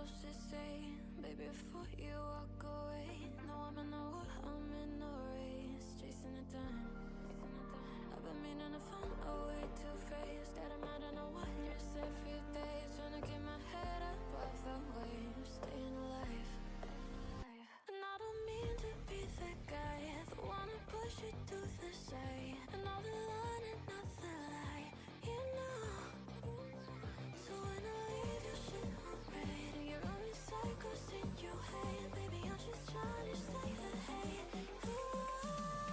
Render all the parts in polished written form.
supposed to say, baby, before you walk away? No, I'm in no war, I'm in no race, chasing the time. I've been meaning to find a way to face that I'm not in a wonders every day, trying to keep my head above the waves, staying alive. And I don't mean to be the guy that wanna push you to the side, and all the line and not the lie, you know. So when I leave your shit on red and you're running cycles in your head, baby, I'm just trying to stay ahead. Ooh, just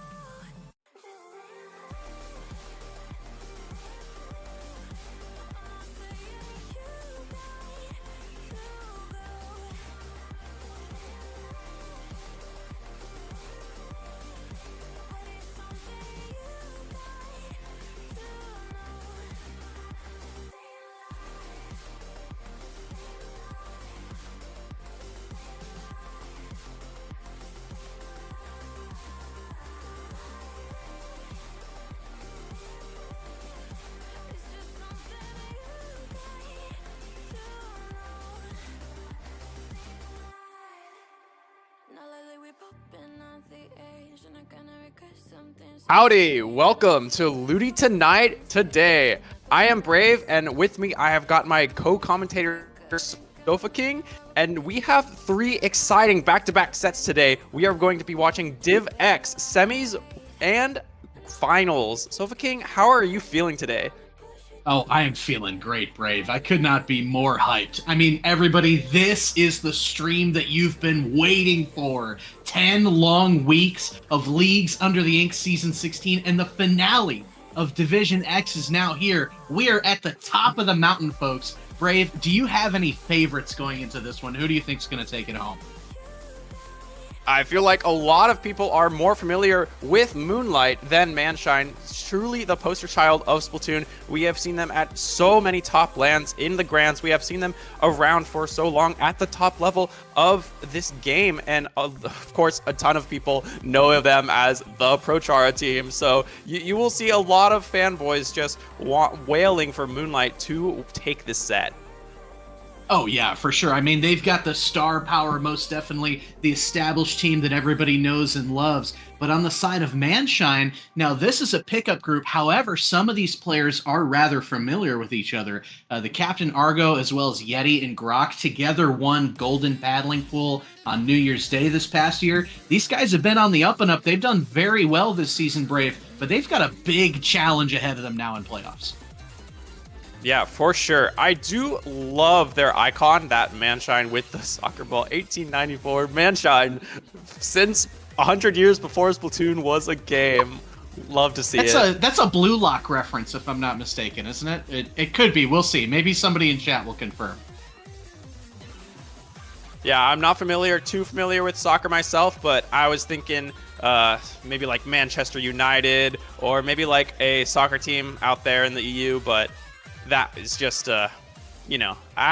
stay alive. I'm saying you got to go. But it's something you got to know. Stay It's just something you got to know. Now lately we popping at the age, and I kinda regret something. Howdy, welcome to LUTI Tonight Today. I am Brave, and with me I have got my co-commentator Sofa King, and we have 3 exciting back-to-back sets today. We are going to be watching Div X semis and finals. Sofa King, how are you feeling today? Oh, I am feeling great, Brave. I could not be more hyped. I mean, everybody, this is the stream that you've been waiting for. 10 long weeks of Leagues Under the Ink Season 16, and the finale of Division X is now here. We are at the top of the mountain, folks. Brave, do you have any favorites going into this one? Who do you think is going to take it home? I feel like a lot of people are more familiar with Moonlight than Manshine. Truly the poster child of Splatoon. We have seen them at so many top lands in the Grands. We have seen them around for so long at the top level of this game. And of course, a ton of people know them as the Prochara team. So you will see a lot of fanboys just wailing for Moonlight to take this set. Oh, yeah, for sure. I mean, they've got the star power, most definitely, the established team that everybody knows and loves. But on the side of Manshine, now this is a pickup group. However, some of these players are rather familiar with each other. The Captain Argo, as well as Yeti and Grok, together won Golden Paddling Pool on New Year's Day this past year. These guys have been on the up and up. They've done very well this season, Brave, but they've got a big challenge ahead of them now in playoffs. Yeah, for sure. I do love their icon, that Manshine with the soccer ball. 1894 Manshine, since 100 years before Splatoon was a game. Love to see it. That's a Blue Lock reference, if I'm not mistaken, isn't it? It could be. We'll see. Maybe somebody in chat will confirm. Yeah, I'm not too familiar with soccer myself, but I was thinking maybe like Manchester United or maybe like a soccer team out there in the EU, but that is just, I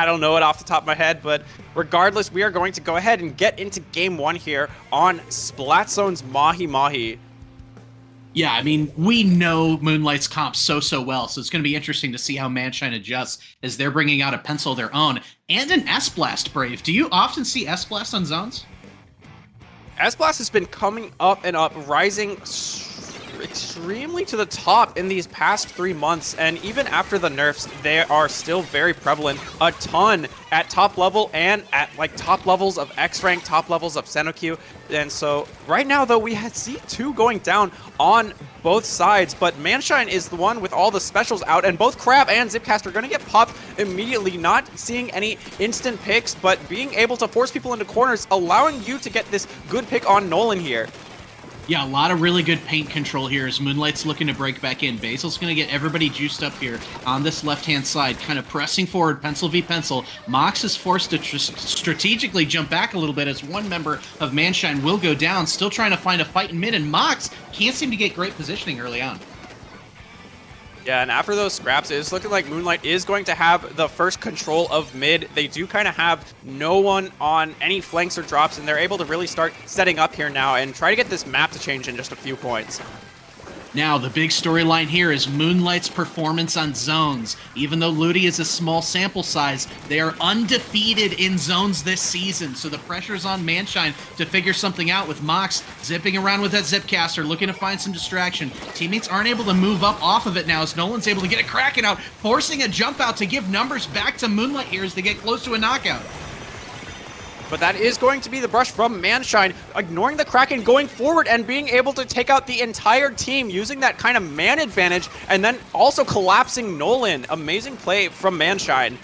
don't know it off the top of my head, but regardless, we are going to go ahead and get into Game 1 here on Splatzone's Mahi Mahi. Yeah, I mean, we know Moonlight's comp so well, so it's going to be interesting to see how Manshine adjusts as they're bringing out a pencil of their own and an S-Blast, Brave. Do you often see S-Blast on zones? S-Blast has been coming up and up, rising extremely to the top in these past 3 months, and even after the nerfs, they are still very prevalent. A ton at top level and at like top levels of X rank, top levels of Senoq. And so right now, though, we see 2 going down on both sides, but Manshine is the one with all the specials out, and both Crab and Zipcast are going to get popped immediately, not seeing any instant picks, but being able to force people into corners, allowing you to get this good pick on Nolan here. Yeah, a lot of really good paint control here as Moonlight's looking to break back in. Basil's going to get everybody juiced up here on this left-hand side, kind of pressing forward, pencil v pencil. Mox is forced to strategically jump back a little bit as one member of Manshine will go down, still trying to find a fight in mid, and Mox can't seem to get great positioning early on. Yeah, and after those scraps, it's looking like Moonlight is going to have the first control of mid. They do kind of have no one on any flanks or drops, and they're able to really start setting up here now and try to get this map to change in just a few points. Now, the big storyline here is Moonlight's performance on zones. Even though LUTI is a small sample size, they are undefeated in zones this season, so the pressure's on Manshine to figure something out with Mox zipping around with that Zipcaster, looking to find some distraction. Teammates aren't able to move up off of it now as Nolan's able to get a Kraken out, forcing a jump out to give numbers back to Moonlight here as they get close to a knockout. But that is going to be the brush from Manshine, ignoring the Kraken, going forward and being able to take out the entire team using that kind of man advantage and then also collapsing Nolan. Amazing play from Manshine.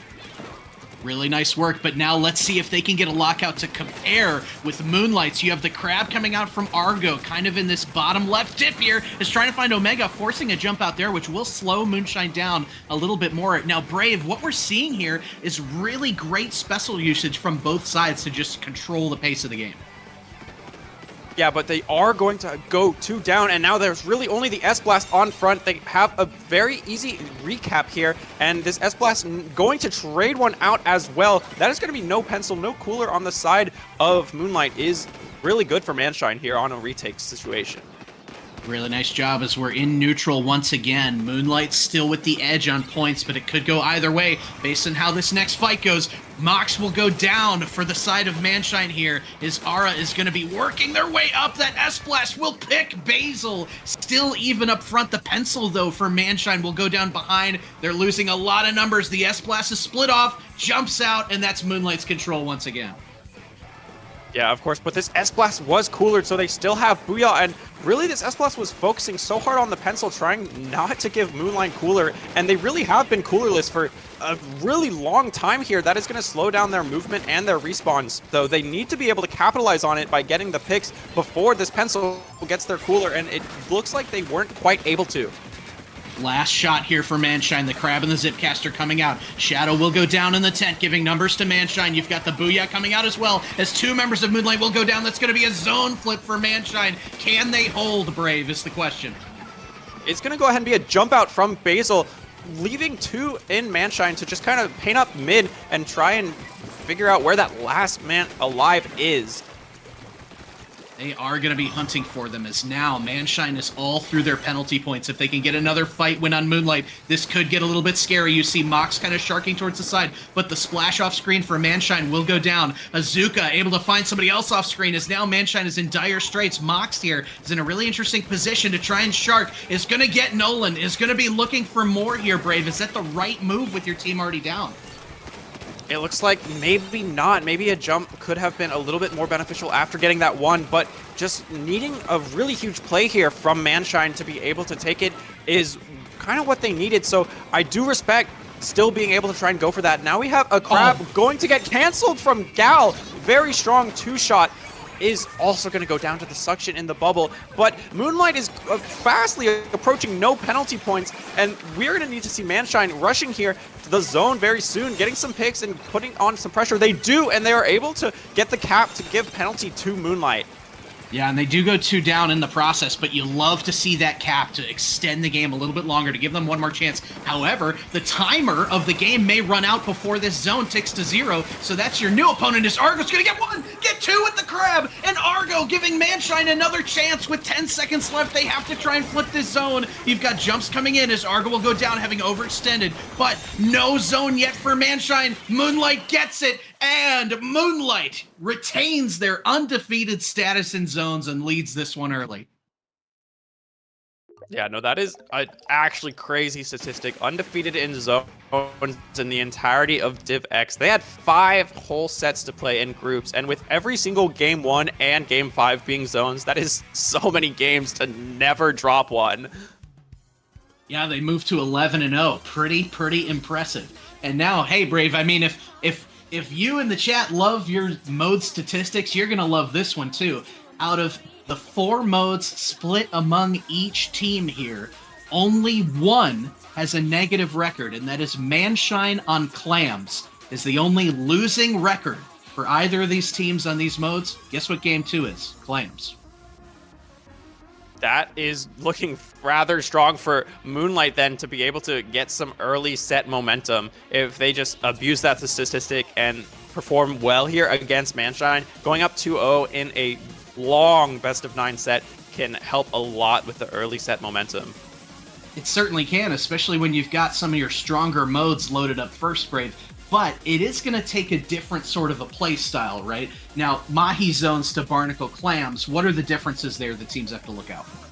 Really nice work, but now let's see if they can get a lockout to compare with Moonlights. You have the Crab coming out from Argo, kind of in this bottom left tip here, is trying to find Omega, forcing a jump out there, which will slow Moonshine down a little bit more. Now, Brave, what we're seeing here is really great special usage from both sides to just control the pace of the game. Yeah, but they are going to go 2 down, and now there's really only the S-Blast on front. They have a very easy recap here, and this S-Blast going to trade one out as well. That is going to be no pencil, no cooler on the side of Moonlight is really good for Manshine here on a retake situation. Really nice job as we're in neutral once again. Moonlight still with the edge on points, but it could go either way based on how this next fight goes. Mox will go down for the side of Manshine here. His Aura is going to be working their way up. That S-Blast will pick Basil. Still even up front. The pencil, though, for Manshine will go down behind. They're losing a lot of numbers. The S-Blast is split off, jumps out, and that's Moonlight's control once again. Yeah, of course, but this S-Blast was cooler, so they still have Booyah, and really this S-Blast was focusing so hard on the pencil, trying not to give Moonlight cooler, and they really have been coolerless for a really long time here. That is going to slow down their movement and their respawns, though they need to be able to capitalize on it by getting the picks before this pencil gets their cooler, and it looks like they weren't quite able to. Last shot here for Manshine. The Crab and the Zipcaster coming out. Shadow will go down in the tent, giving numbers to Manshine. You've got the Booyah coming out as well, as 2 members of Moonlight will go down. That's going to be a zone flip for Manshine. Can they hold, Brave, is the question. It's going to go ahead and be a jump out from Basil, leaving 2 in Manshine to just kind of paint up mid and try and figure out where that last man alive is. They are going to be hunting for them, as now Manshine is all through their penalty points. If they can get another fight win on Moonlight, this could get a little bit scary. You see Mox kind of sharking towards the side, but the splash off screen for Manshine will go down. Azuka able to find somebody else off screen, as now Manshine is in dire straits. Mox here is in a really interesting position to try and shark. Is going to get Nolan, is going to be looking for more here, Brave. Is that the right move with your team already down? It looks like maybe not. Maybe a jump could have been a little bit more beneficial after getting that one, but just needing a really huge play here from Manshine to be able to take it is kind of what they needed. So I do respect still being able to try and go for that. Now we have a Crab going to get canceled from Gal. Very strong 2-shot. Is also going to go down to the suction in the bubble, but Moonlight is fastly approaching no penalty points, and we're going to need to see Manshine rushing here to the zone very soon, getting some picks and putting on some pressure. They do, and they are able to get the cap to give penalty to Moonlight. Yeah, and they do go 2 down in the process, but you love to see that cap to extend the game a little bit longer, to give them one more chance. However, the timer of the game may run out before this zone ticks to 0, so that's your new opponent. Is Argo's going to get 1, get 2 with the Crab, and Argo giving Manshine another chance with 10 seconds left. They have to try and flip this zone. You've got jumps coming in as Argo will go down, having overextended, but no zone yet for Manshine. Moonlight gets it, and Moonlight retains their undefeated status in zones and leads this one early. Yeah, no, that is an actually crazy statistic. Undefeated in zones in the entirety of Div X. They had 5 whole sets to play in groups, and with every single Game 1 and Game 5 being zones, that is so many games to never drop one. Yeah, they moved to 11-0. Pretty impressive. And now, hey, Brave, I mean, if you in the chat love your mode statistics, you're going to love this one too. Out of the 4 modes split among each team here, only 1 has a negative record, and that is Manshine on Clams is the only losing record for either of these teams on these modes. Guess what Game 2 is? Clams. That is looking rather strong for Moonlight then to be able to get some early set momentum. If they just abuse that statistic and perform well here against Manshine, going up 2-0 in a long best-of-9 set can help a lot with the early set momentum. It certainly can, especially when you've got some of your stronger modes loaded up first, Brave. But it is going to take a different sort of a play style, right? Now, Mahi zones to Barnacle Clams, what are the differences there that teams have to look out for?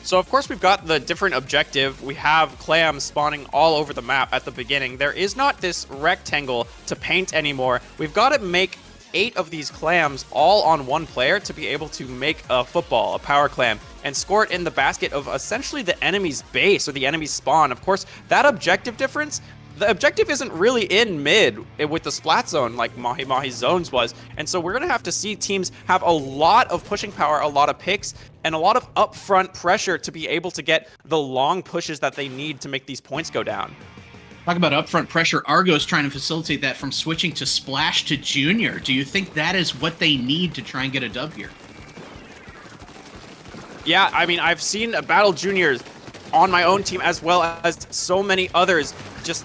So of course we've got the different objective. We have clams spawning all over the map at the beginning. There is not this rectangle to paint anymore. We've got to make 8 of these clams all on one player to be able to make a football, a power clam, and score it in the basket of essentially the enemy's base or the enemy's spawn. Of course, that objective difference, the objective isn't really in mid with the splat zone like Mahi Mahi's zones was. And so we're going to have to see teams have a lot of pushing power, a lot of picks, and a lot of upfront pressure to be able to get the long pushes that they need to make these points go down. Talk about upfront pressure. Argo's trying to facilitate that from switching to Splash to Junior. Do you think that is what they need to try and get a dub here? Yeah, I mean, I've seen Battle Juniors on my own team as well as so many others. Just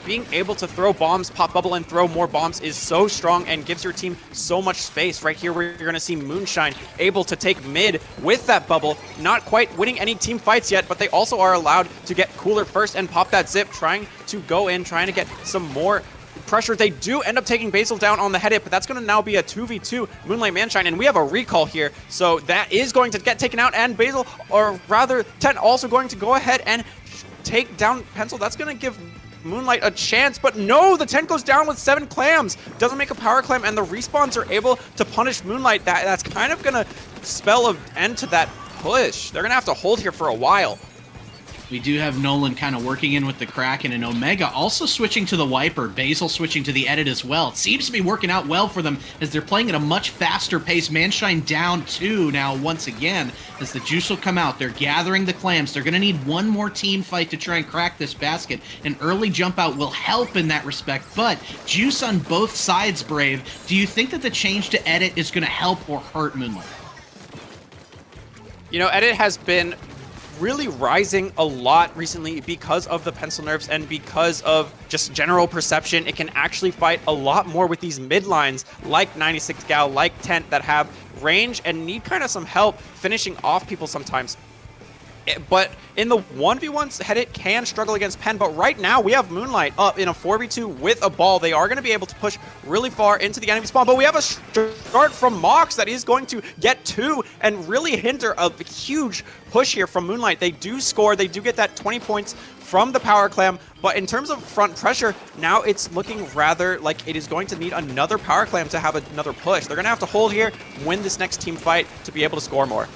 being able to throw bombs, pop bubble, and throw more bombs is so strong and gives your team so much space. Right here, where you're going to see Moonshine able to take mid with that bubble. Not quite winning any team fights yet, but they also are allowed to get cooler first and pop that zip, trying to go in, trying to get some more pressure. They do end up taking Basil down on the head hit, but that's going to now be a 2v2 Moonlight Manshine, and we have a recall here, so that is going to get taken out, and Basil, or rather, Tent also going to go ahead and take down Pencil. That's going to give Moonlight a chance, but no, the Tent goes down with 7 clams. Doesn't make a power clam, and the respawns are able to punish Moonlight. That's kind of going to spell an end to that push. They're going to have to hold here for a while. We do have Nolan kind of working in with the Kraken, and Omega also switching to the Wiper. Basil switching to the Edit as well. It seems to be working out well for them as they're playing at a much faster pace. Manshine down 2 now once again as the juice will come out. They're gathering the clams. They're going to need one more team fight to try and crack this basket. An early jump out will help in that respect, but juice on both sides, Brave. Do you think that the change to Edit is going to help or hurt Moonlight? You know, Edit has been really rising a lot recently because of the pencil nerfs and because of just general perception. It can actually fight a lot more with these mid lines like 96 Gal, like Tent, that have range and need kind of some help finishing off people sometimes. But in the 1v1s, Hedit can struggle against Pen, but right now we have Moonlight up in a 4v2 with a ball. They are going to be able to push really far into the enemy spawn, but we have a start from Mox that is going to get 2 and really hinder a huge push here from Moonlight. They do score, they do get that 20 points from the power clam, but in terms of front pressure, now it's looking rather like it is going to need another power clam to have another push. They're going to have to hold here, win this next team fight to be able to score more.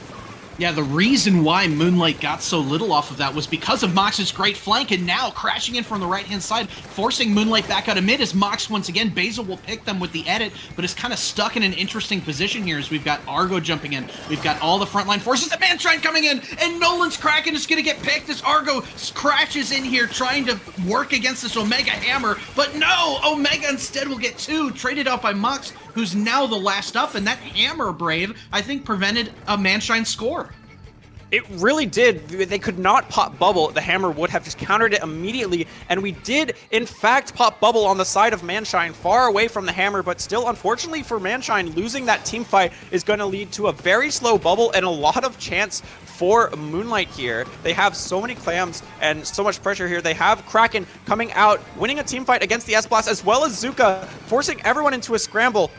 Yeah, the reason why Moonlight got so little off of that was because of Mox's great flank, and now crashing in from the right-hand side, forcing Moonlight back out of mid as Mox once again. Basil will pick them with the Edit, but is kind of stuck in an interesting position here as we've got Argo jumping in. We've got all the frontline forces, the Manshine coming in, and Nolan's Kraken is going to get picked as Argo crashes in here trying to work against this Omega Hammer, but no! Omega instead will get 2, traded out by Mox, who's now the last up, and that Hammer, Brave, I think prevented a Manshine score. It really did. They could not pop bubble. The Hammer would have just countered it immediately, and we did, in fact, pop bubble on the side of Manshine, far away from the Hammer, but still, unfortunately for Manshine, losing that team fight is going to lead to a very slow bubble and a lot of chance for Moonlight here. They have so many clams and so much pressure here. They have Kraken coming out, winning a team fight against the S-Blast, as well as Zuka, forcing everyone into a scramble.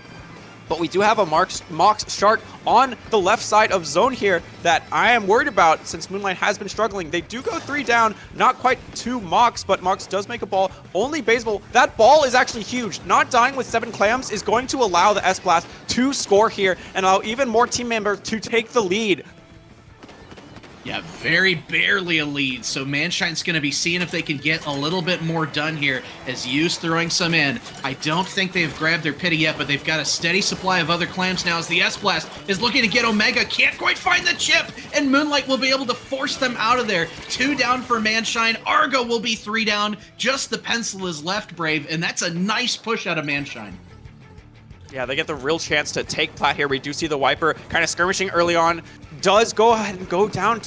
But we do have a Mox Shark on the left side of zone here that I am worried about since Moonlight has been struggling. They do go 3 down, not quite 2 Mox, but Mox does make a ball. Only Baseball. That ball is actually huge. Not dying with 7 clams is going to allow the S-Blast to score here and allow even more team members to take the lead. Yeah, very barely a lead, so Manshine's going to be seeing if they can get a little bit more done here as Yu's throwing some in. I don't think they've grabbed their pity yet, but they've got a steady supply of other clams now as the S-Blast is looking to get Omega. Can't quite find the chip, and Moonlight will be able to force them out of there. 2 down for Manshine. Argo will be 3 down. Just the pencil is left, Brave, and that's a nice push out of Manshine. Yeah, they get the real chance to take plat here. We do see the Wiper kind of skirmishing early on. Does go ahead and go down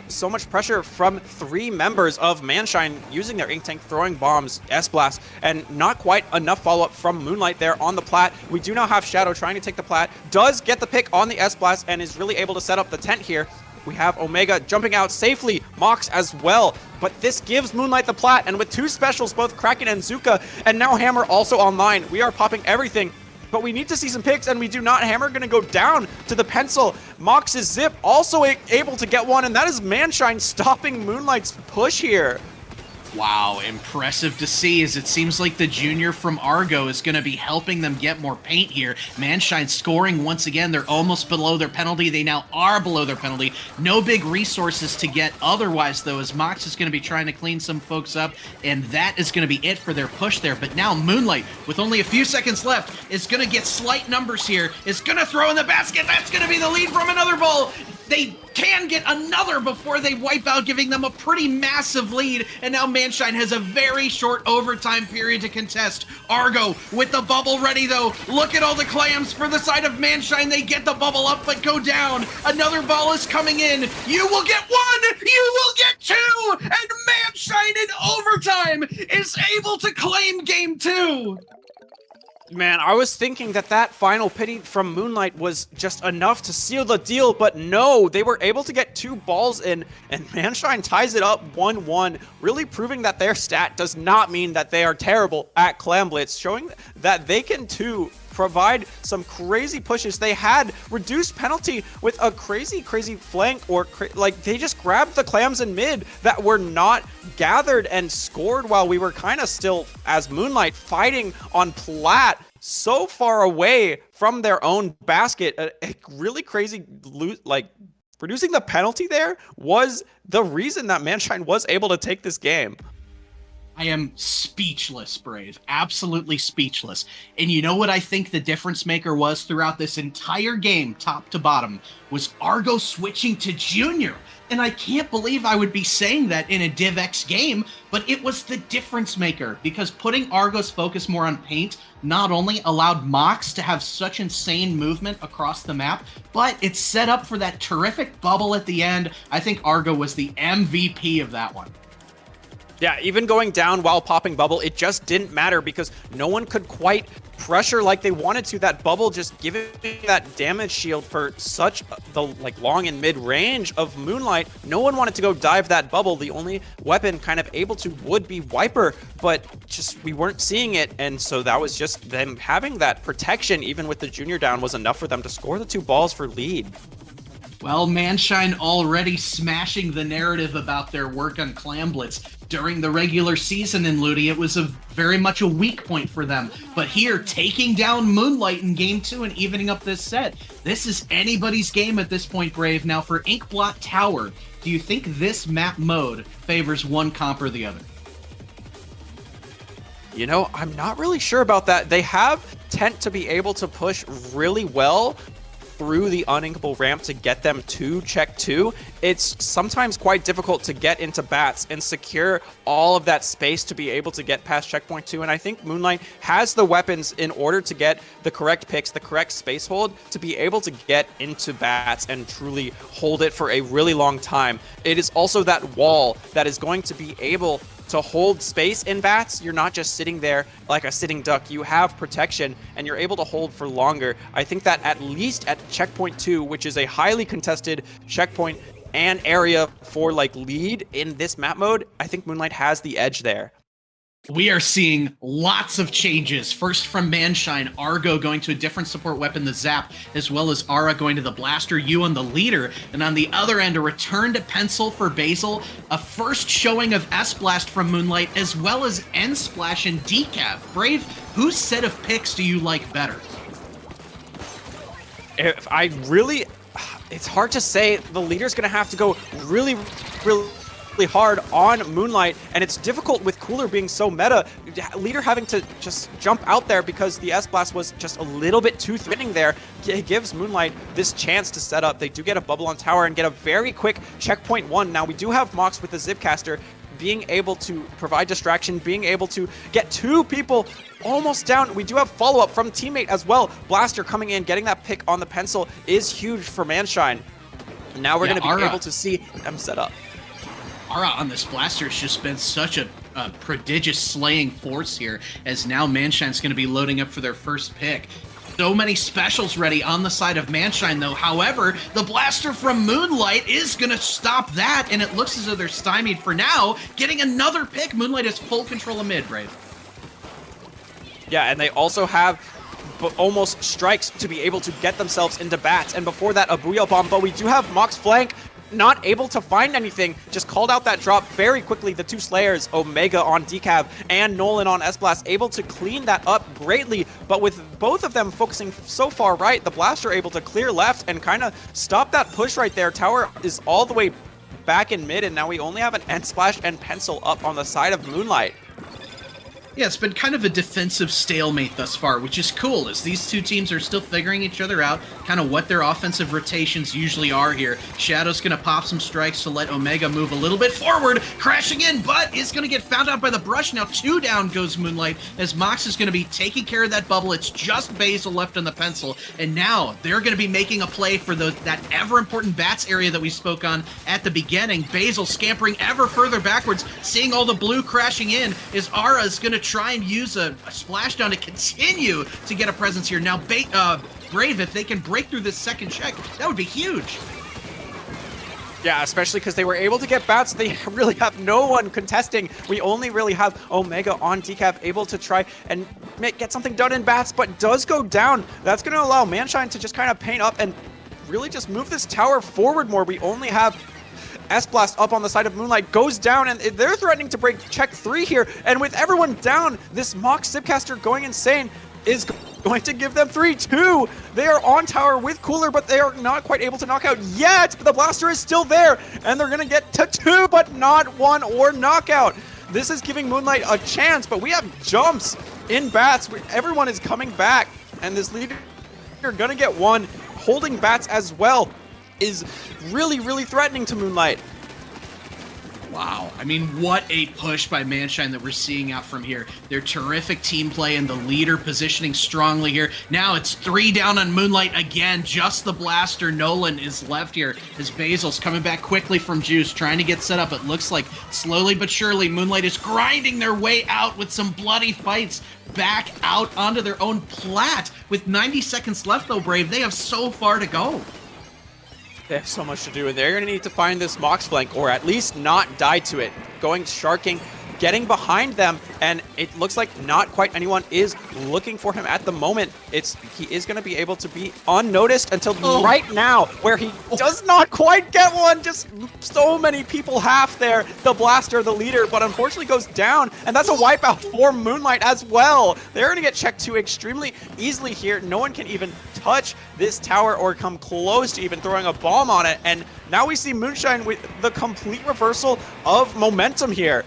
so much pressure from 3 members of Manshine using their Ink Tank, throwing bombs, S-Blast, and not quite enough follow-up from Moonlight there on the plat. We do now have Shadow trying to take the plat, does get the pick on the S-Blast, and is really able to set up the tent here. We have Omega jumping out safely, Mox as well, but this gives Moonlight the plat, and with 2 specials, both Kraken and Zuka, and now Hammer also online, we are popping everything. But we need to see some picks, and we do not. Hammer going to go down to the pencil. Mox's Zip also able to get one, and that is Manshine stopping Moonlight's push here. Wow, impressive to see, as it seems like the junior from Argo is going to be helping them get more paint here. Manshine scoring once again. They're almost below their penalty. They now are below their penalty. No big resources to get otherwise, though, as Mox is going to be trying to clean some folks up, and that is going to be it for their push there. But now Moonlight, with only a few seconds left, is going to get slight numbers here, is going to throw in the basket. That's going to be the lead from another ball. They can get another before they wipe out, giving them a pretty massive lead. And now Manshine has a very short overtime period to contest. Argo with the bubble ready, though. Look at all the clams for the side of Manshine. They get the bubble up, but go down. Another ball is coming in. You will get 1. You will get 2. And Manshine in overtime is able to claim game 2. Man, I was thinking that final pity from Moonlight was just enough to seal the deal, but no, they were able to get 2 balls in, and Manshine ties it up 1-1, really proving that their stat does not mean that they are terrible at Clam Blitz, showing that they can too provide some crazy pushes. They had reduced penalty with a crazy flank, or like they just grabbed the clams in mid that were not gathered and scored while we were kind of still, as Moonlight, fighting on plat so far away from their own basket. A really crazy like reducing the penalty there was the reason that Manshine was able to take this game. I am speechless, Brave. Absolutely speechless. And you know what I think the difference maker was throughout this entire game, top to bottom, was Argo switching to Junior. And I can't believe I would be saying that in a DivX game, but it was the difference maker, because putting Argo's focus more on paint not only allowed Mox to have such insane movement across the map, but it set up for that terrific bubble at the end. I think Argo was the MVP of that one. Yeah, even going down while popping bubble, it just didn't matter because no one could quite pressure like they wanted to. That bubble just giving that damage shield for such the long and mid range of Moonlight. No one wanted to go dive that bubble. The only weapon kind of able to would be Wiper, but just we weren't seeing it, and so that was just them having that protection even with the junior down was enough for them to score the 2 balls for lead. Well, Manshine already smashing the narrative about their work on Clam Blitz. During the regular season in LUTI, it was very much a weak point for them. But here, taking down Moonlight in Game 2 and evening up this set, this is anybody's game at this point, Brave. Now, for Inkblot Tower, do you think this map mode favors one comp or the other? You know, I'm not really sure about that. They have tend to be able to push really well through the uninkable ramp to get them to check 2. It's sometimes quite difficult to get into bats and secure all of that space to be able to get past checkpoint 2, and I think Moonlight has the weapons in order to get the correct picks, the correct space hold, to be able to get into bats and truly hold it for a really long time. It is also that wall that is going to be able to hold space in bats. You're not just sitting there like a sitting duck. You have protection and you're able to hold for longer. I think that at least at checkpoint 2, which is a highly contested checkpoint and area for lead in this map mode, I think Moonlight has the edge there. We are seeing lots of changes. First from Manshine, Argo going to a different support weapon, the Zap, as well as Ara going to the Blaster, you on the leader. And on the other end, a return to Pencil for Basil, a first showing of S-Blast from Moonlight, as well as N-Splash and Decav. Brave, whose set of picks do you like better? If I really, it's hard to say. The leader's going to have to go really hard on Moonlight, and it's difficult with Cooler being so meta. Leader having to just jump out there because the S-Blast was just a little bit too threatening there. It gives Moonlight this chance to set up. They do get a bubble on tower and get a very quick checkpoint 1. Now we do have Mox with the Zipcaster being able to provide distraction, being able to get 2 people almost down. We do have follow-up from teammate as well. Blaster coming in, getting that pick on the Pencil is huge for Manshine. Now we're Yeah, going to be able to see them set up. Ara on this blaster has just been such a prodigious slaying force here, as now Manshine's going to be loading up for their first pick. So many specials ready on the side of Manshine, though. However, the blaster from Moonlight is going to stop that, and it looks as though they're stymied for now, getting another pick. Moonlight has full control of mid, Brave. Yeah, and they also have almost strikes to be able to get themselves into bats. And before that, a Booyah Bomb. But we do have Mox flank not able to find anything. Just called out that drop very quickly. The two Slayers, Omega on Decav and Nolan on S-Blast, able to clean that up greatly. But with both of them focusing so far right, the Blaster able to clear left and kind of stop that push right there. Tower is all the way back in mid, and now we only have an End Splash and Pencil up on the side of Moonlight. Yeah, it's been kind of a defensive stalemate thus far, which is cool, as these two teams are still figuring each other out, kind of what their offensive rotations usually are here. Shadow's going to pop some strikes to let Omega move a little bit forward, crashing in, but is going to get found out by the brush. Now 2 down goes Moonlight, as Mox is going to be taking care of that bubble. It's just Basil left on the pencil, and now they're going to be making a play for that ever-important bats area that we spoke on at the beginning. Basil scampering ever further backwards, seeing all the blue crashing in, as Ara's going to try and use a splashdown to continue to get a presence here. Now, Brave, if they can break through this second check, that would be huge. Yeah, especially because they were able to get bats. They really have no one contesting. We only really have Omega on Decav able to try and get something done in bats, but does go down. That's going to allow Manshine to just kind of paint up and really just move this tower forward more. We only have S-Blast up on the side of Moonlight, goes down, and they're threatening to break check 3 here. And with everyone down, this Mox Zipcaster going insane is going to give them 3-2. They are on tower with Cooler, but they are not quite able to knock out yet. But the Blaster is still there, and they're going to get to 2, but not 1 or knockout. This is giving Moonlight a chance, but we have jumps in bats. Everyone is coming back, and this leader going to get 1. Holding bats as well is really, really threatening to Moonlight. Wow. I mean, what a push by Manshine that we're seeing out from here. Their terrific team play and the leader positioning strongly here. Now it's 3 down on Moonlight again. Just the Blaster. Nolan is left here as Basil's coming back quickly from Juice, trying to get set up. It looks like slowly but surely Moonlight is grinding their way out with some bloody fights back out onto their own plat. With 90 seconds left, though, Brave, they have so far to go. They have so much to do, and they're going to need to find this Mox flank, or at least not die to it. Going Sharking, getting behind them, and it looks like not quite anyone is looking for him at the moment. He is going to be able to be unnoticed until right now, where he does not quite get one. Just so many people half there. The Blaster, the leader, but unfortunately goes down, and that's a wipeout for Moonlight as well. They're going to get checked 2 extremely easily here. No one can even touch this tower or come close to even throwing a bomb on it, and now we see Moonshine with the complete reversal of momentum here.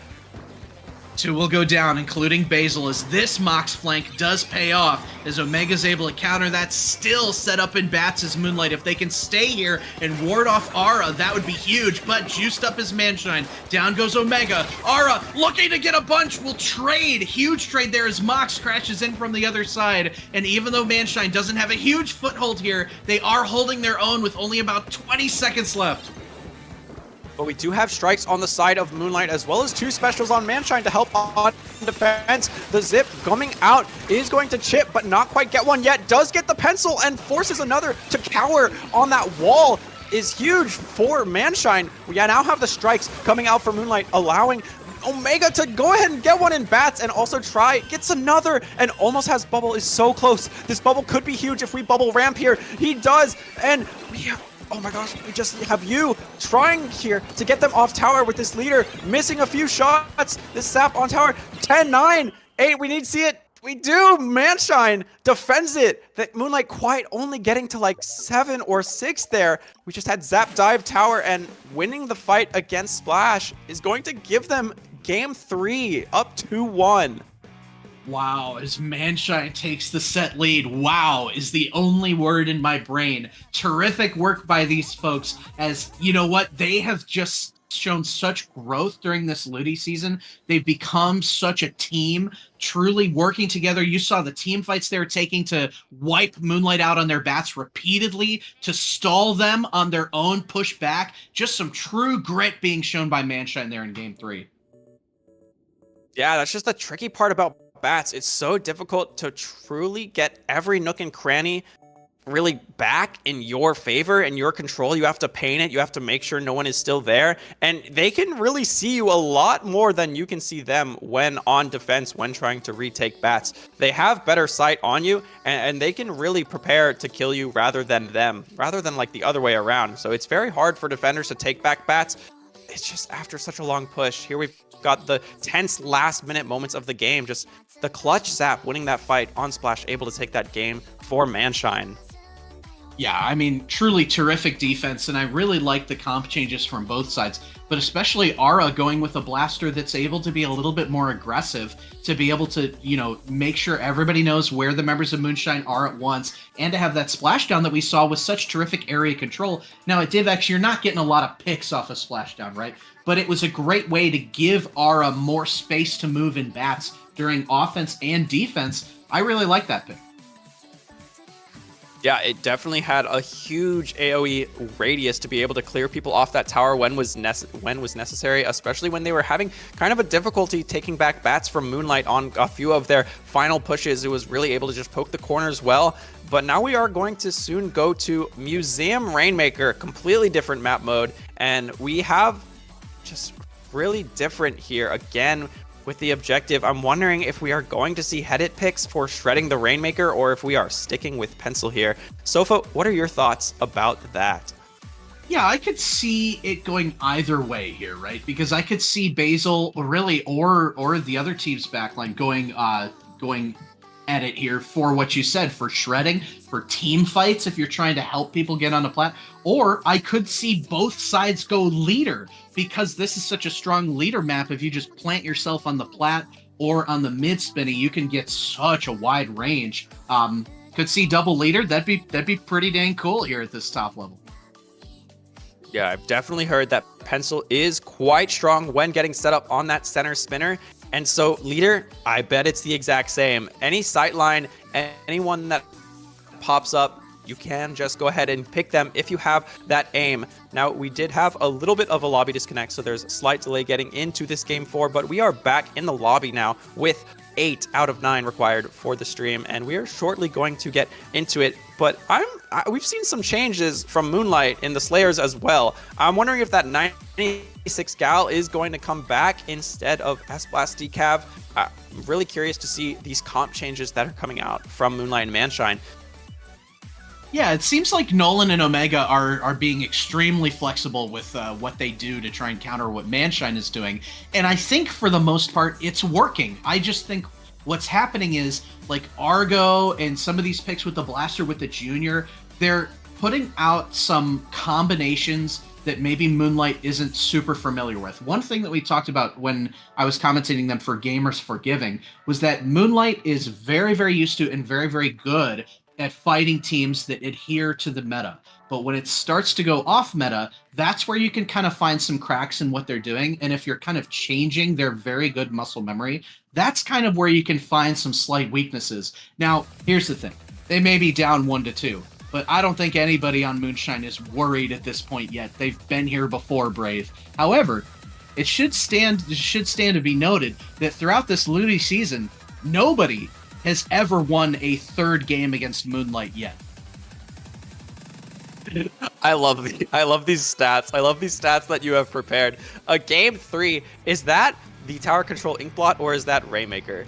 2 will go down, including Basil, as this Mox flank does pay off, as Omega's able to counter that, still set up in bats as Moonlight. If they can stay here and ward off Ara, that would be huge, but juiced up as Manshine. Down goes Omega. Ara, looking to get a bunch, will trade. Huge trade there as Mox crashes in from the other side, and even though Manshine doesn't have a huge foothold here, they are holding their own with only about 20 seconds left. But we do have strikes on the side of Moonlight, as well as 2 specials on Manshine to help on defense. The Zip coming out is going to chip, but not quite get one yet. Does get the pencil and forces another to cower on that wall. Is huge for Manshine. We now have the strikes coming out for Moonlight, allowing Omega to go ahead and get one in bats, and also gets another, and almost has bubble. Is so close. This bubble could be huge if we bubble ramp here. He does, and oh my gosh, we just have you trying here to get them off tower with this leader, missing a few shots. This sap on tower, 10, 9, 8, we need to see it. We do. Manshine defends it. That Moonlight quite only getting to like 7 or 6 there. We just had Zap dive tower, and winning the fight against Splash is going to give them game 3, up 2-1. Wow, as Manshine takes the set lead. Wow is the only word in my brain. Terrific work by these folks, as, you know what, they have just shown such growth during this LUTI season. They've become such a team, truly working together. You saw the team fights they were taking to wipe Moonlight out on their bats repeatedly, to stall them on their own push back. Just some true grit being shown by Manshine there in Game 3. Yeah, that's just the tricky part about bats. It's so difficult to truly get every nook and cranny really back in your favor and your control. You have to paint it. You have to make sure no one is still there. And they can really see you a lot more than you can see them when on defense, when trying to retake bats. They have better sight on you, and they can really prepare to kill you rather than like the other way around. So it's very hard for defenders to take back bats. It's just after such a long push. Here we've got the tense last minute moments of the game. Just the clutch Zap winning that fight on Splash, able to take that game for Manshine. Yeah, I mean, truly terrific defense, and I really like the comp changes from both sides, but especially Aura going with a blaster that's able to be a little bit more aggressive, to be able to, you know, make sure everybody knows where the members of Moonshine are at once, and to have that splashdown that we saw with such terrific area control. Now, at DivX, you're not getting a lot of picks off a splashdown, right? But it was a great way to give Aura more space to move in bats during offense and defense. I really like that pick. Yeah, it definitely had a huge AoE radius to be able to clear people off that tower when was necessary, especially when they were having kind of a difficulty taking back bats from Moonlight on a few of their final pushes. It was really able to just poke the corners well. But now we are going to soon go to Museum Rainmaker, completely different map mode, and we have just really different here again. With the objective, I'm wondering if we are going to see headed picks for shredding the Rainmaker, or if we are sticking with pencil here. Sofa, what are your thoughts about that? Yeah, I could see it going either way here, right? Because I could see Basil, really, or the other team's backline going at it here for what you said, for shredding, for team fights if you're trying to help people get on the plat. Or I could see both sides go leader, because this is such a strong leader map. If you just plant yourself on the plat or on the mid spinny, you can get such a wide range. Could see double leader. That'd be pretty dang cool here at this top level. Yeah, I've definitely heard that pencil is quite strong when getting set up on that center spinner. And so leader, I bet it's the exact same. Any sightline, anyone that pops up, you can just go ahead and pick them if you have that aim. Now, we did have a little bit of a lobby disconnect, so there's a slight delay getting into this game 4, but we are back in the lobby now with 8 out of 9 required for the stream, and we are shortly going to get into it. But we've seen some changes from Moonlight in the Slayers as well. I'm wondering if that 96 gal is going to come back instead of S-Blast Decav. I'm really curious to see these comp changes that are coming out from Moonlight and Manshine. Yeah, it seems like Nolan and Omega are being extremely flexible with what they do to try and counter what Manshine is doing. And I think for the most part, it's working. I just think what's happening is, like Argo and some of these picks with the Blaster with the Junior, they're putting out some combinations that maybe Moonlight isn't super familiar with. One thing that we talked about when I was commentating them for Gamers Forgiving was that Moonlight is very, very used to and very, very good at fighting teams that adhere to the meta. But when it starts to go off meta, that's where you can kind of find some cracks in what they're doing. And if you're kind of changing their very good muscle memory, that's kind of where you can find some slight weaknesses. Now, here's the thing. They may be down 1-2, but I don't think anybody on Moonshine is worried at this point yet. They've been here before, Brave. However, it should stand to be noted that throughout this LUTI season, nobody has ever won a third game against Moonlight yet. I love these stats. I love these stats that you have prepared. Game 3, is that the Tower Control Inkblot, or is that Rainmaker?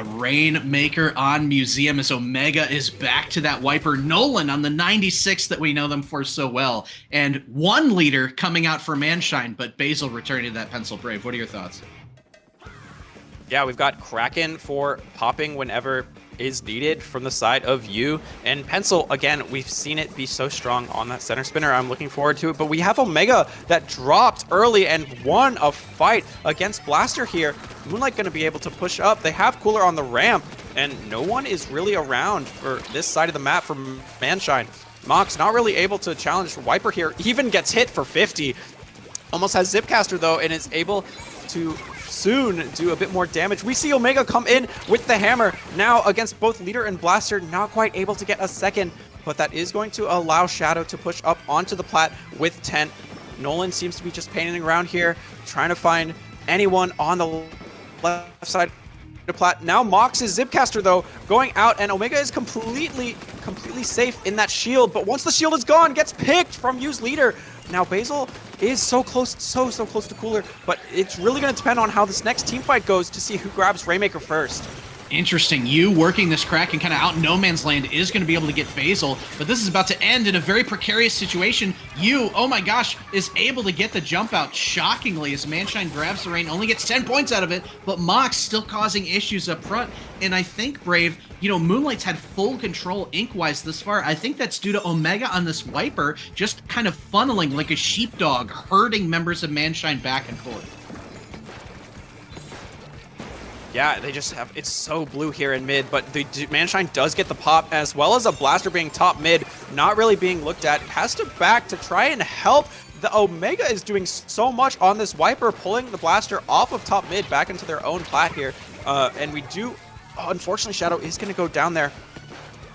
Rainmaker on Museum as Omega is back to that wiper. Nolan on the 96 that we know them for so well. And one leader coming out for Manshine, but Basil returning to that Pencil Brave. What are your thoughts? Yeah, we've got Kraken for popping whenever is needed from the side of you. And Pencil, again, we've seen it be so strong on that center spinner. I'm looking forward to it. But we have Omega that dropped early and won a fight against Blaster here. Moonlight going to be able to push up. They have Cooler on the ramp, and no one is really around for this side of the map from Manshine. Mox not really able to challenge Wiper here, even gets hit for 50. Almost has Zipcaster though, and is able to soon do a bit more damage. We see Omega come in with the hammer. Now against both Leader and Blaster, not quite able to get a second, but that is going to allow Shadow to push up onto the plat with Tent. Nolan seems to be just painting around here, trying to find anyone on the left side of the plat. Now Mox is Zipcaster though, going out, and Omega is completely safe in that shield, but once the shield is gone, gets picked from Yu's Leader. Now Basil is so close, so close to Cooler, but it's really going to depend on how this next team fight goes to see who grabs Rainmaker first. Interesting. You working this crack and kind of out in no man's land is going to be able to get Basil, but this is about to end in a very precarious situation. You, oh my gosh, is able to get the jump out shockingly as Manshine grabs the Rain, only gets 10 points out of it, but Mox still causing issues up front. And I think, Brave, you know, Moonlight's had full control ink-wise this far. I think that's due to Omega on this Wiper just kind of funneling like a sheepdog, herding members of Manshine back and forth. Yeah, they just have, it's so blue here in mid, but the Manshine does get the pop, as well as a Blaster being top mid, not really being looked at, has to back to try and help. The Omega is doing so much on this Wiper, pulling the Blaster off of top mid back into their own plat here, and we do, unfortunately Shadow is going to go down there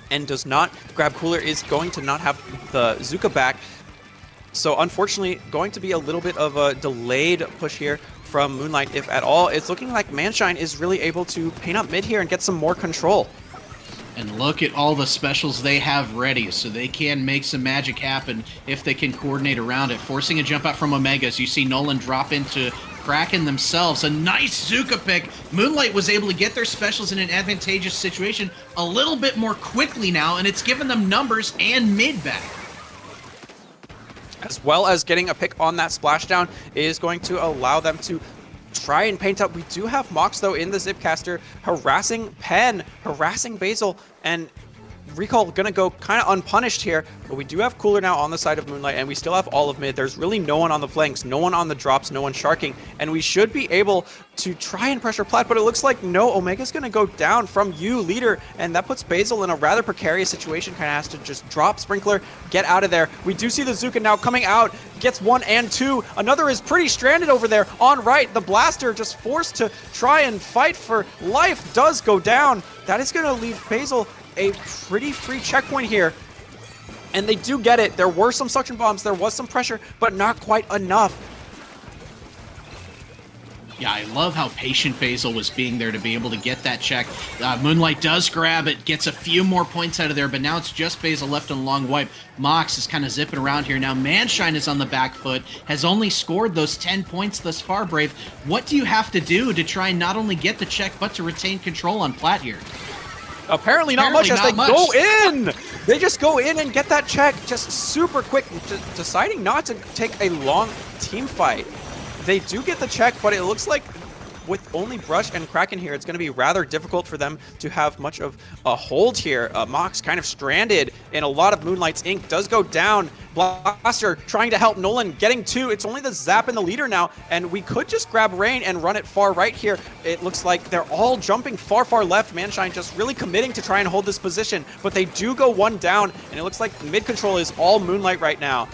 and does not grab Cooler, is going to not have the Zuka back, so unfortunately going to be a little bit of a delayed push here from Moonlight, if at all. It's looking like Manshine is really able to paint up mid here and get some more control. And look at all the specials they have ready, so they can make some magic happen if they can coordinate around it. Forcing a jump out from Omega as you see Nolan drop into Kraken themselves. A nice Zuka pick. Moonlight was able to get their specials in an advantageous situation a little bit more quickly now, and it's given them numbers and mid back. As well as getting a pick on that splashdown is going to allow them to try and paint up. We do have Mox though in the Zipcaster, harassing Pen, harassing Basil, and Recall gonna go kind of unpunished here, but we do have Cooler now on the side of Moonlight, and we still have all of mid. There's really no one on the flanks, no one on the drops, no one sharking, and we should be able to try and pressure Plat, but it looks like no, Omega's gonna go down from you, Leader, and that puts Basil in a rather precarious situation, kind of has to just drop Sprinkler, get out of there. We do see the Zuka now coming out, gets 1 and 2. Another is pretty stranded over there on right. The Blaster just forced to try and fight for life does go down. That is gonna leave Basil a pretty free checkpoint here, and they do get it. There were some suction bombs, there was some pressure, but not quite enough. Yeah, I love how patient Basil was being there to be able to get that check. Moonlight does grab it, gets a few more points out of there, but now it's just Basil left on a long wipe. Mox is kind of zipping around here. Now Manshine is on the back foot, has only scored those 10 points thus far, Brave. What do you have to do to try and not only get the check, but to retain control on Plat here? Apparently not much as they go in. They just go in and get that check just super quick, deciding not to take a long team fight. They do get the check, but it looks like with only Brush and Kraken here, it's going to be rather difficult for them to have much of a hold here. Mox kind of stranded in a lot of Moonlight's ink, does go down. Blaster trying to help Nolan, getting 2. It's only the Zap and the Leader now, and we could just grab Rain and run it far right here. It looks like they're all jumping far left. Manshine just really committing to try and hold this position, but they do go 1 down, and it looks like mid control is all Moonlight right now.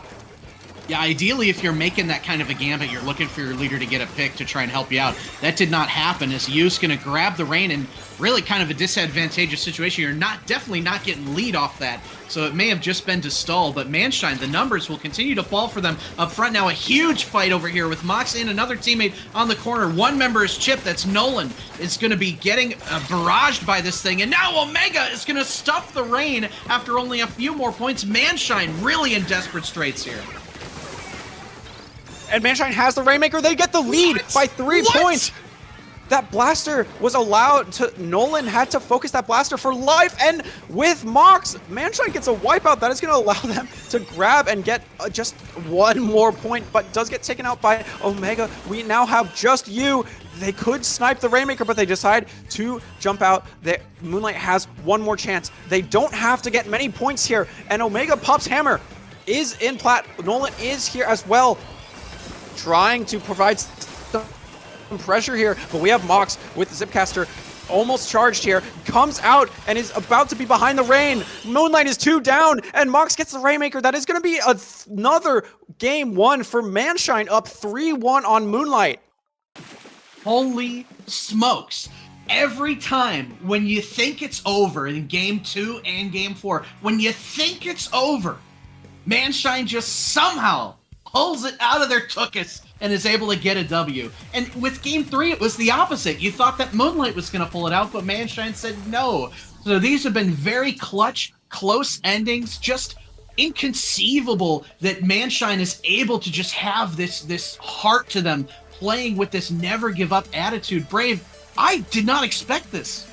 Yeah, ideally, if you're making that kind of a gambit, you're looking for your leader to get a pick to try and help you out. That did not happen, as Yu's going to grab the Rain in really kind of a disadvantageous situation. You're definitely not getting lead off that, so it may have just been to stall, but Manshine, the numbers will continue to fall for them up front. Now a huge fight over here with Mox and another teammate on the corner. One member is Chip, that's Nolan, is going to be getting barraged by this thing, and now Omega is going to stuff the Rain after only a few more points. Manshine really in desperate straits here. And Manshine has the Rainmaker. They get the lead by 3 points. That Blaster was allowed to... Nolan had to focus that Blaster for life. And with Mox, Manshine gets a wipeout. That is going to allow them to grab and get just 1 more point, but does get taken out by Omega. We now have just you. They could snipe the Rainmaker, but they decide to jump out. Moonlight has 1 more chance. They don't have to get many points here. And Omega pops Hammer. Is in Plat. Nolan is here as well, trying to provide some pressure here, but we have Mox with the Zipcaster almost charged here, comes out and is about to be behind the rain. Moonlight is 2 down, and Mox gets the Rainmaker. That is going to be another game 1 for Manshine, up 3-1 on Moonlight. Holy smokes. Every time when you think it's over in game 2 and game 4, when you think it's over, Manshine just somehow pulls it out of their tuchus and is able to get a W. And with game 3, it was the opposite. You thought that Moonlight was going to pull it out, but Manshine said no. So these have been very clutch, close endings, just inconceivable that Manshine is able to just have this heart to them, playing with this never give up attitude. Brave, I did not expect this.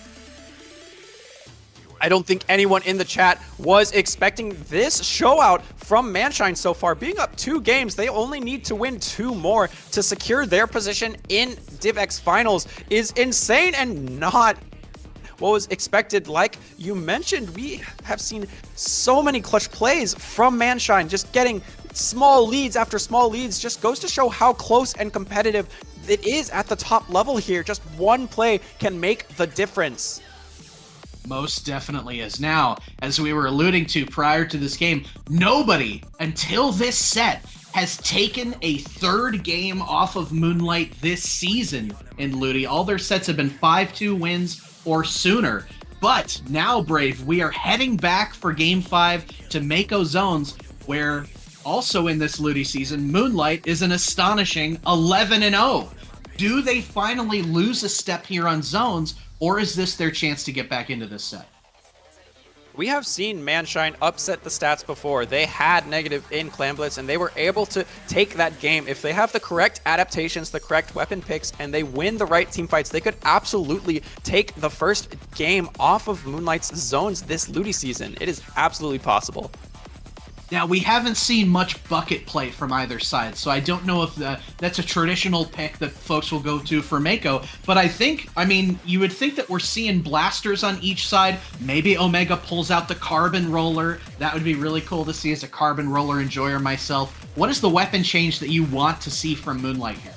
I don't think anyone in the chat was expecting this show out from Manshine so far. Being up 2 games, they only need to win 2 more to secure their position in DivX Finals is insane and not what was expected. Like you mentioned, we have seen so many clutch plays from Manshine, just getting small leads after small leads. Just goes to show how close and competitive it is at the top level here. Just one play can make the difference. Most definitely is. Now, as we were alluding to prior to this game, nobody until this set has taken a 3rd game off of Moonlight this season in LUTI. All their sets have been 5-2 wins or sooner. But now, Brave, we are heading back for game 5 to Mako Zones, where also in this LUTI season, Moonlight is an astonishing 11-0. Do they finally lose a step here on Zones, or is this their chance to get back into this set? We have seen Manshine upset the stats before. They had negative in Clan Blitz, and they were able to take that game. If they have the correct adaptations, the correct weapon picks, and they win the right team fights, they could absolutely take the first game off of Moonlight's zones this LUTI season. It is absolutely possible. Now, we haven't seen much bucket play from either side, so I don't know if that's a traditional pick that folks will go to for Mako, but I mean, you would think that we're seeing blasters on each side. Maybe Omega pulls out the carbon roller. That would be really cool to see as a carbon roller enjoyer myself. What is the weapon change that you want to see from Moonlight here?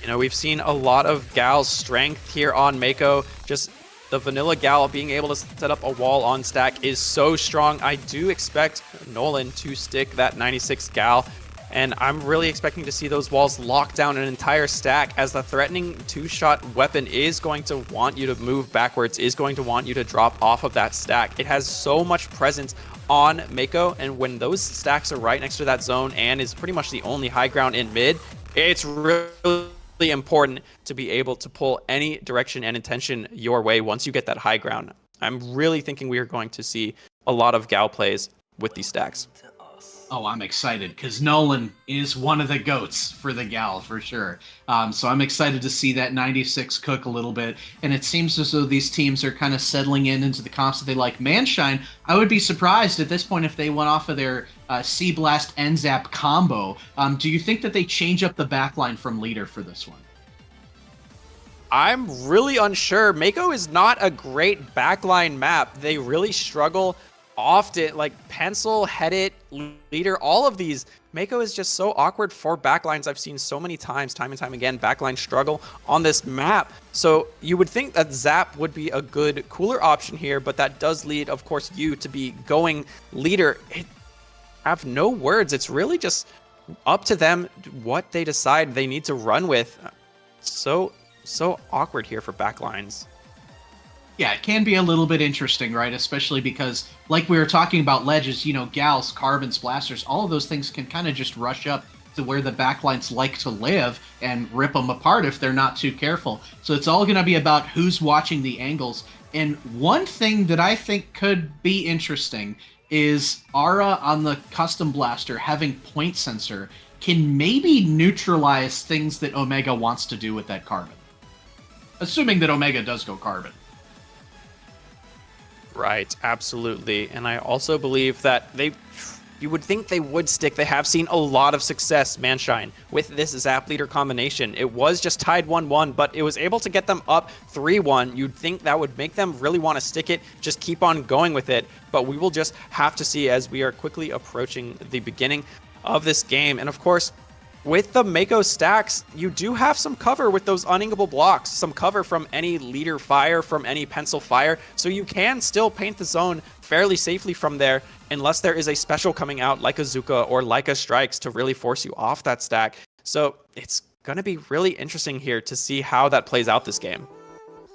You know, we've seen a lot of Gal's strength here on Mako. Just the vanilla Gal being able to set up a wall on stack is so strong. I do expect Nolan to stick that 96 Gal, and I'm really expecting to see those walls lock down an entire stack, as the threatening 2-shot weapon is going to want you to move backwards, is going to want you to drop off of that stack. It has so much presence on Mako, and when those stacks are right next to that zone and is pretty much the only high ground in mid, it's really important to be able to pull any direction and intention your way once you get that high ground. I'm really thinking we are going to see a lot of Gal plays with these stacks. Oh, I'm excited because Nolan is one of the GOATs for the Gal for sure. So I'm excited to see that 96 cook a little bit. And it seems as though these teams are kind of settling into the comps that they like. Manshine, I would be surprised at this point if they went off of their Sea Blast N-Zap combo. Do you think that they change up the backline from leader for this one? I'm really unsure. Mako is not a great backline map. They really struggle often, like Pencil, Headit, Leader, all of these. Mako is just so awkward for backlines. I've seen so many times, time and time again, backline struggle on this map. So you would think that Zap would be a good, cooler option here, but that does lead, of course, you to be going Leader. I have no words. It's really just up to them what they decide they need to run with. So awkward here for backlines. Yeah, it can be a little bit interesting, right? Especially because, like we were talking about ledges, you know, Gals, Carbons, Blasters, all of those things can kind of just rush up to where the backlines like to live and rip them apart if they're not too careful. So it's all going to be about who's watching the angles. And one thing that I think could be interesting is Ara on the custom blaster having point sensor can maybe neutralize things that Omega wants to do with that carbon. Assuming that Omega does go carbon. Right, absolutely. And I also believe that you would think they would stick. They have seen a lot of success, Manshine, with this Zap Leader combination. It was just tied 1-1, but it was able to get them up 3-1. You'd think that would make them really want to stick it, just keep on going with it. But we will just have to see as we are quickly approaching the beginning of this game. And of course, with the Mako stacks, you do have some cover with those uninkable blocks, some cover from any leader fire, from any pencil fire, so you can still paint the zone fairly safely from there, unless there is a special coming out like a Zuka or like a Strikes to really force you off that stack. So it's going to be really interesting here to see how that plays out this game.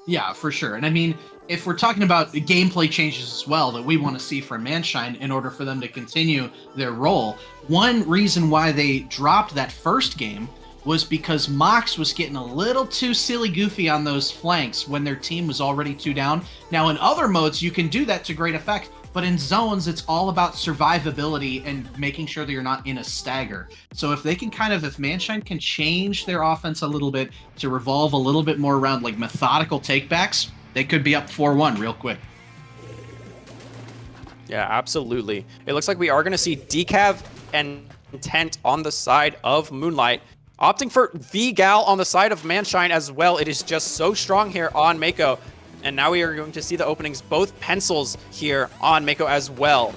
Yeah, for sure. And I mean, if we're talking about the gameplay changes as well that we want to see from Manshine in order for them to continue their role, one reason why they dropped that first game was because Mox was getting a little too silly goofy on those flanks when their team was already 2 down. Now, in other modes, you can do that to great effect, but in zones, it's all about survivability and making sure that you're not in a stagger. So if they can if Manshine can change their offense a little bit to revolve a little bit more around like methodical takebacks, they could be up 4-1 real quick. Yeah, absolutely. It looks like we are going to see Decav and Intent on the side of Moonlight, opting for V-Gal on the side of Manshine as well. It is just so strong here on Mako. And now we are going to see the openings, both pencils here on Mako as well.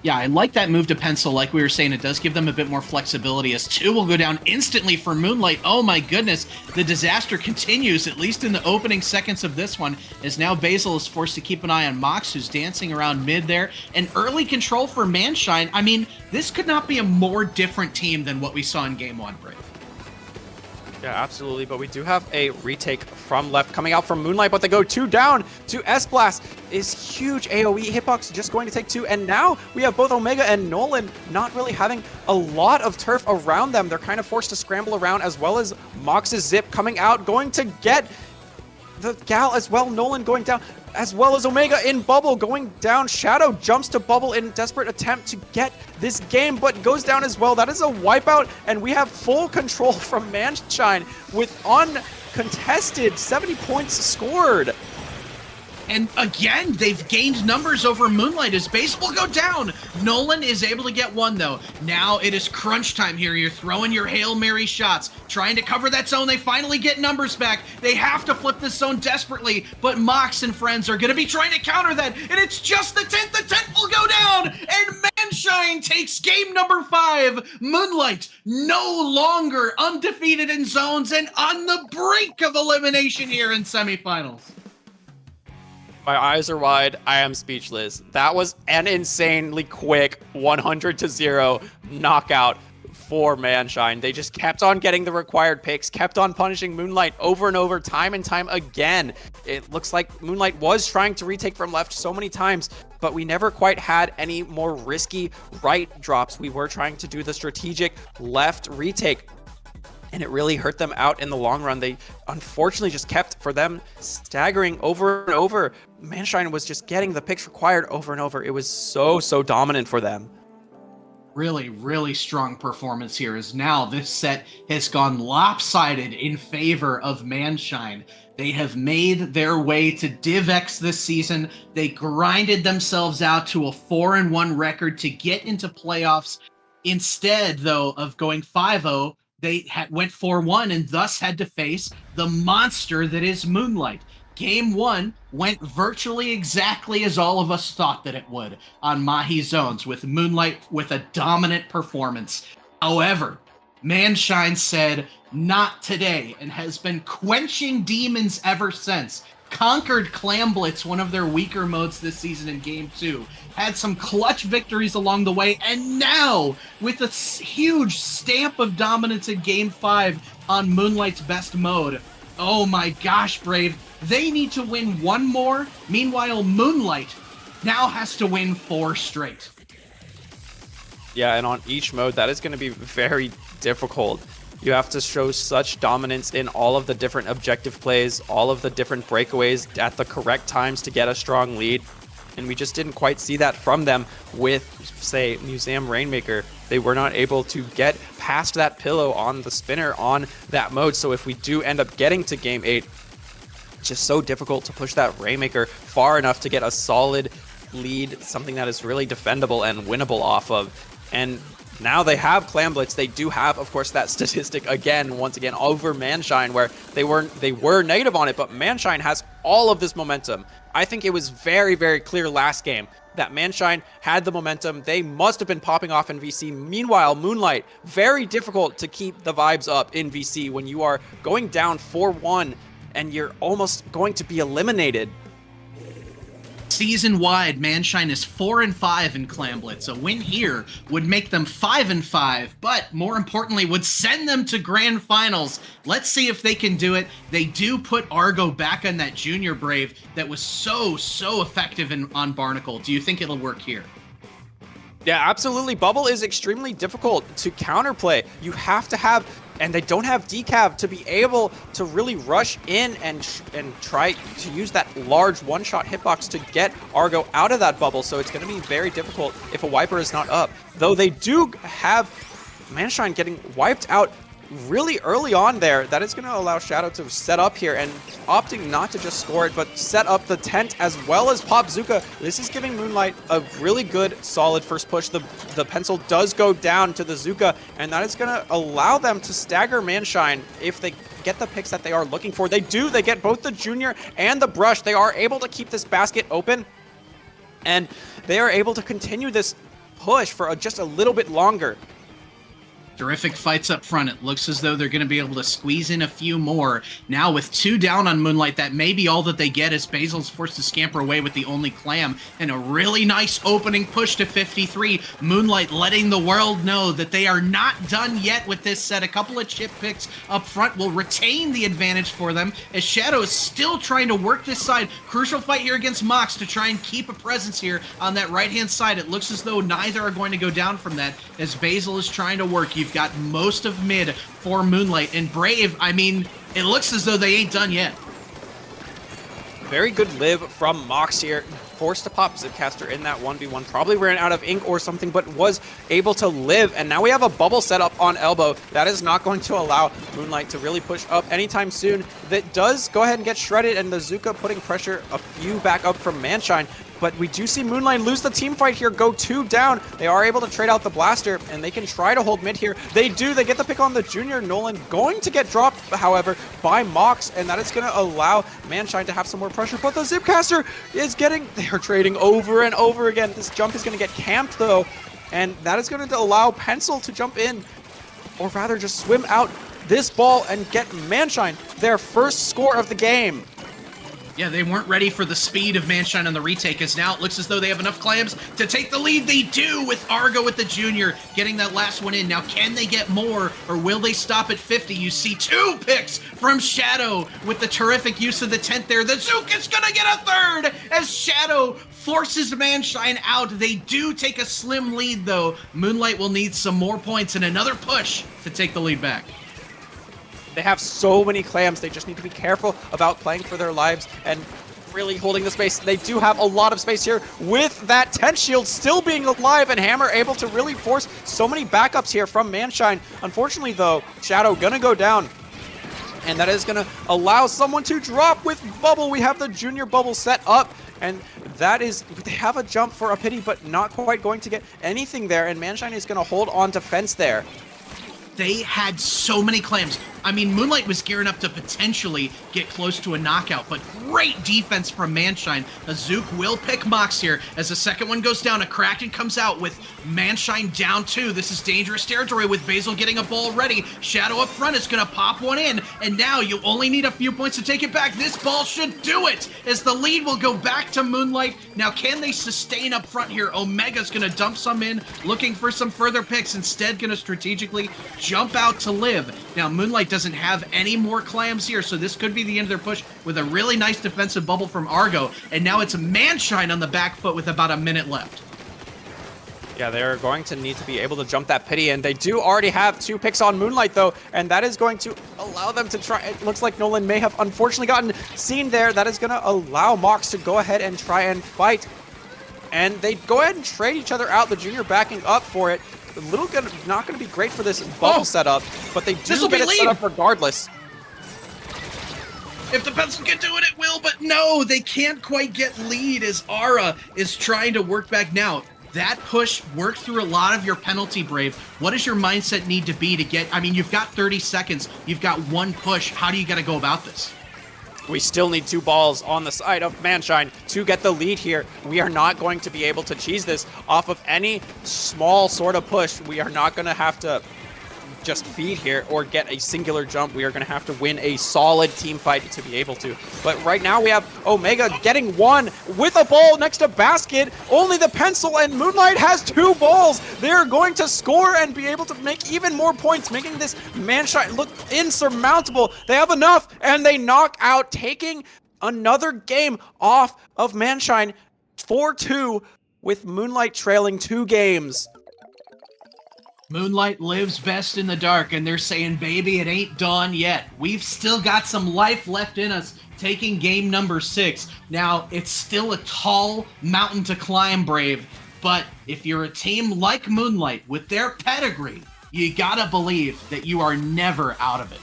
Yeah, I like that move to pencil. Like we were saying, it does give them a bit more flexibility as 2 will go down instantly for Moonlight. Oh my goodness, the disaster continues, at least in the opening seconds of this one, as now Basil is forced to keep an eye on Mox, who's dancing around mid there. And early control for Manshine. I mean, this could not be a more different team than what we saw in Game 1, Brave. Yeah, absolutely, but we do have a retake from left coming out from Moonlight, but they go 2 down to S-Blast. Is huge AoE hitbox just going to take 2, and now we have both Omega and Nolan not really having a lot of turf around them. They're kind of forced to scramble around, as well as Mox's Zip coming out, going to get the Gal as well. Nolan going down, as well as Omega in Bubble going down. Shadow jumps to Bubble in desperate attempt to get this game, but goes down as well. That is a wipeout, and we have full control from Manshine with uncontested 70 points scored. And again, they've gained numbers over Moonlight as base will go down. Nolan is able to get 1, though. Now it is crunch time here. You're throwing your Hail Mary shots, trying to cover that zone. They finally get numbers back. They have to flip this zone desperately, but Mox and friends are going to be trying to counter that, and it's just the 10th. The 10th will go down, and Manshine takes game number 5. Moonlight no longer undefeated in zones and on the brink of elimination here in semifinals. My eyes are wide. I am speechless. That was an insanely quick 100-0 knockout for Manshine. They just kept on getting the required picks, kept on punishing Moonlight over and over, time and time again. It looks like Moonlight was trying to retake from left so many times, but we never quite had any more risky right drops. We were trying to do the strategic left retake, and it really hurt them out in the long run. They unfortunately just kept, for them, staggering over and over. Manshine was just getting the picks required over and over. It was so dominant for them. Really, really strong performance here, as now this set has gone lopsided in favor of Manshine. They have made their way to Div X this season. They grinded themselves out to a 4-1 record to get into playoffs. Instead, though, of going 5-0, they went 4-1 and thus had to face the monster that is Moonlight. Game 1 went virtually exactly as all of us thought that it would on Mahi Zones, with Moonlight with a dominant performance. However, Manshine said, not today, and has been quenching demons ever since. Conquered Clam Blitz, one of their weaker modes this season in Game 2. Had some clutch victories along the way, and now, with a huge stamp of dominance in Game 5 on Moonlight's best mode. Oh my gosh, Brave. They need to win 1 more. Meanwhile, Moonlight now has to win 4 straight. Yeah, and on each mode, that is going to be very difficult. You have to show such dominance in all of the different objective plays, all of the different breakaways at the correct times to get a strong lead. And we just didn't quite see that from them with, say, Museum Rainmaker. They were not able to get past that pillow on the spinner on that mode. So if we do end up getting to Game 8, it's just so difficult to push that Rainmaker far enough to get a solid lead, something that is really defendable and winnable off of. And now they have Clam Blitz. They do have, of course, that statistic once again, over Manshine, where they were negative on it, but Manshine has all of this momentum. I think it was very, very clear last game that Manshine had the momentum. They must have been popping off in VC. Meanwhile, Moonlight, very difficult to keep the vibes up in VC when you are going down 4-1 and you're almost going to be eliminated. Season-wide, Manshine is 4-5 in Clam Blitz. A win here would make them 5-5, but more importantly, would send them to grand finals. Let's see if they can do it. They do put Argo back on that Junior Brave that was so effective on Barnacle. Do you think it'll work here? Yeah, absolutely. Bubble is extremely difficult to counterplay. You have to have, and they don't have decav to be able to really rush in and try to use that large one-shot hitbox to get Argo out of that bubble. So it's going to be very difficult if a wiper is not up. Though they do have Manshine getting wiped out really early on there. That is going to allow Shadow to set up here and opting not to just score it, but set up the tent as well as pop Zuka. This is giving Moonlight a really good, solid first push. The pencil does go down to the Zuka, and that is going to allow them to stagger Manshine if they get the picks that they are looking for. They do. They get both the Junior and the Brush. They are able to keep this basket open, and they are able to continue this push for just a little bit longer. Terrific fights up front. It looks as though they're going to be able to squeeze in a few more. Now with 2 down on Moonlight, that may be all that they get as Basil's forced to scamper away with the only clam. And a really nice opening push to 53. Moonlight letting the world know that they are not done yet with this set. A couple of chip picks up front will retain the advantage for them as Shadow is still trying to work this side. Crucial fight here against Mox to try and keep a presence here on that right-hand side. It looks as though neither are going to go down from that as Basil is trying to work. You've got most of mid for Moonlight, and Brave, I mean, it looks as though they ain't done yet. Very good live from Mox here. Forced to pop Zipcaster in that 1v1. Probably ran out of ink or something, but was able to live. And now we have a bubble set up on Elbow. That is not going to allow Moonlight to really push up anytime soon. That does go ahead and get shredded, and the Zuka putting pressure a few back up from Manshine. But we do see Moonlight lose the team fight here, go 2 down. They are able to trade out the blaster, and they can try to hold mid here. They do. They get the pick on the Junior. Nolan going to get dropped, however, by Mox, and that is going to allow Manshine to have some more pressure. But the Zipcaster is getting... They are trading over and over again. This jump is going to get camped, though, and that is going to allow Pencil to jump in, or rather just swim out this ball and get Manshine their first score of the game. Yeah, they weren't ready for the speed of Manshine on the retake, as now it looks as though they have enough clams to take the lead. They do, with Argo with the Junior getting that last one in. Now, can they get more, or will they stop at 50? You see 2 picks from Shadow with the terrific use of the tent there. The Zook is going to get a third as Shadow forces Manshine out. They do take a slim lead, though. Moonlight will need some more points and another push to take the lead back. They have so many clams. They just need to be careful about playing for their lives and really holding the space. They do have a lot of space here with that tent shield still being alive, and Hammer able to really force so many backups here from Manshine. Unfortunately, though, Shadow gonna go down, and that is gonna allow someone to drop with Bubble. We have the Junior Bubble set up, and that is, they have a jump for a pity, but not quite going to get anything there, and Manshine is gonna hold on to fence there. They had so many clams. I mean, Moonlight was gearing up to potentially get close to a knockout, but great defense from Manshine. A Zook will pick Mox here as the second one goes down. A Kraken comes out with Manshine down 2. This is dangerous territory with Basil getting a ball ready. Shadow up front is going to pop one in, and now you only need a few points to take it back. This ball should do it as the lead will go back to Moonlight. Now, can they sustain up front here? Omega's going to dump some in, looking for some further picks. Instead, going to strategically jump out to live. Now, Moonlight doesn't have any more clams here, so this could be the end of their push with a really nice defensive bubble from Argo. And now it's Manshine on the back foot with about a minute left. Yeah, they're going to need to be able to jump that pity, and they do already have 2 picks on Moonlight, though, and that is going to allow them to try. It looks like Nolan may have unfortunately gotten seen there. That is going to allow Mox to go ahead and try and fight. And they go ahead and trade each other out, the Junior backing up for it. A little good, not going to be great for this bubble setup, but they do get it set up regardless. If the pencil can do it, it will, but no, they can't quite get lead as Ara is trying to work back now. That push worked through a lot of your penalty, Brave. What does your mindset need to be to get, I mean, you've got 30 seconds, you've got 1 push. How do you got to go about this? We still need 2 balls on the side of Manshine to get the lead here. We are not going to be able to cheese this off of any small sort of push. We are not going to have to just feed here or get a singular jump. We are going to have to win a solid team fight to be able to. But right now we have Omega getting 1 with a ball next to Basket. Only the pencil, and Moonlight has 2 balls. They're going to score and be able to make even more points, making this Manshine look insurmountable. They have enough, and they knock out, taking another game off of Manshine 4-2 with Moonlight trailing 2 games. Moonlight lives best in the dark, and they're saying, baby, it ain't dawn yet. We've still got some life left in us, taking game number 6. Now, it's still a tall mountain to climb, Brave, but if you're a team like Moonlight with their pedigree, you gotta believe that you are never out of it.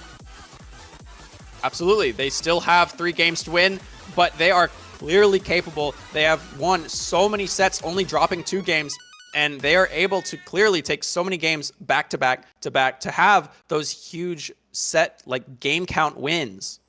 Absolutely. They still have 3 games to win, but they are clearly capable. They have won so many sets, only dropping 2 games. And they are able to clearly take so many games back to back to back to have those huge set, like, game count wins.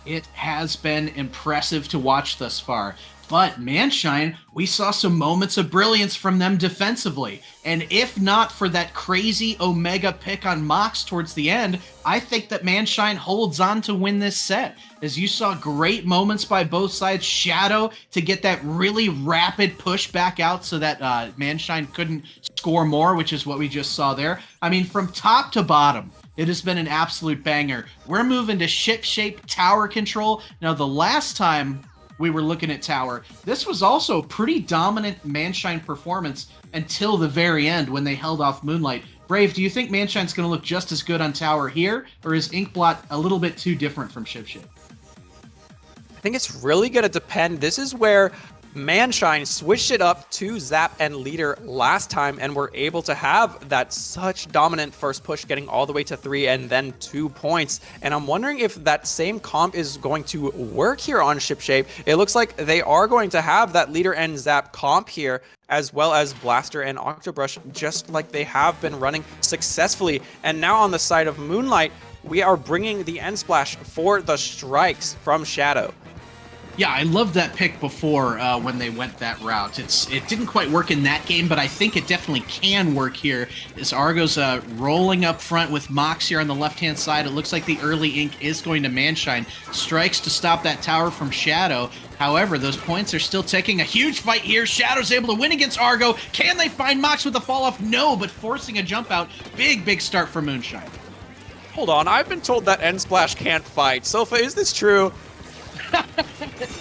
It has been impressive to watch thus far. But Manshine, we saw some moments of brilliance from them defensively. And if not for that crazy Omega pick on Mox towards the end, I think that Manshine holds on to win this set. As you saw great moments by both sides. Shadow to get that really rapid push back out so that Manshine couldn't score more, which is what we just saw there. I mean, from top to bottom, it has been an absolute banger. We're moving to ship-shape tower control. Now, the last time we were looking at tower, this was also a pretty dominant Manshine performance until the very end when they held off Moonlight. Brave, do you think Manshine's going to look just as good on tower here, or is Inkblot a little bit too different from ship-shape? I think it's really going to depend. This is where Manshine switched it up to Zap and Leader last time and were able to have that such dominant first push, getting all the way to 3 and then 2 points. And I'm wondering if that same comp is going to work here on Shipshape. It looks like they are going to have that Leader and Zap comp here, as well as Blaster and Octobrush, just like they have been running successfully. And now on the side of Moonlight, we are bringing the End Splash for the strikes from Shadow. Yeah, I loved that pick before when they went that route. It didn't quite work in that game, but I think it definitely can work here. As Argo's rolling up front with Mox here on the left-hand side. It looks like the early ink is going to Manshine. Strikes to stop that tower from Shadow. However, those points are still ticking. A huge fight here. Shadow's able to win against Argo. Can they find Mox with a fall-off? No, but forcing a jump out. Big start for Moonshine. Hold on, I've been told that End Splash can't fight. Sofa, is this true?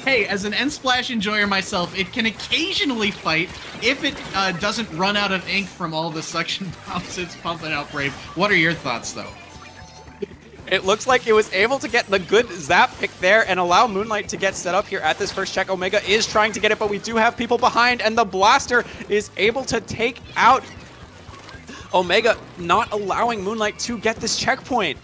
Hey, as an End Splash enjoyer myself, it can occasionally fight if it doesn't run out of ink from all the suction pumps it's pumping out, Brave. What are your thoughts, though? It looks like it was able to get the good Zap pick there and allow Moonlight to get set up here at this first check. Omega is trying to get it, but we do have people behind, and the Blaster is able to take out Omega, not allowing Moonlight to get this checkpoint.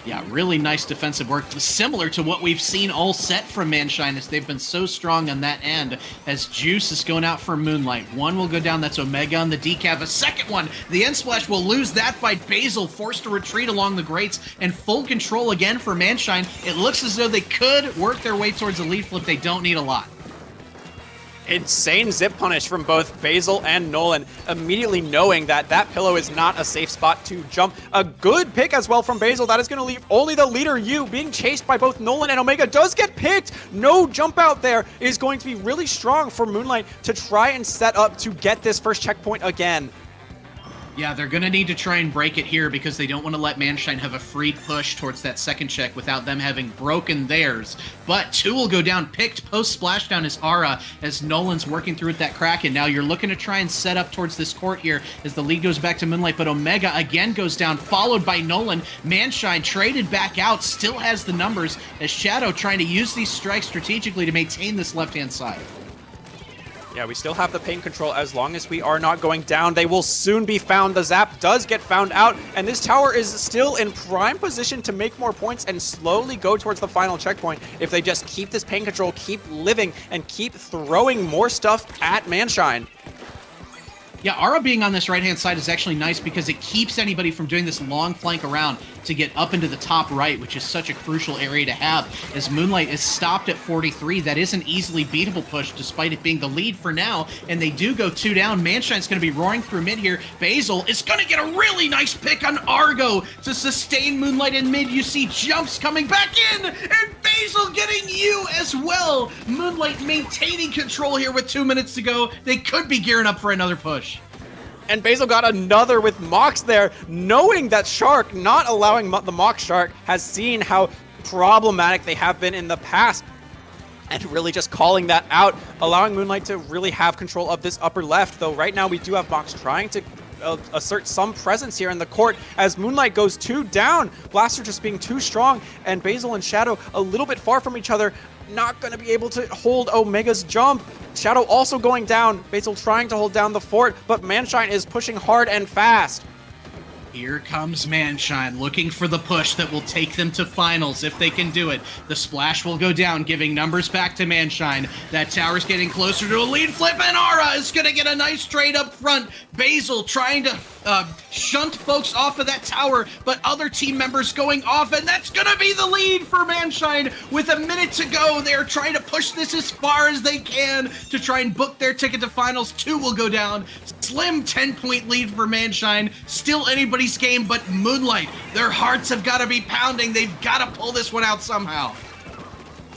Yeah, really nice defensive work, similar to what we've seen all set from Manshine, as they've been so strong on that end. As Juice is going out for Moonlight. One will go down, that's Omega on the decav. A second one, the End Splash will lose that fight. Basil forced to retreat along the grates, and full control again for Manshine. It looks as though they could work their way towards a lead flip. They don't need a lot. Insane zip punish from both Basil and Nolan, immediately knowing that that pillow is not a safe spot to jump. A good pick as well from Basil. That is going to leave only the Leader U being chased by both Nolan and Omega. Does get picked. No jump out there is going to be really strong for Moonlight to try and set up to get this first checkpoint again. Yeah, they're going to need to try and break it here because they don't want to let Manshine have a free push towards that second check without them having broken theirs. But 2 will go down. Picked post splashdown is Ara as Nolan's working through at that Kraken. Now you're looking to try and set up towards this court here as the lead goes back to Moonlight, but Omega again goes down, followed by Nolan. Manshine traded back out, still has the numbers as Shadow trying to use these strikes strategically to maintain this left-hand side. Yeah, we still have the pain control as long as we are not going down. They will soon be found. The Zap does get found out, and this tower is still in prime position to make more points and slowly go towards the final checkpoint if they just keep this pain control, keep living, and keep throwing more stuff at Manshine. Yeah, Ara being on this right-hand side is actually nice because it keeps anybody from doing this long flank around to get up into the top right, which is such a crucial area to have. As Moonlight is stopped at 43, that is an easily beatable push despite it being the lead for now, and they do go 2 down. Manshine's going to be roaring through mid here. Basil is going to get a really nice pick on Argo to sustain Moonlight in mid. You see jumps coming back in, and Basil getting you as well. Moonlight maintaining control here with 2 minutes to go. They could be gearing up for another push. And Basil got another with Mox there, knowing that Shark, not allowing the Mox Shark, has seen how problematic they have been in the past. And really just calling that out, allowing Moonlight to really have control of this upper left. Though right now we do have Mox trying to assert some presence here in the court as Moonlight goes 2 down. Blaster just being too strong, and Basil and Shadow a little bit far from each other. Not going to be able to hold Omega's jump. Shadow also going down. Basil trying to hold down the fort, but Manshine is pushing hard and fast. Here comes Manshine, looking for the push that will take them to finals if they can do it. The splash will go down, giving numbers back to Manshine. That tower's getting closer to a lead flip, and Ara is going to get a nice trade up front. Basil trying to shunt folks off of that tower, but other team members going off, and that's going to be the lead for Manshine. With a minute to go, they're trying to push this as far as they can to try and book their ticket to finals. 2 will go down. Slim 10-point lead for Manshine. Still anybody's game, but Moonlight, their hearts have got to be pounding. They've got to pull this one out somehow.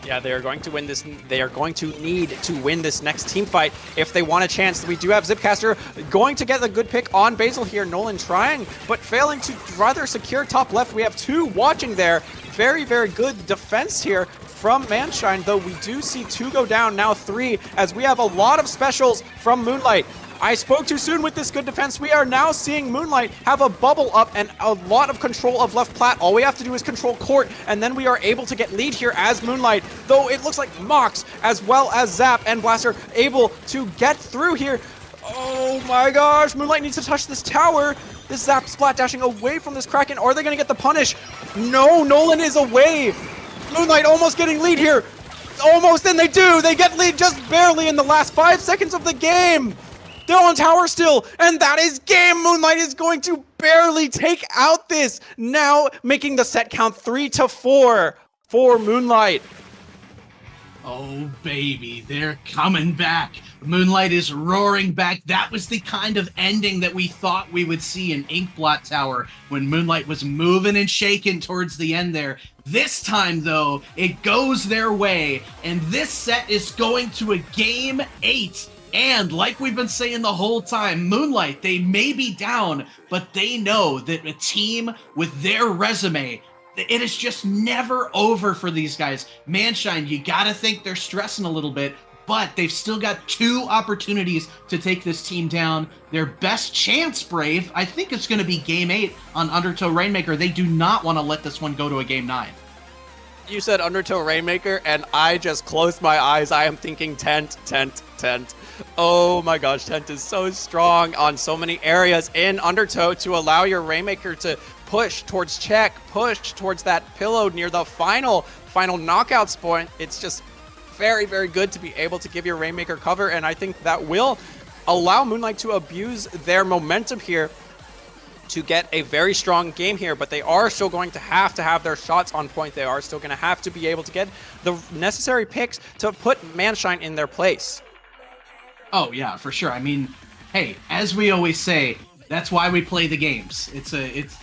Yeah, they are going to win this. They are going to need to win this next team fight if they want a chance. We do have Zipcaster going to get a good pick on Basil here. Nolan trying, but failing to rather secure top left. We have 2 watching there. Very, very good defense here from Manshine, though we do see 2 go down, now 3, as we have a lot of specials from Moonlight. I spoke too soon with this good defense. We are now seeing Moonlight have a bubble up and a lot of control of left plat. All we have to do is control court, and then we are able to get lead here as Moonlight. Though it looks like Mox, as well as Zap and Blaster, able to get through here. Oh my gosh, Moonlight needs to touch this tower. This Zap splat dashing away from this Kraken. Are they going to get the punish? No, Nolan is away. Moonlight almost getting lead here. Almost, and they do. They get lead just barely in the last 5 seconds of the game. They're on tower still, and that is game. Moonlight is going to barely take out this, now making the set count 3-4 for Moonlight. Oh, baby, they're coming back. Moonlight is roaring back. That was the kind of ending that we thought we would see in Inkblot Tower when Moonlight was moving and shaking towards the end there. This time, though, it goes their way, and this set is going to a Game 8. And like we've been saying the whole time, Moonlight, they may be down, but they know that a team with their resume, it is just never over for these guys. Manshine, you gotta think they're stressing a little bit, but they've still got 2 opportunities to take this team down. Their best chance, Brave, I think it's gonna be Game 8 on Undertow Rainmaker. They do not want to let this one go to a Game 9. You said Undertow Rainmaker, and I just closed my eyes. I am thinking Tent. Oh my gosh, Tent is so strong on so many areas in Undertow to allow your Rainmaker to push towards check, push towards that pillow near the final knockouts point. It's just very, very good to be able to give your Rainmaker cover, and I think that will allow Moonlight to abuse their momentum here to get a very strong game here, but they are still going to have their shots on point. They are still going to have to be able to get the necessary picks to put Manshine in their place. Oh, yeah, for sure. I mean, hey, as we always say, that's why we play the games. It's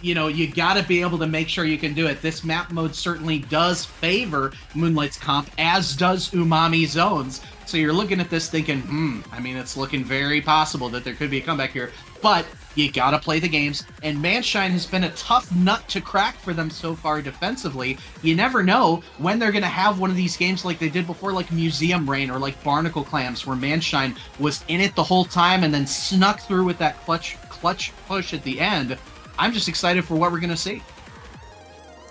you know, you got to be able to make sure you can do it. This map mode certainly does favor Moonlight's comp, as does Umami Zones. So you're looking at this thinking, I mean, it's looking very possible that there could be a comeback here, but you gotta play the games, and Manshine has been a tough nut to crack for them so far defensively. You never know when they're gonna have one of these games like they did before, like Museum Rain or like Barnacle Clams, where Manshine was in it the whole time and then snuck through with that clutch push at the end. I'm just excited for what we're gonna see.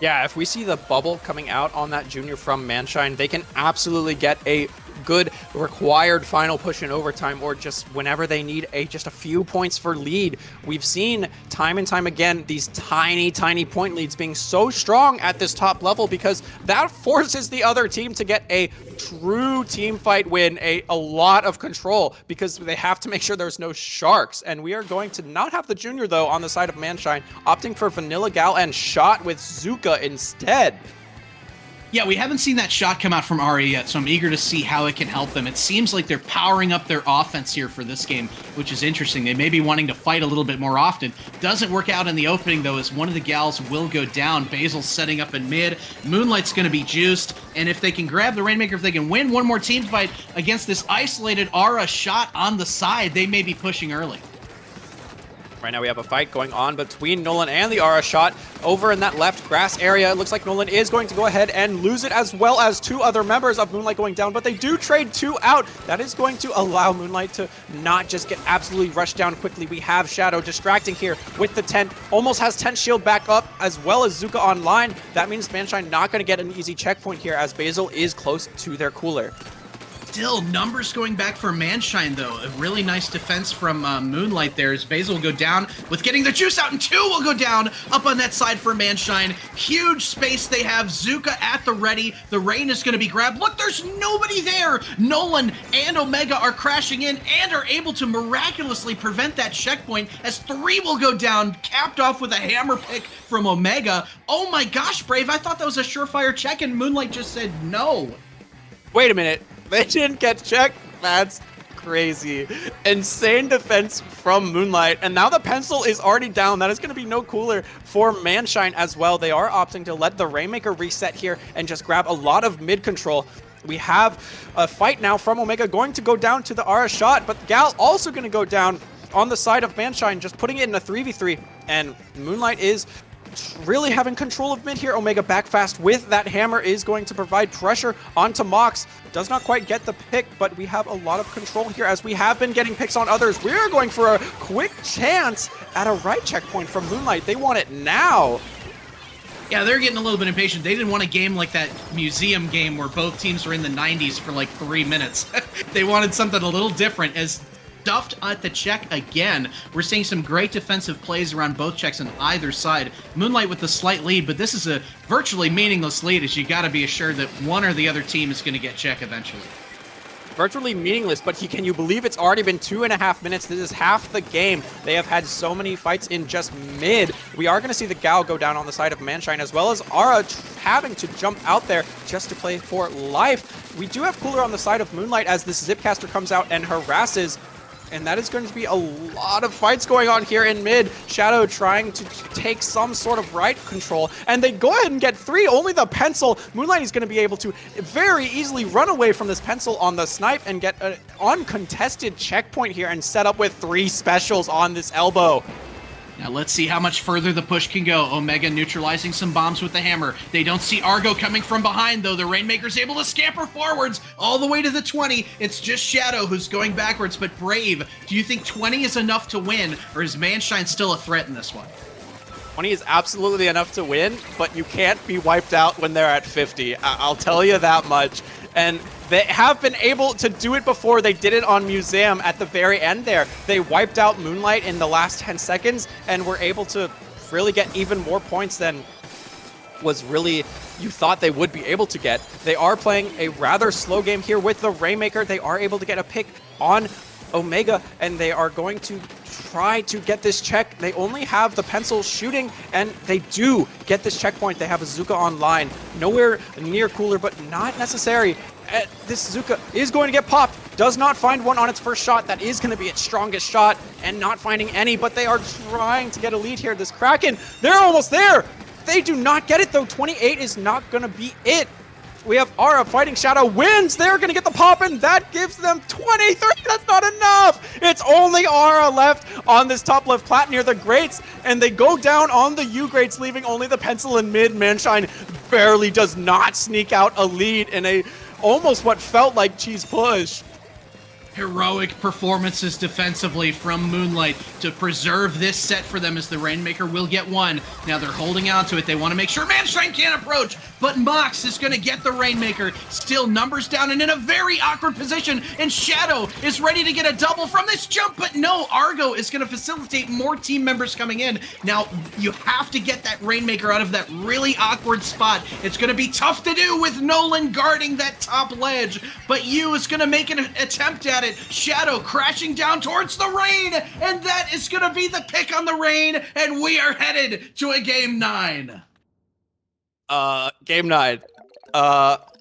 Yeah, if we see the bubble coming out on that junior from Manshine, they can absolutely get a good required final push in overtime, or just whenever they need just a few points for lead. We've seen time and time again these tiny point leads being so strong at this top level, because that forces the other team to get a true team fight win, a lot of control, because they have to make sure there's no sharks. And we are going to not have the junior though on the side of Manshine, opting for Vanilla Gal and Shot with Zuka instead. Yeah, we haven't seen that shot come out from Ari yet, so I'm eager to see how it can help them. It seems like they're powering up their offense here for this game, which is interesting. They may be wanting to fight a little bit more often. Doesn't work out in the opening, though, as one of the gals will go down. Basil's setting up in mid. Moonlight's going to be juiced, and if they can grab the Rainmaker, if they can win one more team fight against this isolated Aura Shot on the side, they may be pushing early. Right now we have a fight going on between Nolan and the Aura Shot over in that left grass area. It looks like Nolan is going to go ahead and lose it, as well as two other members of Moonlight going down, but they do trade 2 out. That is going to allow Moonlight to not just get absolutely rushed down quickly. We have Shadow distracting here with the 10. Almost has 10 shield back up, as well as Zuka online. That means Manshine not going to get an easy checkpoint here, as Basil is close to their cooler. Still, numbers going back for Manshine, though. A really nice defense from Moonlight there, as Basil will go down with getting the juice out, and 2 will go down up on that side for Manshine. Huge space they have. Zuka at the ready. The rain is going to be grabbed. Look, there's nobody there. Nolan and Omega are crashing in and are able to miraculously prevent that checkpoint, as 3 will go down, capped off with a hammer pick from Omega. Oh my gosh, Brave, I thought that was a surefire check, and Moonlight just said no. Wait a minute. They didn't get checked? That's crazy. Insane defense from Moonlight. And now the pencil is already down. That is going to be no cooler for Manshine as well. They are opting to let the Rainmaker reset here and just grab a lot of mid control. We have a fight now from Omega going to go down to the Aura Shot, but Gal also going to go down on the side of Manshine, just putting it in a 3v3. And Moonlight is really having control of mid here. Omega back fast with that hammer is going to provide pressure onto Mox. Does not quite get the pick, but we have a lot of control here, as we have been getting picks on others. We're going for a quick chance at a right checkpoint from Moonlight. They want it now. Yeah, they're getting a little bit impatient. They didn't want a game like that museum game where both teams were in the 90s for like 3 minutes. They wanted something a little different, as stuffed at the check again. We're seeing some great defensive plays around both checks on either side. Moonlight with the slight lead, but this is a virtually meaningless lead, as you got to be assured that one or the other team is going to get check eventually. Virtually meaningless, but can you believe it's already been 2.5 minutes? This is half the game. They have had so many fights in just mid. We are going to see the Gal go down on the side of Manshine, as well as Aura having to jump out there just to play for life. We do have Cooler on the side of Moonlight, as this Zipcaster comes out and harasses. And that is going to be a lot of fights going on here in mid. Shadow trying to take some sort of right control. And they go ahead and get 3. Only the pencil. Moonlight is going to be able to very easily run away from this pencil on the snipe and get an uncontested checkpoint here and set up with 3 specials on this elbow. Now let's see how much further the push can go. Omega neutralizing some bombs with the hammer. They don't see Argo coming from behind, though. The Rainmaker's able to scamper forwards all the way to the 20. It's just Shadow who's going backwards, but Brave, do you think 20 is enough to win, or is Manshine still a threat in this one? 20 is absolutely enough to win, but you can't be wiped out when they're at 50. I'll tell you that much. And they have been able to do it before. They did it on Museum at the very end there. They wiped out Moonlight in the last 10 seconds and were able to really get even more points than was really you thought they would be able to get. They are playing a rather slow game here with the Rainmaker. They are able to get a pick on Omega, and they are going to try to get this check. They only have the pencil shooting, and they do get this checkpoint. They have a Zuka online. Nowhere near Cooler, but not necessary. This Zuka is going to get popped. Does not find one on its first shot. That is going to be its strongest shot, and not finding any, but they are trying to get a lead here. This Kraken, they're almost there. They do not get it, though. 28 is not going to be it. We have Aura fighting Shadow, wins. They're going to get the pop, and that gives them 23. That's not enough. It's only Aura left on this top left plat near the grates, and they go down on the U grates, leaving only the pencil in mid. Manshine barely does not sneak out a lead in a almost what felt like cheese push. heroic performances defensively from Moonlight to preserve this set for them, as the Rainmaker will get one. Now they're holding on to it. They want to make sure Manshine can't approach, but Mox is going to get the Rainmaker. Still numbers down and in a very awkward position, and Shadow is ready to get a double from this jump, but no, Argo is going to facilitate more team members coming in. Now, you have to get that Rainmaker out of that really awkward spot. It's going to be tough to do with Nolan guarding that top ledge, but Yu is going to make an attempt at it. Shadow crashing down towards the Rain, and that is going to be the pick on the Rain, and we are headed to a Game 9. Game 9.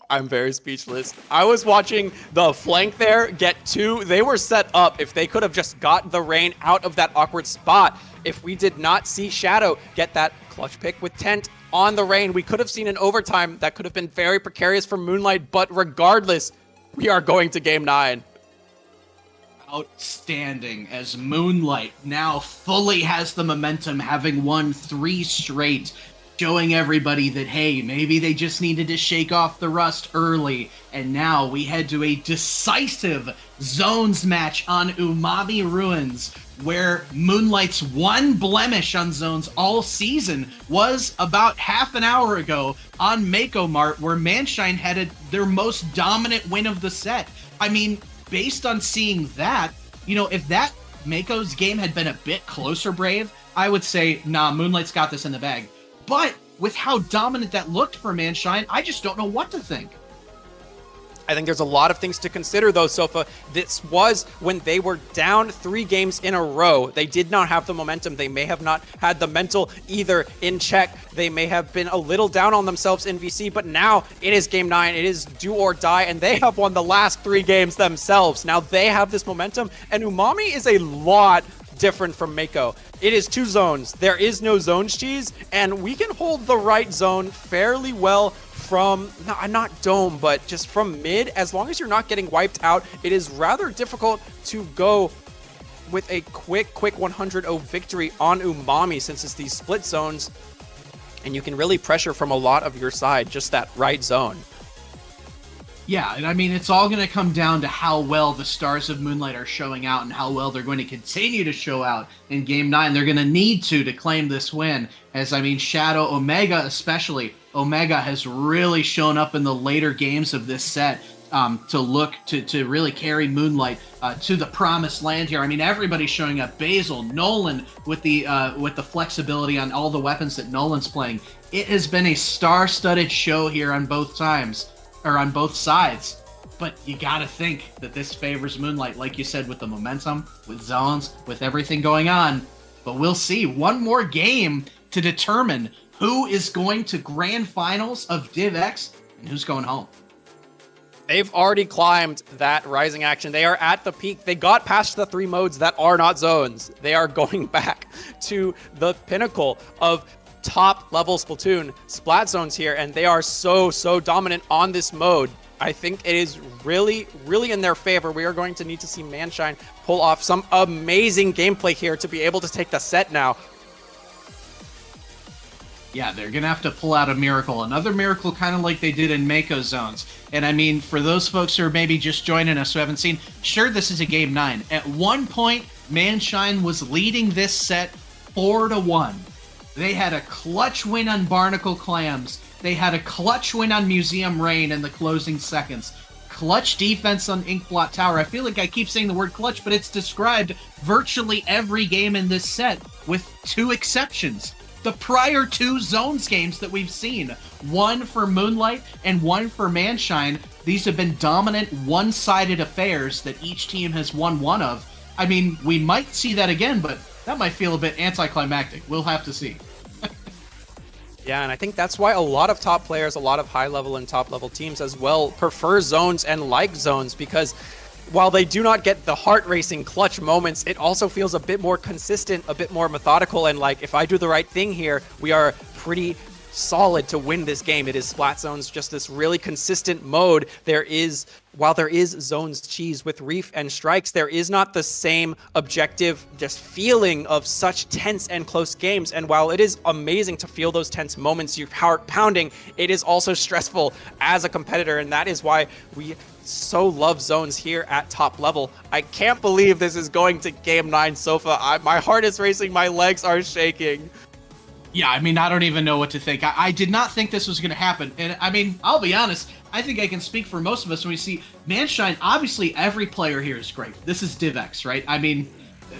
I'm very speechless. I was watching the flank there get 2. They were set up. If they could have just got the Rain out of that awkward spot, if we did not see Shadow get that clutch pick with Tent on the Rain, we could have seen an overtime that could have been very precarious for Moonlight, but regardless, we are going to Game 9. Outstanding, as Moonlight now fully has the momentum, having won 3 straight, showing everybody that, hey, maybe they just needed to shake off the rust early. And now we head to a decisive zones match on Umami Ruins, where Moonlight's one blemish on zones all season was about half an hour ago on Mako Mart, where Manshine had their most dominant win of the set. I mean, based on seeing that, you know, if that Mako's game had been a bit closer, Brave, I would say, nah, Moonlight's got this in the bag. But with how dominant that looked for Manshine, I just don't know what to think. I think there's a lot of things to consider, though, Sofa. This was when they were down 3 games in a row. They did not have the momentum. They may have not had the mental either in check. They may have been a little down on themselves in VC, but now it is Game 9. It is do or die, and they have won the last 3 games themselves. Now they have this momentum, and Umami is a lot different from Mako. It is 2 zones. There is no zones cheese, and we can hold the right zone fairly well from, not dome, but just from mid. As long as you're not getting wiped out, it is rather difficult to go with a quick 100-0 victory on Umami, since it's these split zones, and you can really pressure from a lot of your side, just that right zone. Yeah, and I mean, it's all going to come down to how well the Stars of Moonlight are showing out and how well they're going to continue to show out in Game 9. They're going to need to claim this win, as, I mean, Shadow, Omega especially. Omega has really shown up in the later games of this set to look to really carry Moonlight to the promised land here. I mean, everybody's showing up. Basil, Nolan with the flexibility on all the weapons that Nolan's playing. It has been a star-studded show here on both sides. But you gotta think that this favors Moonlight, like you said, with the momentum, with zones, with everything going on. But we'll see. One more game to determine who is going to grand finals of DivX and who's going home. They've already climbed that rising action. They are at the peak. They got past the 3 modes that are not zones. They are going back to the pinnacle of top level Splatoon splat zones here, and they are so dominant on this mode. I think it is really in their favor. We are going to need to see Manshine pull off some amazing gameplay here to be able to take the set now. Yeah, they're going to have to pull out a miracle. Another miracle kind of like they did in Mako zones. And I mean, for those folks who are maybe just joining us who haven't seen, sure, this is a Game 9. At one point, Manshine was leading this set 4-1. They had a clutch win on Barnacle Clams. They had a clutch win on Museum Rain in the closing seconds. Clutch defense on Inkblot Tower. I feel like I keep saying the word clutch, but it's described virtually every game in this set, with 2 exceptions. The prior 2 zones games that we've seen, one for Moonlight and one for Manshine, these have been dominant one-sided affairs that each team has won one of. I mean, we might see that again, but that might feel a bit anticlimactic. We'll have to see. Yeah, and I think that's why a lot of top players, a lot of high-level and top-level teams as well, prefer zones and like zones, because while they do not get the heart-racing clutch moments, it also feels a bit more consistent, a bit more methodical, and like, if I do the right thing here, we are pretty solid to win this game. It is Splat Zones, just this really consistent mode. While there is Zones cheese with Reef and Strikes, there is not the same objective just feeling of such tense and close games. And while it is amazing to feel those tense moments, your heart pounding, it is also stressful as a competitor. And that is why we so love Zones here at top level. I can't believe this is going to Game 9 Sofa. My heart is racing, my legs are shaking. Yeah, I mean, I don't even know what to think. I did not think this was going to happen. And I mean, I'll be honest, I think I can speak for most of us when we see Manshine. Obviously, every player here is great. This is DivX, right? I mean,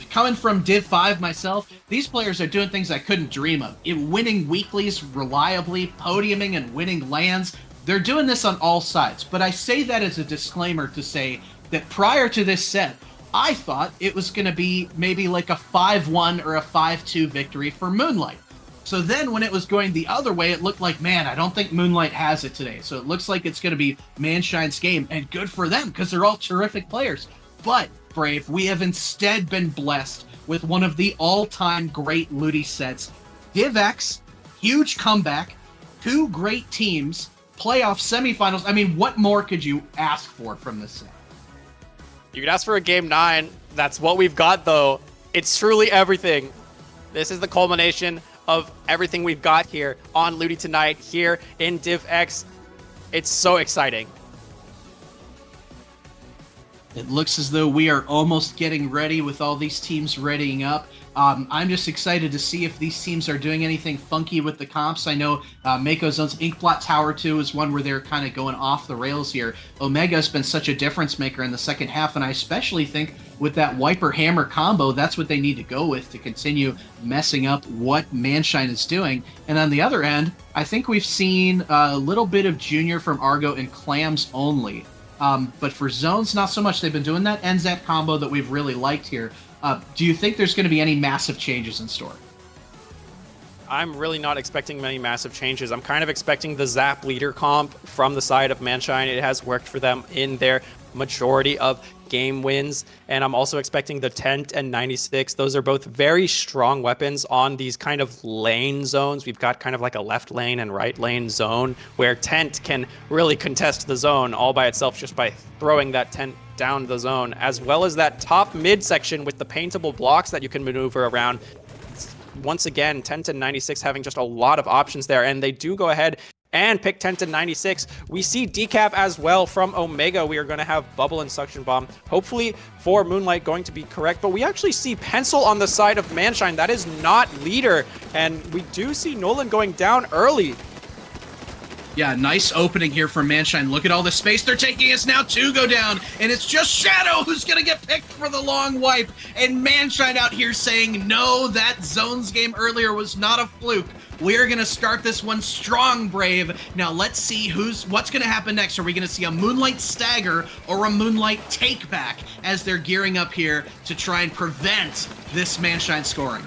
coming from Div 5 myself, these players are doing things I couldn't dream of. Winning weeklies reliably, podiuming and winning lands. They're doing this on all sides. But I say that as a disclaimer to say that prior to this set, I thought it was going to be maybe like a 5-1 or a 5-2 victory for Moonlight. So then when it was going the other way, it looked like, man, I don't think Moonlight has it today. So it looks like it's going to be Manshine's game, and good for them because they're all terrific players. But, Brave, we have instead been blessed with one of the all-time great LUTI sets. DivX, huge comeback, 2 great teams, playoff semifinals. I mean, what more could you ask for from this set? You could ask for a Game 9. That's what we've got, though. It's truly everything. This is the culmination of everything we've got here on LUTI tonight, here in DivX. It's so exciting. It looks as though we are almost getting ready with all these teams readying up. I'm just excited to see if these teams are doing anything funky with the comps. I know Mako Zone's Inkblot Tower 2 is one where they're kind of going off the rails here. Omega's been such a difference maker in the second half, and I especially think with that Wiper Hammer combo, that's what they need to go with to continue messing up what Manshine is doing. And on the other end, I think we've seen a little bit of Junior from Argo and Clams only. But for Zones, not so much. They've been doing that NZAP combo that we've really liked here. Do you think there's going to be any massive changes in store? I'm really not expecting many massive changes. I'm kind of expecting the Zap leader comp from the side of Manshine. It has worked for them in their majority of game wins. And I'm also expecting the Tent and 96. Those are both very strong weapons on these kind of lane zones. We've got kind of like a left lane and right lane zone where Tent can really contest the zone all by itself just by throwing that Tent down the zone, as well as that top mid section with the paintable blocks that you can maneuver around. Once again, Tent and 96 having just a lot of options there, and they do go ahead and pick Tent and 96. We see decap as well from Omega. We are going to have Bubble and Suction Bomb, hopefully for Moonlight going to be correct, but we actually see Pencil on the side of Manshine. That is not leader, and we do see Nolan going down early. Yeah, nice opening here from Manshine. Look at all the space they're taking. It's now 2 go down, and it's just Shadow who's going to get picked for the long wipe. And Manshine out here saying, no, that Zones game earlier was not a fluke. We're going to start this one strong, Brave. Now let's see what's going to happen next. Are we going to see a Moonlight stagger or a Moonlight take back as they're gearing up here to try and prevent this Manshine scoring?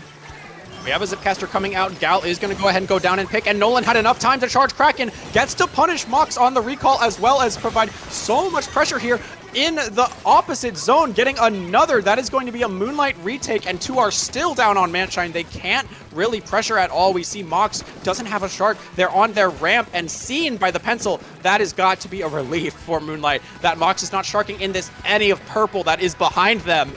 We have a Zipcaster coming out. Gal is going to go ahead and go down and pick, and Nolan had enough time to charge Kraken. Gets to punish Mox on the recall, as well as provide so much pressure here in the opposite zone, getting another. That is going to be a Moonlight retake, and 2 are still down on Manshine. They can't really pressure at all. We see Mox doesn't have a shark. They're on their ramp and seen by the Pencil. That has got to be a relief for Moonlight, that Mox is not sharking in this any of purple that is behind them.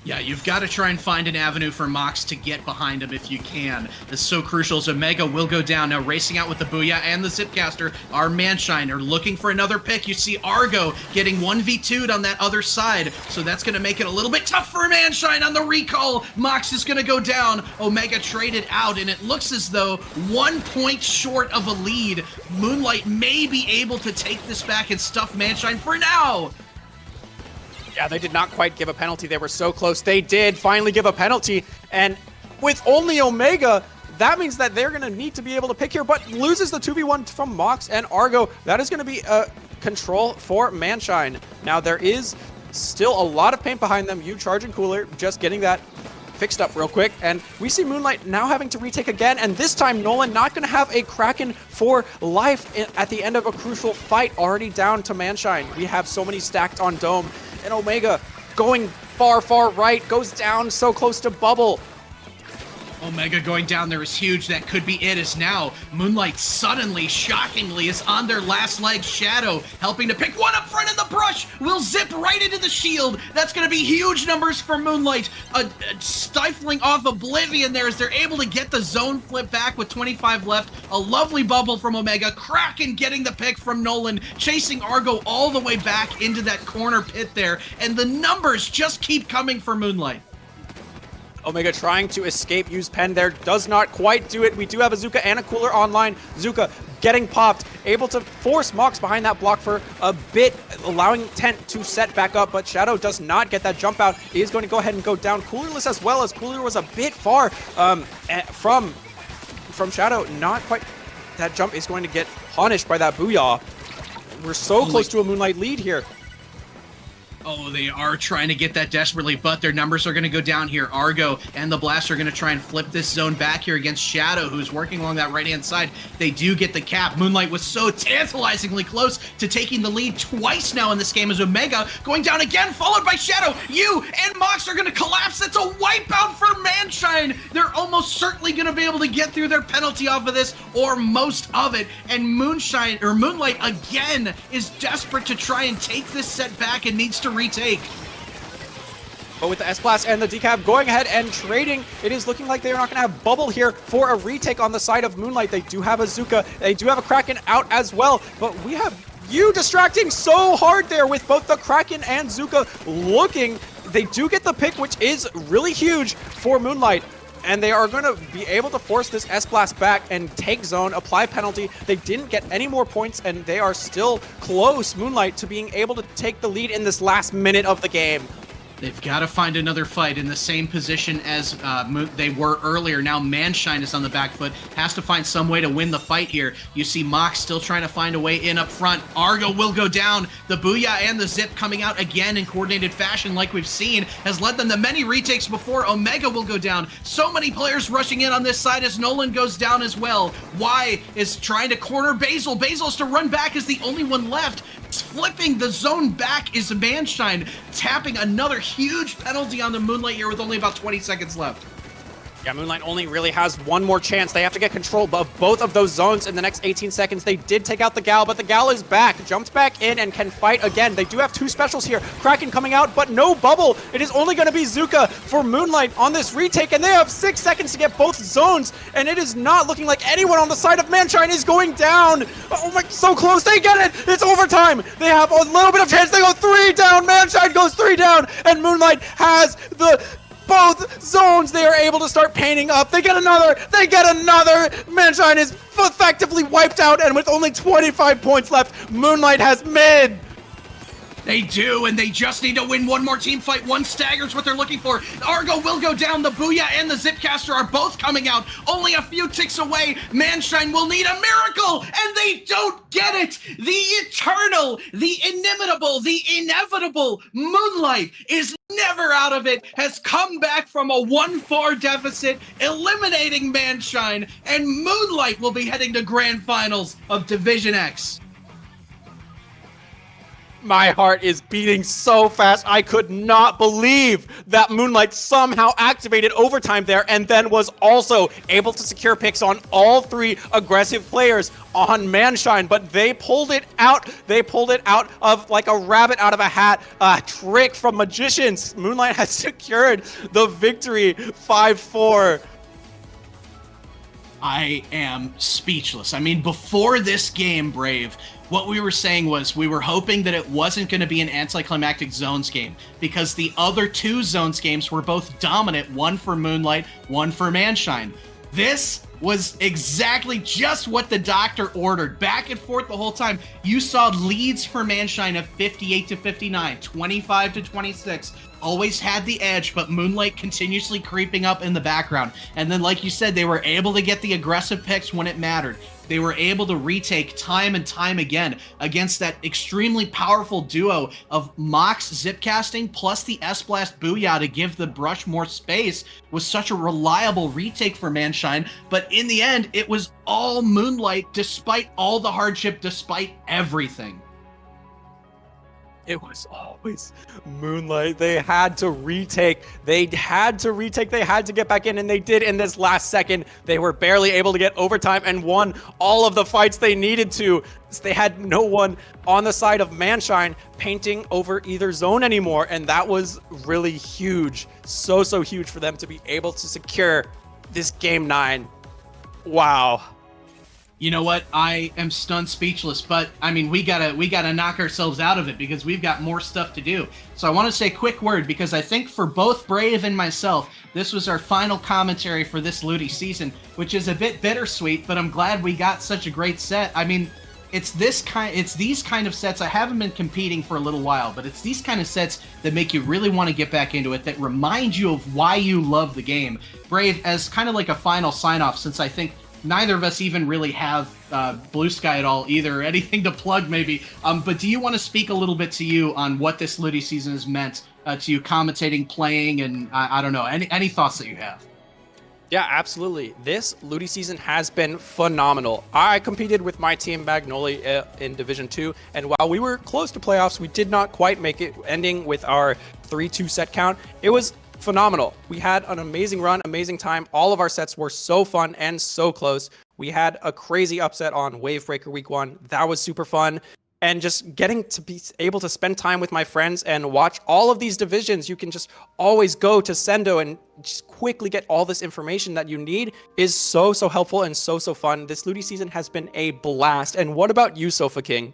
Yeah, you've got to try and find an avenue for Mox to get behind him if you can. This is so crucial, as Omega will go down. Now racing out with the Booyah and the Zipcaster. Our Manshine are looking for another pick. You see Argo getting 1v2'd on that other side, so that's going to make it a little bit tough for Manshine on the recall. Mox is going to go down. Omega traded out, and it looks as though 1 point short of a lead. Moonlight may be able to take this back and stuff Manshine for now. Yeah, they did not quite give a penalty. They were so close. They did finally give a penalty. And with only Omega, that means that they're going to need to be able to pick here, but loses the 2v1 from Mox and Argo. That is going to be a control for Manshine. Now, there is still a lot of paint behind them. You charging Cooler, just getting that fixed up real quick, and we see Moonlight now having to retake again, and this time Nolan not going to have a Kraken for life at the end of a crucial fight, already down to Manshine. We have so many stacked on Dome, and Omega going far right, goes down so close to Bubble. Omega going down there is huge. That could be it, as now Moonlight suddenly, shockingly, is on their last leg. Shadow helping to pick one up front in the brush will zip right into the shield. That's going to be huge numbers for Moonlight. Stifling off Oblivion there as they're able to get the zone flip back with 25 left. A lovely bubble from Omega. Kraken getting the pick from Nolan, chasing Argo all the way back into that corner pit there. And the numbers just keep coming for Moonlight. Omega trying to escape, use pen there, does not quite do it. We do have a Zuka and a Cooler online. Zuka getting popped, able to force Mox behind that block for a bit, allowing Tent to set back up, but Shadow does not get that jump out. He is going to go ahead and go down. Coolerless as well, as Cooler was a bit far from Shadow. Not quite. That jump is going to get punished by that Booyah. We're so close to a Moonlight lead here. Oh, they are trying to get that desperately, but their numbers are going to go down here. Argo and the Blast are going to try and flip this zone back here against Shadow, who's working along that right-hand side. They do get the cap. Moonlight was so tantalizingly close to taking the lead twice now in this game as Omega going down again, followed by Shadow. You and Mox are going to collapse. That's a wipeout for Manshine. They're almost certainly going to be able to get through their penalty off of this, or most of it. And Moonlight again is desperate to try and take this set back and needs to retake. But with the S-Blast and the Decap going ahead and trading, it is looking like they are not going to have Bubble here for a retake on the side of Moonlight. They do have a Zuka. They do have a Kraken out as well. But we have you distracting so hard there with both the Kraken and Zuka looking. They do get the pick, which is really huge for Moonlight. And they are going to be able to force this S-Blast back and take zone, apply penalty. They didn't get any more points, and they are still close, Moonlight, to being able to take the lead in this last minute of the game. They've got to find another fight in the same position as they were earlier. Now Manshine is on the back foot, has to find some way to win the fight here. You see Mox still trying to find a way in up front. Argo will go down. The Booyah and the Zip coming out again in coordinated fashion like we've seen has led them to many retakes before. Omega will go down. So many players rushing in on this side as Nolan goes down as well. Y is trying to corner Basil. Basil is to run back as the only one left. Flipping the zone back is Manshine, tapping another huge penalty on the Moonlight here with only about 20 seconds left. Yeah, Moonlight only really has one more chance. They have to get control of both of those zones in the next 18 seconds. They did take out the Gal, but the Gal is back, jumped back in, and can fight again. They do have two specials here. Kraken coming out, but no Bubble. It is only going to be Zuka for Moonlight on this retake, and they have 6 seconds to get both zones, and it is not looking like anyone on the side of Manshine is going down. Oh my, so close. They get it. It's overtime. They have a little bit of chance. They go 3 down. Manshine goes 3 down, and Moonlight has both zones. They are able to start painting up. They get another. Manshine is effectively wiped out, and with only 25 points left, Moonlight has mid. They do, and they just need to win one more team fight. One stagger's what they're looking for. Argo will go down. The Booyah and the Zipcaster are both coming out. Only a few ticks away. Manshine will need a miracle, and they don't get it. The eternal, the inimitable, the inevitable Moonlight is never out of it, has come back from a 1-4 deficit, eliminating Manshine, and Moonlight will be heading to Grand Finals of Division X. My heart is beating so fast. I could not believe that Moonlight somehow activated overtime there and then was also able to secure picks on all 3 aggressive players on Manshine, but they pulled it out. They pulled it out of like a rabbit out of a hat. A trick from Magicians. Moonlight has secured the victory 5-4. I am speechless. I mean, before this game, Brave, what we were saying was we were hoping that it wasn't going to be an anticlimactic zones game because the other 2 zones games were both dominant, one for Moonlight, one for Manshine. This was exactly just what the doctor ordered. Back and forth the whole time. You saw leads for Manshine of 58-59, 25-26. Always had the edge, but Moonlight continuously creeping up in the background. And then, like you said, they were able to get the aggressive picks when it mattered. They were able to retake time and time again against that extremely powerful duo of Mox Zipcasting plus the S-Blast Booyah to give the brush more space. Was such a reliable retake for Manshine, but in the end, it was all Moonlight despite all the hardship, despite everything. It was always Moonlight. They had to retake. They had to get back in, and they did in this last second. They were barely able to get overtime and won all of the fights they needed to. They had no one on the side of Manshine painting over either zone anymore, and that was really huge. So huge for them to be able to secure this Game 9. Wow. You know what? I am stunned speechless, but I mean, we gotta knock ourselves out of it because we've got more stuff to do. So I want to say a quick word because I think for both Brave and myself, this was our final commentary for this LUTI season, which is a bit bittersweet, but I'm glad we got such a great set. I mean, it's these kind of sets. I haven't been competing for a little while, but it's these kind of sets that make you really want to get back into it, that remind you of why you love the game. Brave, as kind of like a final sign-off, since I think neither of us even really have Blue Sky at all either, anything to plug maybe. But do you want to speak a little bit to you on what this LUTI season has meant to you commentating, playing, and I don't know, any thoughts that you have? Yeah, absolutely. This LUTI season has been phenomenal. I competed with my team Magnoli in Division 2, and while we were close to playoffs, we did not quite make it, ending with our 3-2 set count. It was phenomenal. We had an amazing run, amazing time. All of our sets were so fun and so close. We had a crazy upset on Wavebreaker week 1. That was super fun. And just getting to be able to spend time with my friends and watch all of these divisions. You can just always go to Sendo and just quickly get all this information that you need is so helpful and so fun. This LUTI season has been a blast. And what about you, Sofa King?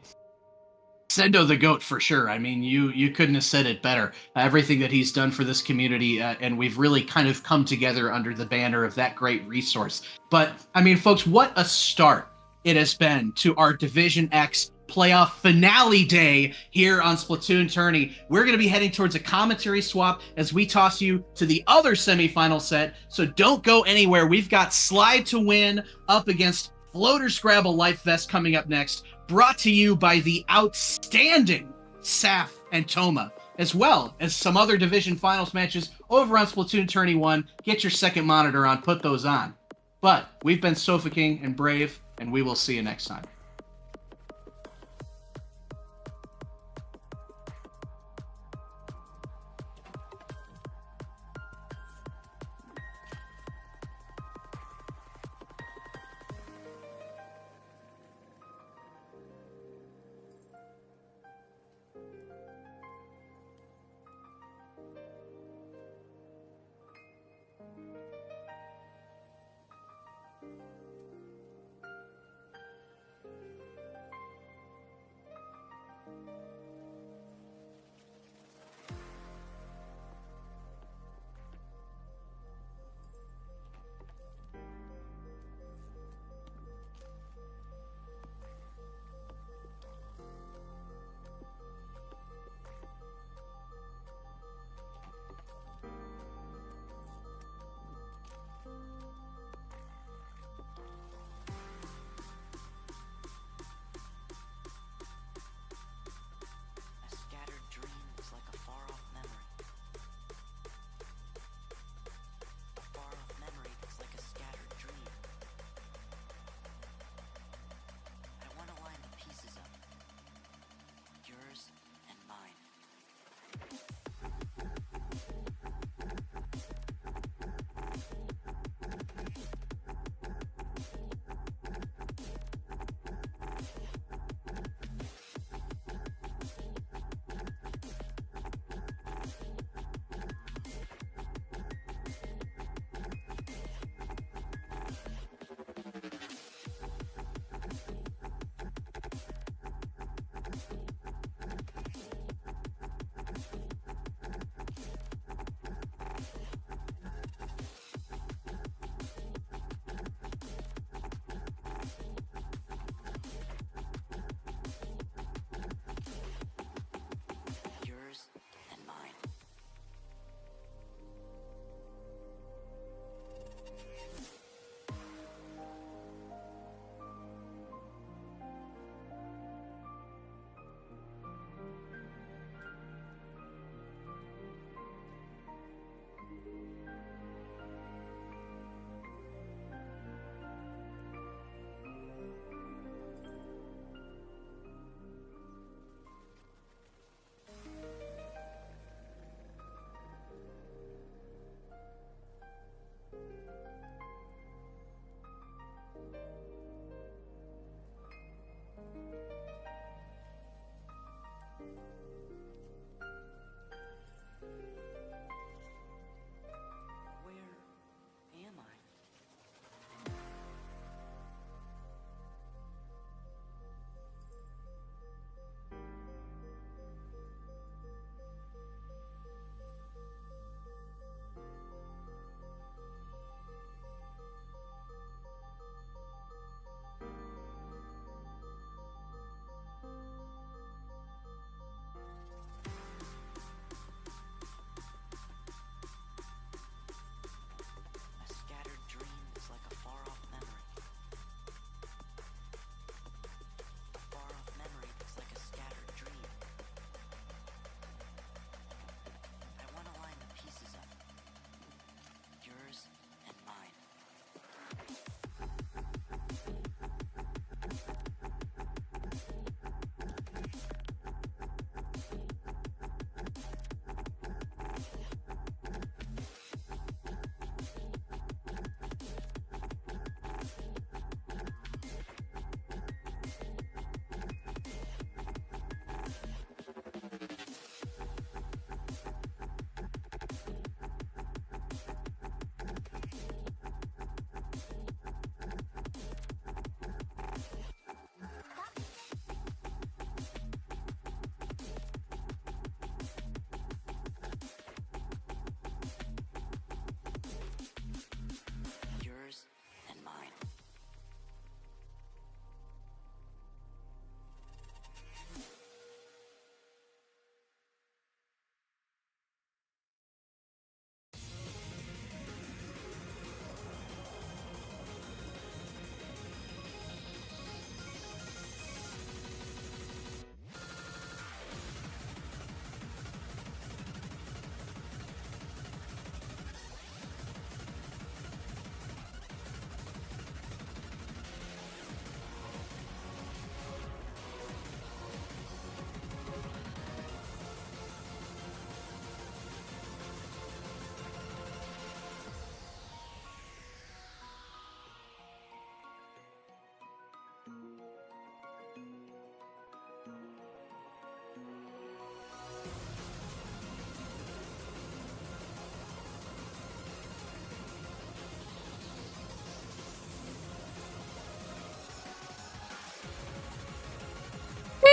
Sendo the GOAT for sure. I mean, you couldn't have said it better. Everything that he's done for this community, and we've really kind of come together under the banner of that great resource. But, I mean, folks, what a start it has been to our Division X playoff finale day here on Splatoon Tourney. We're going to be heading towards a commentary swap as we toss you to the other semifinal set, so don't go anywhere. We've got Slide to Win up against Floater Scrabble Life Vest coming up next, brought to you by the outstanding Saf and Toma, as well as some other division finals matches over on Splatoon Tourney 1. Get your second monitor on, put those on. But we've been Sofa King and Brave, and we will see you next time.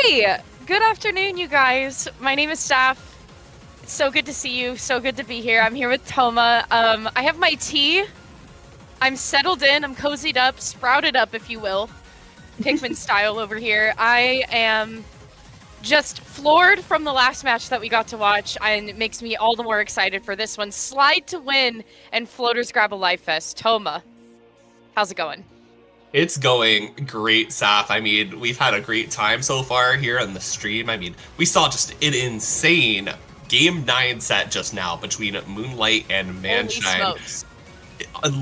Hey, good afternoon, you guys. My name is Saf. It's so good to see you. So good to be here. I'm here with Toma. I have my tea. I'm settled in. I'm cozied up, sprouted up, if you will. Pikmin style over here. I am just floored from the last match that we got to watch, and it makes me all the more excited for this one. Slide to win and Floaters grab a life vest. Toma, how's it going? It's going great, Saf. I mean, we've had a great time so far here on the stream. I mean, we saw just an insane Game 9 set just now between Moonlight and Manshine.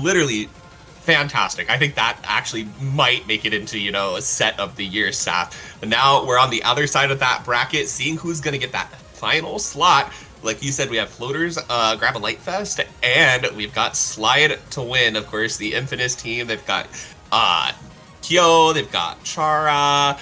Literally fantastic. I think that actually might make it into, a set of the year, Saf. But now we're on the other side of that bracket, seeing who's going to get that final slot. Like you said, we have Floaters grab a Light Fest, and we've got Slide to win. Of course, the Infamous team. They've got Kyo, they've got Chara,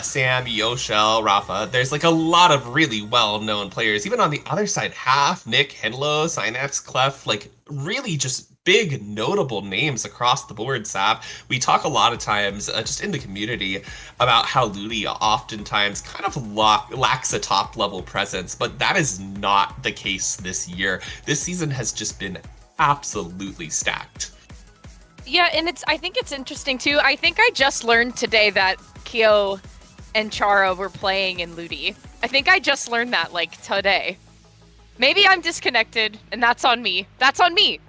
Sam, Yoshel, Rafa. There's like a lot of really well-known players. Even on the other side, Half, Nick, Henlo, Synapse, Clef, like really just big notable names across the board, Saf. We talk a lot of times just in the community about how LUTI oftentimes kind of lacks a top level presence, but that is not the case this year. This season has just been absolutely stacked. Yeah, and I think it's interesting too. I think I just learned today that Kyo and Chara were playing in LUTI. I think I just learned that like today. Maybe I'm disconnected and that's on me. That's on me.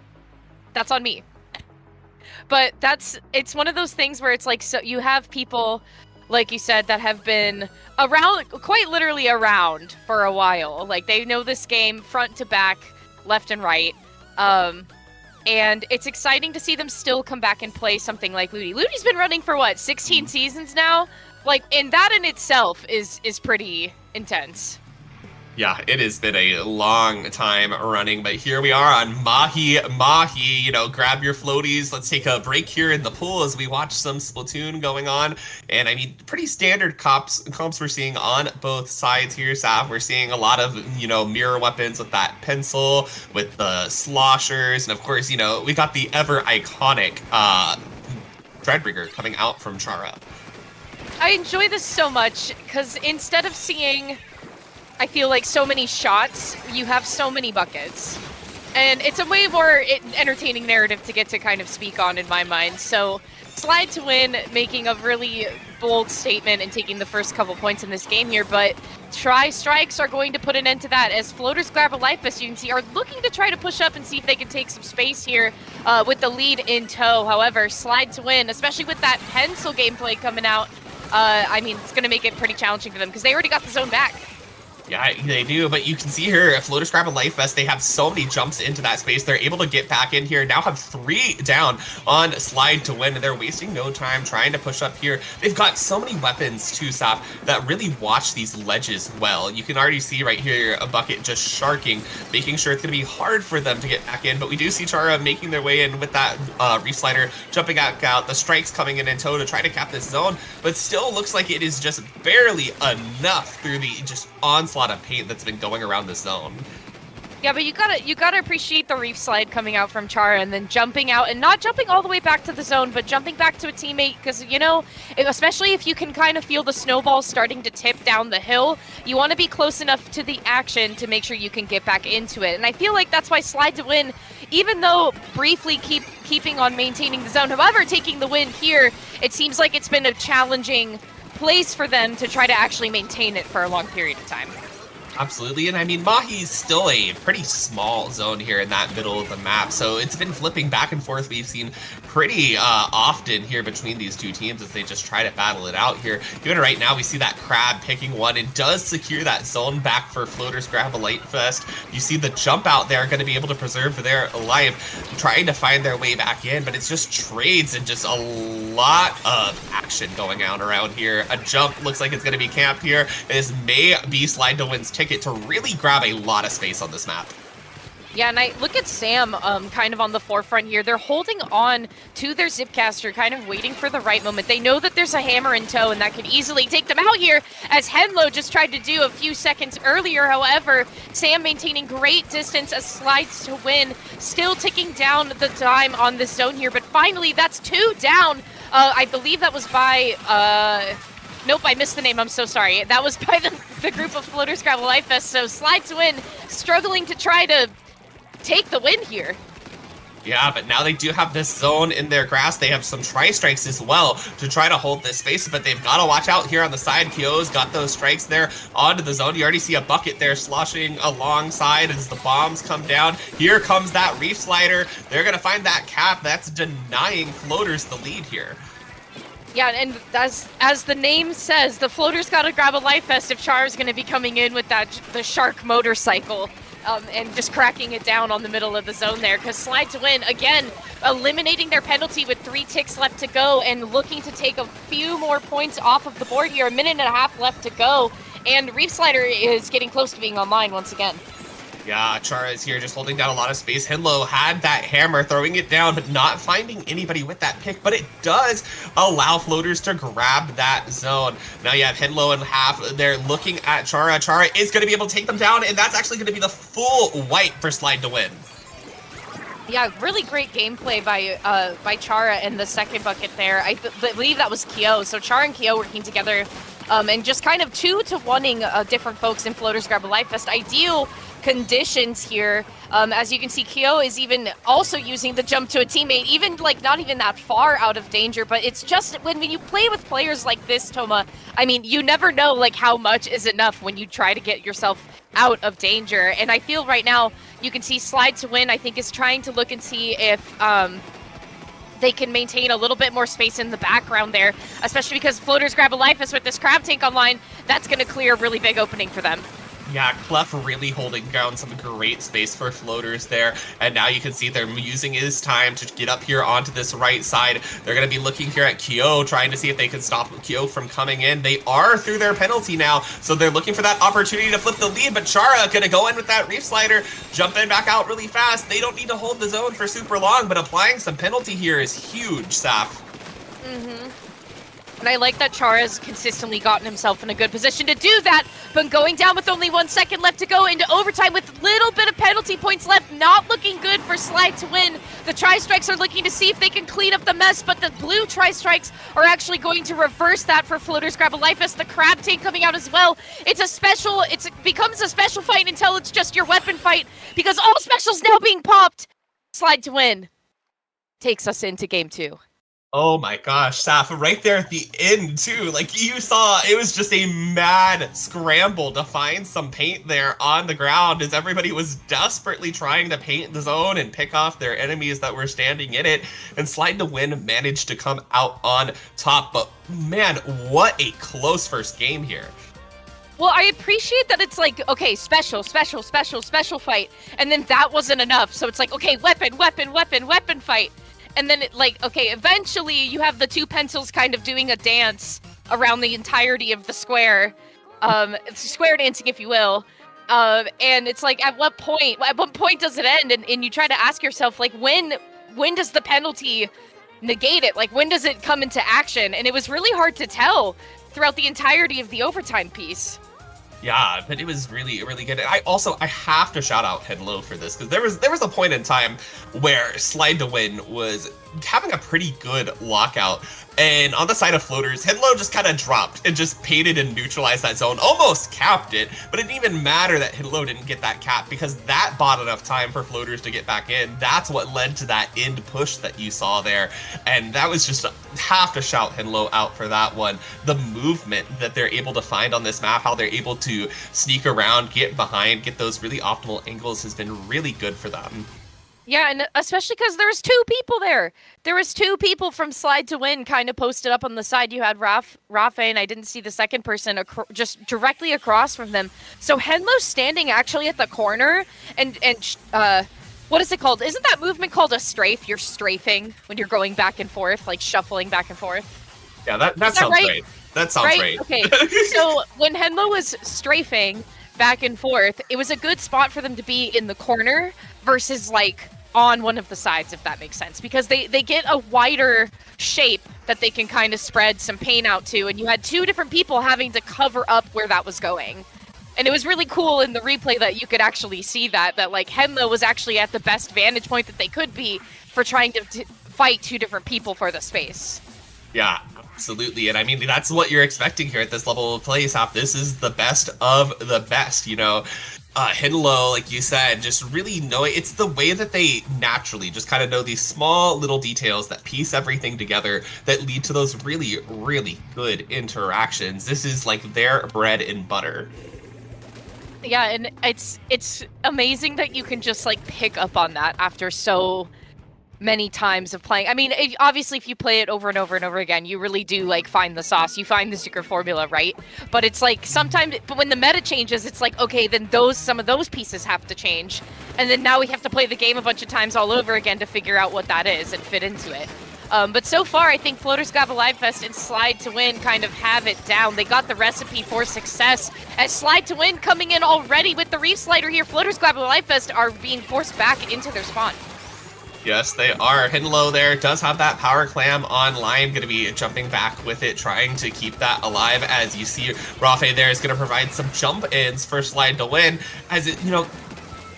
That's on me. But it's one of those things where it's like, so you have people, like you said, that have been around, quite literally around for a while. Like they know this game front to back, left and right. And it's exciting to see them still come back and play something like LUTI. LUTI's been running for what, 16 seasons now? Like, and that in itself is pretty intense. Yeah, it has been a long time running, but here we are on Mahi. Grab your floaties. Let's take a break here in the pool as we watch some Splatoon going on. And I mean, pretty standard comps we're seeing on both sides here, Saf. We're seeing a lot of, mirror weapons with that pencil, with the sloshers, and of course, we got the ever iconic Dreadbringer coming out from Chara. I enjoy this so much, because instead of seeing, I feel like, so many shots, you have so many buckets. And it's a way more entertaining narrative to get to kind of speak on in my mind. So Slide to win, making a really bold statement and taking the first couple points in this game here, but Tri-Strikes are going to put an end to that as Floaters grab a life vest, you can see, are looking to try to push up and see if they can take some space here with the lead in tow. However, Slide to win, especially with that pencil gameplay coming out, I mean, it's going to make it pretty challenging for them because they already got the zone back. Yeah, they do, but you can see here, if Floaters grab a life vest, they have so many jumps into that space. They're able to get back in here, now have 3 down on Slide to win, and they're wasting no time trying to push up here. They've got so many weapons, too, Saf, that really watch these ledges well. You can already see right here a bucket just sharking, making sure it's going to be hard for them to get back in, but we do see Chara making their way in with that reef slider, jumping back out, the strikes coming in tow to try to cap this zone, but still looks like it is just barely enough through the just onslaught of paint that's been going around this zone. Yeah, but you gotta appreciate the reef slide coming out from Chara and then jumping out and not jumping all the way back to the zone, but jumping back to a teammate because, especially if you can kind of feel the snowballs starting to tip down the hill, you want to be close enough to the action to make sure you can get back into it. And I feel like that's why Slide to win, even though briefly keeping on maintaining the zone, however, taking the win here, it seems like it's been a challenging place for them to try to actually maintain it for a long period of time. Absolutely, and I mean, Mahi's still a pretty small zone here in that middle of the map, so it's been flipping back and forth. We've seen pretty often here between these two teams as they just try to battle it out here. Even right now, we see that Crab picking one and does secure that zone back for Floaters grab a light fest. You see the jump out there going to be able to preserve their life, trying to find their way back in, but it's just trades and just a lot of action going on around here. A jump looks like it's going to be camped here. This may be Slide to win's ticket to really grab a lot of space on this map. Yeah, and I look at Sam kind of on the forefront here. They're holding on to their Zipcaster, kind of waiting for the right moment. They know that there's a hammer in tow, and that could easily take them out here, as Henlo just tried to do a few seconds earlier. However, Sam maintaining great distance as Slides to win, still ticking down the time on this zone here, but finally, that's 2 down. I believe that was by... Nope, I missed the name. I'm so sorry. That was by the group of Floaters Gravel Life Fest. So Slide to Win struggling to try to take the win here. Yeah, but now they do have this zone in their grasp. They have some tri-strikes as well to try to hold this space, but they've got to watch out here on the side. Kyo's got those strikes there onto the zone. You already see a bucket there sloshing alongside as the bombs come down. Here comes that Reef Slider. They're going to find that cap. That's denying Floaters the lead here. Yeah, and as the name says, the Floaters got to grab a Life Vest if Char's going to be coming in with the Shark motorcycle. And just cracking it down on the middle of the zone there, because Slide to Win, again, eliminating their penalty with 3 ticks left to go and looking to take a few more points off of the board here. 1.5 minutes left to go, and Reef Slider is getting close to being online once again. Yeah, Chara is here just holding down a lot of space. Henlo had that hammer, throwing it down, but not finding anybody with that pick, but it does allow Floaters to grab that zone. Now you have Henlo and half. They're looking at Chara. Chara is going to be able to take them down, and that's actually going to be the full wipe for Slide to Win. Yeah, really great gameplay by Chara in the second bucket there. I believe that was Kyo. So Chara and Kyo working together and just kind of 2-to-1ing different folks in Floaters Grab a Life Fest. Ideal conditions here. As you can see, Kyo is even also using the jump to a teammate, even like not even that far out of danger, but it's just when you play with players like this, Toma, I mean, you never know like how much is enough when you try to get yourself out of danger. And I feel right now, you can see Slide to Win, I think, is trying to look and see if they can maintain a little bit more space in the background there, especially because Floaters Grab a Life Vest with this crab tank online, that's going to clear a really big opening for them. Yeah, Clef really holding down some great space for Floaters there. And now you can see they're using his time to get up here onto this right side. They're going to be looking here at Kyo, trying to see if they can stop Kyo from coming in. They are through their penalty now, so they're looking for that opportunity to flip the lead. But Chara going to go in with that Reef Slider, jump in back out really fast. They don't need to hold the zone for super long, but applying some penalty here is huge, Saf. Mm-hmm. And I like that Chara's consistently gotten himself in a good position to do that, but going down with only 1 second left to go into overtime with little bit of penalty points left, not looking good for Slide to Win. The Tri-Strikes are looking to see if they can clean up the mess, but the blue Tri-Strikes are actually going to reverse that for Floaters Grab a Life Vest. The crab tank coming out as well. It becomes a special fight until it's just your weapon fight, because all specials now being popped. Slide to Win takes us into game 2. Oh my gosh, Saf, right there at the end too. Like you saw, it was just a mad scramble to find some paint there on the ground as everybody was desperately trying to paint the zone and pick off their enemies that were standing in it. And Slide to Win managed to come out on top. But man, what a close first game here. Well, I appreciate that it's like, okay, special fight. And then that wasn't enough. So it's like, okay, weapon fight. And then, okay, eventually you have the two pencils kind of doing a dance around the entirety of the square. Square dancing, if you will. And it's like, at what point does it end? And you try to ask yourself, like, when does the penalty negate it? Like, when does it come into action? And it was really hard to tell throughout the entirety of the overtime piece. Yeah, but it was really, really good. And I have to shout out Henlo for this, because there was a point in time where Slide to Win was having a pretty good lockout. And on the side of Floaters, Henlo just kind of dropped and just painted and neutralized that zone, almost capped it, but it didn't even matter that Henlo didn't get that cap, because that bought enough time for Floaters to get back in. That's what led to that end push that you saw there. And that was just, have to shout Henlo out for that one. The movement that they're able to find on this map, how they're able to sneak around, get behind, get those really optimal angles has been really good for them. Yeah, and especially because there was two people there. There was two people from Slide to Win kind of posted up on the side. You had Rafa, and I didn't see the second person just directly across from them. So Henlo's standing actually at the corner, and what is it called? Isn't that movement called a strafe? You're strafing when you're going back and forth, like shuffling back and forth. Yeah, that sounds right. That sounds right. Okay, so when Henlo was strafing back and forth, it was a good spot for them to be in the corner versus like on one of the sides, if that makes sense, because they get a wider shape that they can kind of spread some paint out to, and you had two different people having to cover up where that was going. And it was really cool in the replay that you could actually see that like Henlo was actually at the best vantage point that they could be for trying to fight two different people for the space. Yeah, Absolutely, and I mean that's what you're expecting here at this level of play, Sap. This is the best of the best, you know. Hinlow, like you said, just really know it. It's the way that they naturally just kind of know these small little details that piece everything together that lead to those really, really good interactions. This is like their bread and butter. Yeah, and it's amazing that you can just like pick up on that after so many times of playing. I mean, obviously if you play it over and over and over again, you really do like find the sauce, you find the secret formula, right? But it's like sometimes, but when the meta changes, it's like, okay, then some of those pieces have to change, and then now we have to play the game a bunch of times all over again to figure out what that is and fit into it. But so far, I think Floaters Grab a Live Fest and Slide to Win kind of have it down. They got the recipe for success. As Slide to Win coming in already with the Reef Slider here, Floaters Grab a Live Fest are being forced back into their spawn. Yes, they are. Hinlow there does have that power clam online, going to be jumping back with it, trying to keep that alive. As you see, Rafe there is going to provide some jump ins for Slide to Win. As it, you know,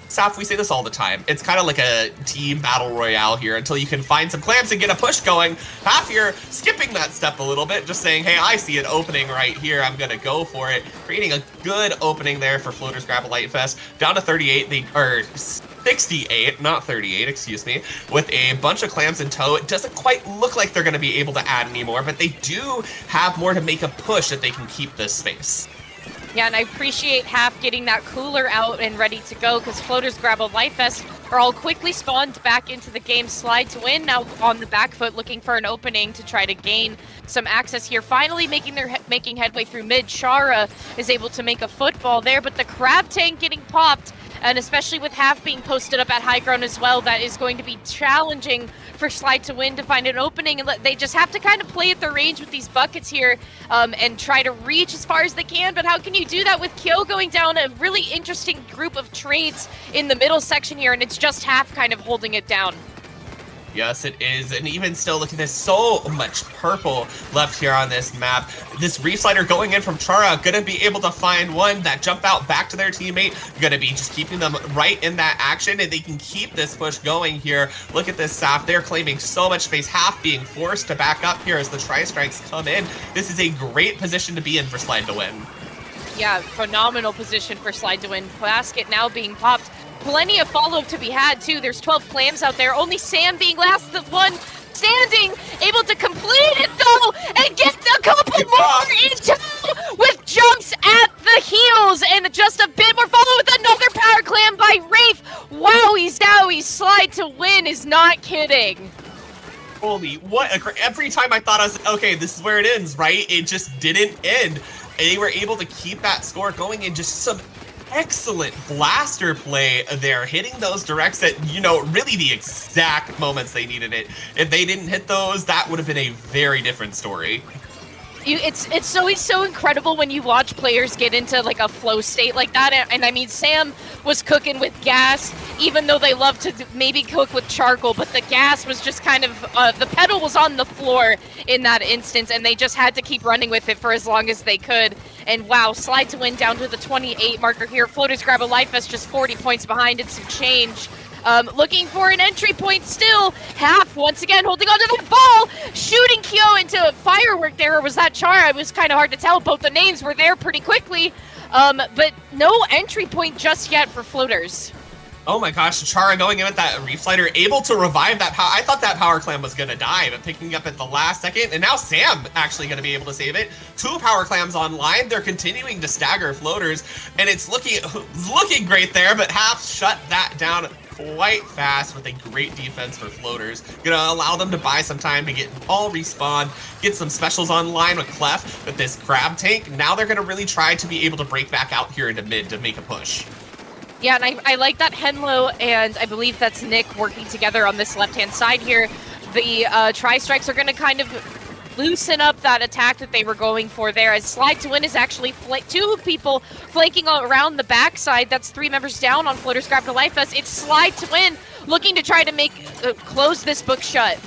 Saf, we say this all the time. It's kind of like a team battle royale here until you can find some clamps and get a push going. Half here skipping that step a little bit, just saying, hey, I see an opening right here. I'm going to go for it. Creating a good opening there for Floaters Grab a Light Fest. Down to 38, or 68, not 38, excuse me, with a bunch of clamps in tow. It doesn't quite look like they're going to be able to add anymore, but they do have more to make a push that they can keep this space. Yeah, and I appreciate Half getting that cooler out and ready to go, because Floaters Grab a Life Vest are all quickly spawned back into the game. Slide to Win now on the back foot, looking for an opening to try to gain some access here. Finally making headway through mid. Chara is able to make a football there, but the Crab Tank getting popped, and especially with Half being posted up at high ground as well, that is going to be challenging for Slide to Win to find an opening, and they just have to kind of play at their range with these buckets here and try to reach as far as they can. But how can you do that with Kyo going down? A really interesting group of trades in the middle section here, and it's just Half kind of holding it down. Yes, it is. And even still, look at this. So much purple left here on this map. This Reef Slider going in from Chara, going to be able to find one. That jump out back to their teammate, going to be just keeping them right in that action, and they can keep this push going here. Look at this, Saf. They're claiming so much space. Half being forced to back up here as the Tri-Strikes come in. This is a great position to be in for Slide to Win. Yeah, phenomenal position for Slide to Win. Basket now being popped. Plenty of follow-up to be had, too. There's 12 clams out there. Only Sam being last, the one standing, able to complete it, though, and get a couple more into with jumps at the heels, and just a bit more follow with another power clam by Rafe. Wow, he's Slide to Win is not kidding. Holy, what every time I thought I was, okay, this is where it ends, right? It just didn't end. They were able to keep that score going in just some excellent blaster play there, hitting those directs at, you know, really the exact moments they needed it. If they didn't hit those, that would have been a very different story. It's always so incredible when you watch players get into like a flow state like that, and I mean, Sam was cooking with gas, even though they love to maybe cook with charcoal, but the gas was just kind of, the pedal was on the floor in that instance, and they just had to keep running with it for as long as they could. And wow, Slide to Win down to the 28 marker here. Floaters Grab a Life Vest just 40 points behind and some change. Looking for an entry point still. Half once again holding onto the ball, shooting Kyo into a firework there, or was that Chara? It was kind of hard to tell. Both the names were there pretty quickly, but no entry point just yet for Floaters. Oh my gosh, Chara going in with that Reef Slider, able to revive that power. I thought that power clam was going to die, but picking up at the last second, and now Sam actually going to be able to save it. 2 power clams online. They're continuing to stagger Floaters, and it's looking great there, but Half shut that down quite fast with a great defense for Floaters. Gonna allow them to buy some time to get all respawn, get some specials online with Clef with this Crab Tank. Now they're gonna really try to be able to break back out here into mid to make a push. Yeah, and I like that Henlo and I believe that's Nick working together on this left-hand side here. The Tri-Strikes are going to kind of loosen up that attack that they were going for there, as Slide to Win is actually 2 people flanking around the backside. That's 3 members down on Floaters Grab a Life Vest. It's Slide to Win looking to try to close this book shut.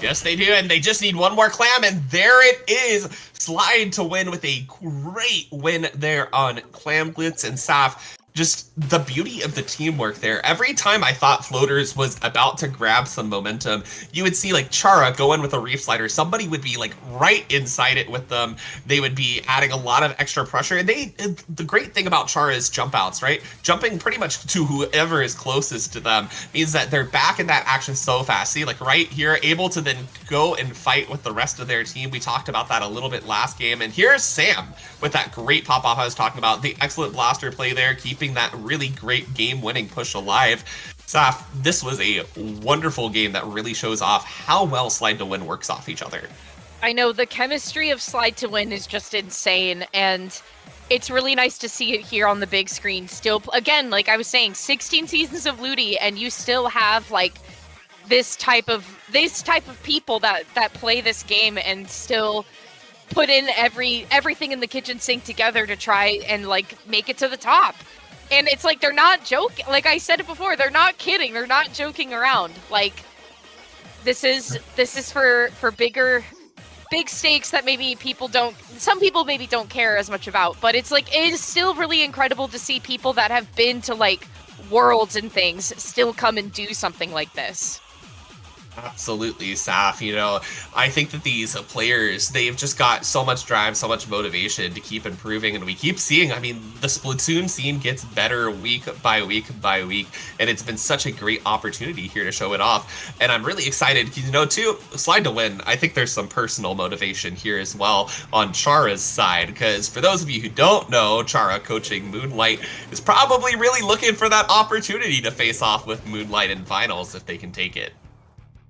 Yes, they do, and they just need one more clam, and there it is. Slide to Win with a great win there on Clam Glitz and Saf. just the beauty of the teamwork there. Every time I thought Floaters was about to grab some momentum, you would see like Chara go in with a Reef Slider. Somebody would be like right inside it with them. They would be adding a lot of extra pressure. And the great thing about Chara is jump outs, right? Jumping pretty much to whoever is closest to them means that they're back in that action so fast. See, like right here, able to then go and fight with the rest of their team. We talked about that a little bit last game. And here's Sam with that great pop off I was talking about, the excellent blaster play there, keeping that really great game-winning push alive. Saf, this was a wonderful game that really shows off how well Slide to Win works off each other. I know the chemistry of Slide to Win is just insane, and it's really nice to see it here on the big screen. Still, again, like I was saying, 16 seasons of LUTI, and you still have like this type of people that play this game and still put in everything in the kitchen sink together to try and like make it to the top. And it's like they're not joking. Like I said it before, they're not kidding. They're not joking around. Like this is for big stakes that maybe some people maybe don't care as much about. But it's like it is still really incredible to see people that have been to like worlds and things still come and do something like this. Absolutely, Saf. You know, I think that these players, they've just got so much drive, so much motivation to keep improving, and we keep seeing, I mean, the Splatoon scene gets better week by week by week, and it's been such a great opportunity here to show it off, and I'm really excited, you know, too, Slide to Win, I think there's some personal motivation here as well on Chara's side, because for those of you who don't know, Chara coaching Moonlight is probably really looking for that opportunity to face off with Moonlight in finals if they can take it.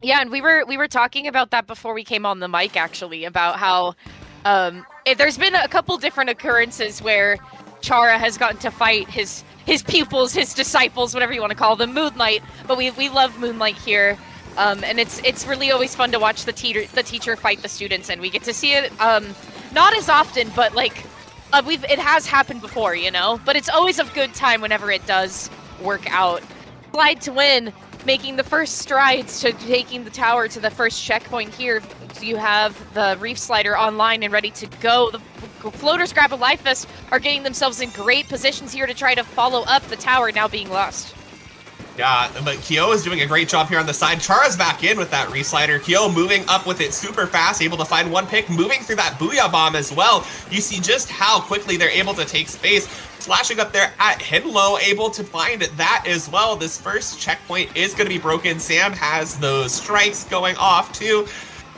Yeah, and we were talking about that before we came on the mic, actually, about how there's been a couple different occurrences where Chara has gotten to fight his pupils, his disciples, whatever you want to call them, Moonlight. But we love Moonlight here, and it's really always fun to watch the teacher fight the students, and we get to see it not as often, but like it has happened before, you know. But it's always a good time whenever it does work out. Slide to Win, making the first strides to taking the tower to the first checkpoint here. You have the Reef Slider online and ready to go. The Floaters Grab a Life Vest are getting themselves in great positions here to try to follow up the tower now being lost. Yeah, but Kyo is doing a great job here on the side. Chara's back in with that Reef Slider. Kyo moving up with it super fast, able to find one pick, moving through that Booyah Bomb as well. You see just how quickly they're able to take space. Flashing up there at Henlo, able to find that as well. This first checkpoint is going to be broken. Sam has those strikes going off too.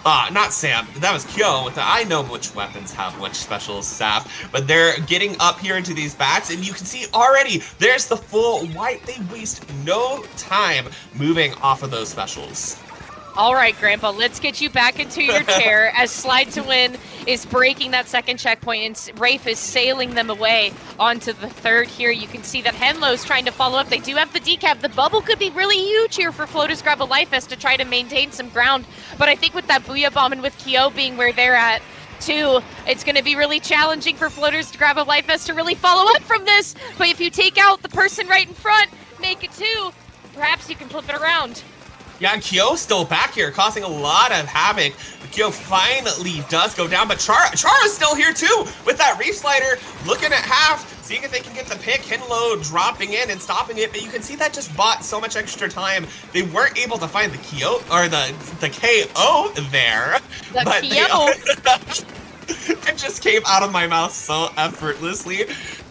Not Sam, that was Kyo with the, I know which weapons have which special staff, but they're getting up here into these bats, and you can see already there's the full white. They waste no time moving off of those specials. All right, Grandpa, let's get you back into your chair as Slide to Win is breaking that second checkpoint, and Rafe is sailing them away onto the third here. You can see that Henlo's trying to follow up. They do have the decap. The bubble could be really huge here for Floaters Grab a Life Vest to try to maintain some ground. But I think with that Booyah Bomb and with Kyo being where they're at, too, it's going to be really challenging for Floaters to Grab a Life Vest to really follow up from this. But if you take out the person right in front, make it two, perhaps you can flip it around. Yeah, Kyo's still back here, causing a lot of havoc. Kyo finally does go down, but Chara's still here too, with that Reef Slider, looking at half, seeing if they can get the pick. Henlo dropping in and stopping it, but you can see that just bought so much extra time. They weren't able to find the Kyo, or the KO there. It just came out of my mouth so effortlessly.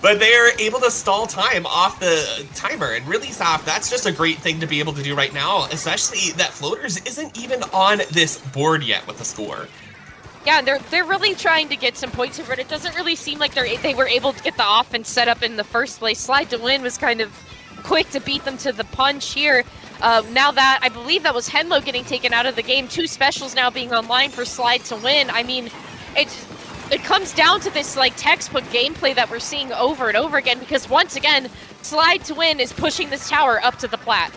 But they are able to stall time off the timer, and really, Saf, that's just a great thing to be able to do right now, especially that Floaters isn't even on this board yet with the score. Yeah, they're really trying to get some points here, but it doesn't really seem like they were able to get the offense set up in the first place. Slide to Win was kind of quick to beat them to the punch here. Now that, I believe that was Henlo getting taken out of the game, 2 specials now being online for Slide to Win. I mean, it comes down to this like textbook gameplay that we're seeing over and over again, because once again, Slide to Win is pushing this tower up to the plat.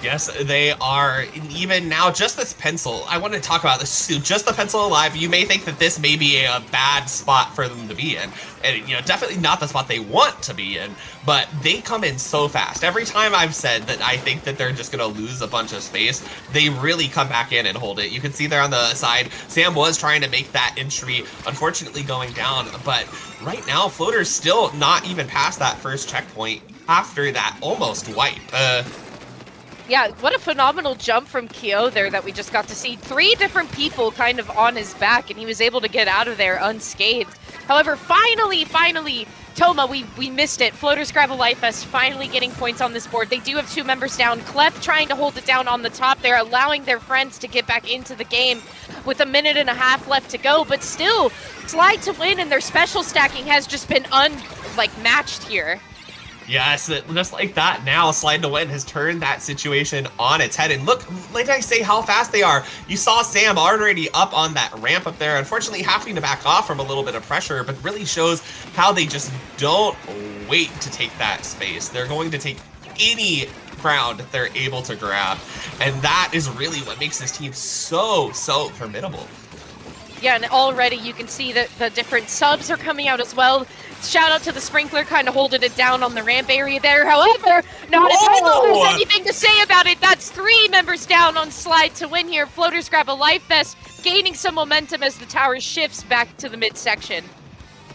Yes, they are. And even now, just this pencil, I want to talk about this too. Just the pencil alive, you may think that this may be a bad spot for them to be in. And, definitely not the spot they want to be in, but they come in so fast. Every time I've said that I think that they're just going to lose a bunch of space, they really come back in and hold it. You can see there on the side, Sam was trying to make that entry, unfortunately going down, but right now, Floater's still not even past that first checkpoint after that almost wipe. Yeah, what a phenomenal jump from Kyo there that we just got to see. 3 different people kind of on his back, and he was able to get out of there unscathed. However, finally, Toma, we missed it. Floaters grab a life vest, finally getting points on this board. They do have 2 members down. Clef trying to hold it down on the top there, allowing their friends to get back into the game with 1.5 minutes left to go. But still, Slide to win, and their special stacking has just been matched here. Yes, just like that now, Slide to Win has turned that situation on its head. And look, like I say, how fast they are. You saw Sam already up on that ramp up there, unfortunately having to back off from a little bit of pressure, but really shows how they just don't wait to take that space. They're going to take any ground that they're able to grab. And that is really what makes this team so formidable. Yeah, and already you can see that the different subs are coming out as well. Shout out to the Sprinkler kind of holding it down on the ramp area there. However, not as Henlo has anything to say about it. That's 3 members down on Slide to Win here. Floaters grab a life vest, gaining some momentum as the tower shifts back to the midsection.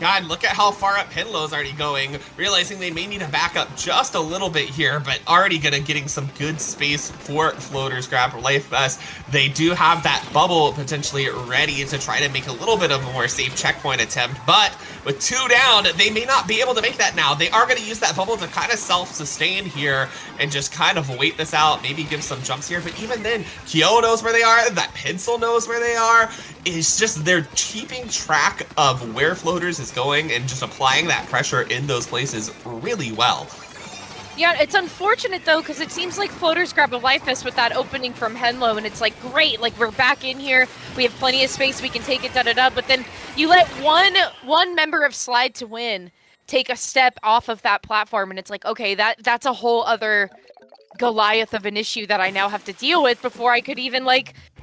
God, look at how far up Henlo's already going, realizing they may need to back up just a little bit here, but already getting some good space for Floaters grab life vest. They do have that bubble potentially ready to try to make a little bit of a more safe checkpoint attempt, but with 2 down, they may not be able to make that now. They are going to use that bubble to kind of self-sustain here and just kind of wait this out, maybe give some jumps here, but even then, Kyo knows where they are, that Pencil knows where they are. It's just they're keeping track of where Floaters is going and just applying that pressure in those places really well. Yeah, it's unfortunate though, because it seems like Floaters grab a life vest with that opening from Henlo, and it's like, great, like we're back in here, we have plenty of space, we can take it, da-da-da, but then you let one member of Slide to Win take a step off of that platform, and it's like, okay, that's a whole other Goliath of an issue that I now have to deal with before I could even,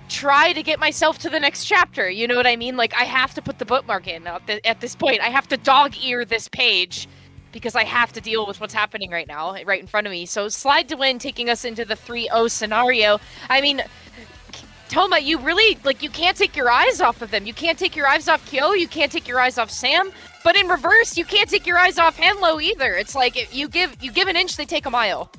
try to get myself to the next chapter, you know what I mean? Like, I have to put the bookmark in at this point. I have to dog ear this page because I have to deal with what's happening right now, right in front of me. So Slide to Win taking us into the 3-0 scenario. I mean, Toma, you really, you can't take your eyes off of them. You can't take your eyes off Kyo, you can't take your eyes off Sam, but in reverse, you can't take your eyes off Henlo either. It's like, if you give an inch, they take a mile.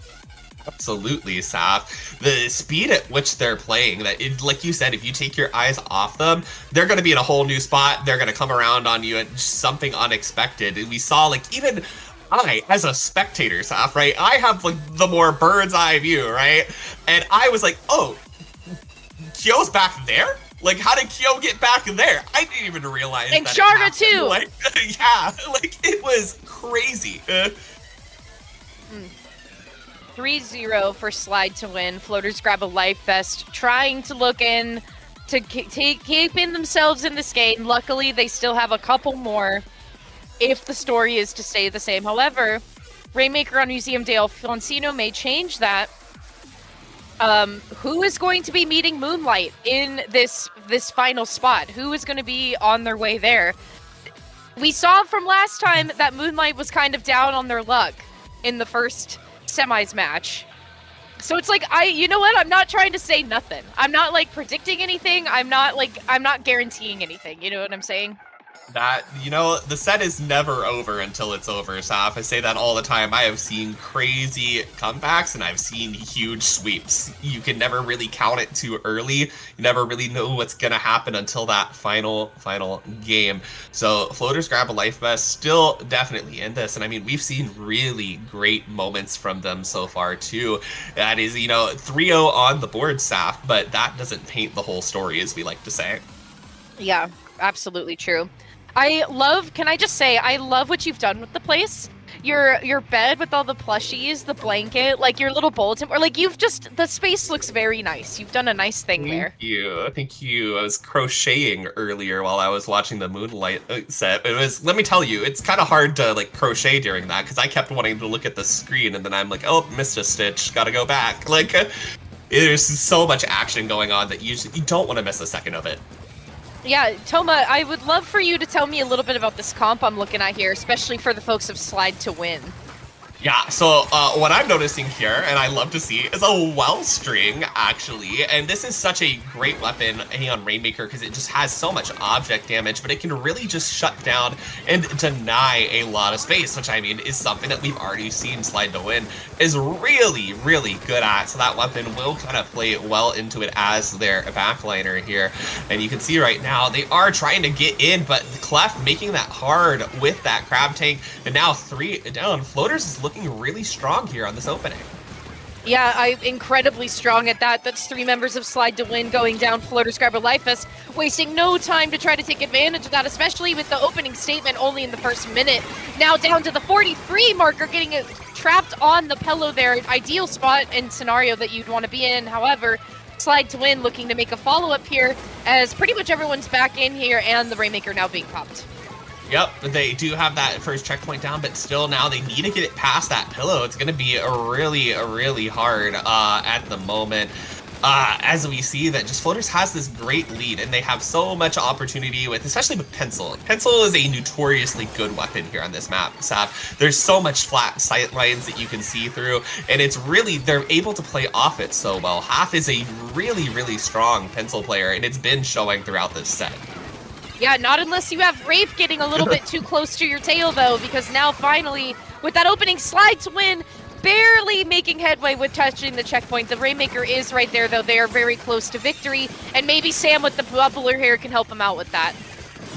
Absolutely, Saf. The speed at which they're playing, like you said, if you take your eyes off them, they're going to be in a whole new spot. They're going to come around on you at something unexpected. And we saw, even I, as a spectator, Saf, right? I have, the more bird's eye view, right? And I was like, oh, Kyo's back there? How did Kyo get back there? I didn't even realize and that. And Charga, too! Yeah, it was crazy. 3-0 for Slide to Win. Floaters grab a life vest, trying to look in to keep in themselves in this game. Luckily, they still have a couple more if the story is to stay the same. However, Rainmaker on Museum Day Alfonsino may change that. Who is going to be meeting Moonlight in this final spot? Who is going to be on their way there? We saw from last time that Moonlight was kind of down on their luck in the first semis match. So it's like, you know what? I'm not trying to say nothing. I'm not predicting anything. I'm not guaranteeing anything. You know what I'm saying? That, the set is never over until it's over, Saf. I say that all the time. I have seen crazy comebacks and I've seen huge sweeps. You can never really count it too early. You never really know what's going to happen until that final game. So Floaters grab a life vest, still definitely in this. And I mean, we've seen really great moments from them so far too. That is, 3-0 on the board, Saf, but that doesn't paint the whole story, as we like to say. Yeah, absolutely true. Can I just say, I love what you've done with the place. your bed with all the plushies, the blanket, like your little bulletin, or like the space looks very nice. You've done a nice thing there. Thank you. I was crocheting earlier while I was watching the Moonlight set. Let me tell you, it's kind of hard to like crochet during that because I kept wanting to look at the screen and then I'm like, oh, missed a stitch, gotta go back. Like, there's so much action going on that you don't want to miss a second of it. Yeah, Toma, I would love for you to tell me a little bit about this comp I'm looking at here, especially for the folks of Slide to Win. Yeah, so what I'm noticing here, and I love to see, is a well string, actually. And this is such a great weapon on Rainmaker because it just has so much object damage, but it can really just shut down and deny a lot of space, which I mean is something that we've already seen Slide to Win is really, really good at. So that weapon will kind of play well into it as their backliner here. And you can see right now, they are trying to get in, but Clef making that hard with that Crab Tank. And now 3 down. Floaters is looking really strong here on this opening. Yeah, I'm incredibly strong at that. That's 3 members of Slide to Win going down. Floaters grab a life vest, wasting no time to try to take advantage of that, especially with the opening statement only in the first minute. Now down to the 43 marker, getting it trapped on the pillow there. Ideal spot and scenario that you'd want to be in. However, Slide to Win looking to make a follow-up here as pretty much everyone's back in here and the Rainmaker now being popped. Yep, they do have that first checkpoint down, but still now they need to get it past that pillow. It's going to be really hard at the moment. As we see that just Floaters has this great lead, and they have so much opportunity with, especially with Pencil. Pencil is a notoriously good weapon here on this map, Saf. There's so much flat sight lines that you can see through, and it's really, they're able to play off it so well. Half is a really strong Pencil player, and it's been showing throughout this set. Yeah, not unless you have Rafe getting a little bit too close to your tail, though, because now finally, with that opening Slide to Win, barely making headway with touching the checkpoint. The Rainmaker is right there, though. They are very close to victory, and maybe Sam with the bubbler here can help him out with that.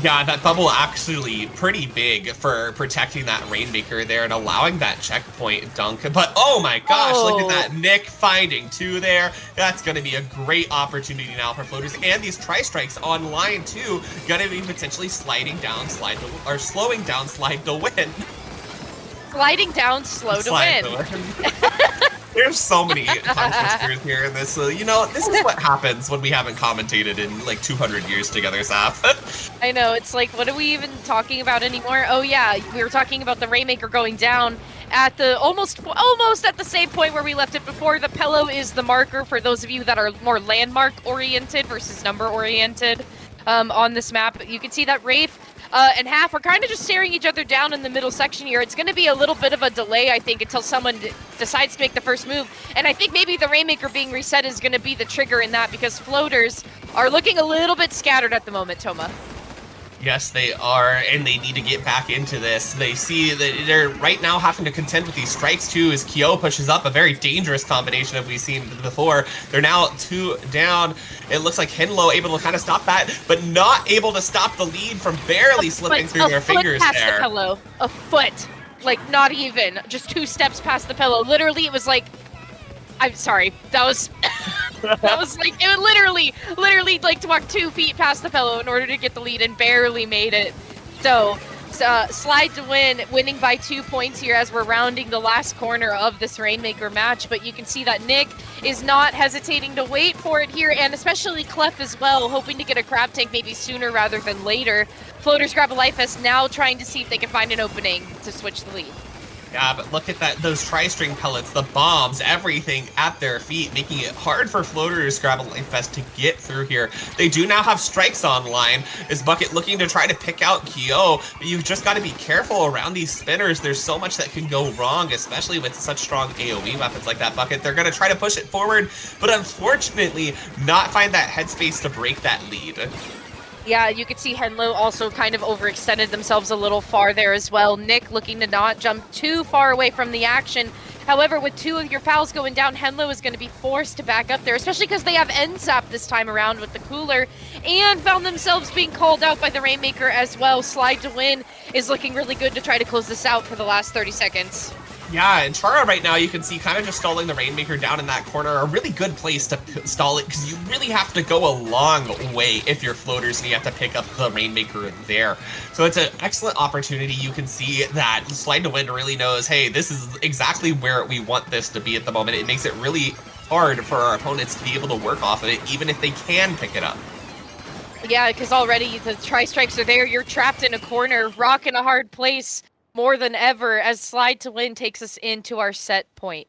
Yeah, that bubble actually pretty big for protecting that Rainmaker there and allowing that checkpoint dunk. But oh my gosh, look at that. Nick finding 2 there. That's going to be a great opportunity now for Floaters. And these tri-strikes on line 2 going to be potentially slowing down Slide to Win. Sliding down, slow to win. There's so many tongue twisters here in this. You know, this is what happens when we haven't commentated in like 200 years together, Saf. I know, it's like, what are we even talking about anymore? Oh yeah, we were talking about the Rainmaker going down at the almost at the same point where we left it before. The pillow is the marker for those of you that are more landmark oriented versus number oriented on this map. You can see that Rafe and Half are kind of just staring each other down in the middle section here. It's going to be a little bit of a delay, I think, until someone decides to make the first move. And I think maybe the Rainmaker being reset is going to be the trigger in that, because Floaters are looking a little bit scattered at the moment, Toma. Yes, they are, and they need to get back into this. They see that they're right now having to contend with these strikes too, as Kyo pushes up a very dangerous combination that we've seen before. They're now 2 down. It looks like Henlo able to kind of stop that, but not able to stop the lead from barely slipping through their fingers past there. The pillow. A foot. Like, not even. Just 2 steps past the pillow. Literally, it was like... I'm sorry. That was... that was like... It would literally like to walk 2 feet past the pillow in order to get the lead and barely made it. So, Slide to Win, winning by 2 points here as we're rounding the last corner of this Rainmaker match. But you can see that Nick is not hesitating to wait for it here, and especially Clef as well, hoping to get a Crab Tank maybe sooner rather than later. Floaters grab a life vest, now trying to see if they can find an opening to switch the lead. Yeah, but look at that, those tri-string pellets, the bombs, everything at their feet, making it hard for Floaters grab a life vest to get through here. They do now have strikes online. Is Bucket looking to try to pick out Kyo? But you've just got to be careful around these spinners. There's so much that can go wrong, especially with such strong AoE weapons like that Bucket. They're going to try to push it forward, but unfortunately not find that headspace to break that lead. Yeah, you could see Henlo also kind of overextended themselves a little far there as well. Nick looking to not jump too far away from the action. However, with 2 of your pals going down, Henlo is going to be forced to back up there, especially because they have NSAP this time around with the cooler, and found themselves being called out by the Rainmaker as well. Slide to Win is looking really good to try to close this out for the last 30 seconds. Yeah, and Chara right now, you can see kind of just stalling the Rainmaker down in that corner, a really good place to stall it, because you really have to go a long way if you're floaters and you have to pick up the Rainmaker there. So it's an excellent opportunity. You can see that Slide to Win really knows, hey, this is exactly where we want this to be at the moment. It makes it really hard for our opponents to be able to work off of it, even if they can pick it up. Yeah, because already the tri-strikes are there. You're trapped in a corner, rock in a hard place more than ever as Slide to Win takes us into our set point.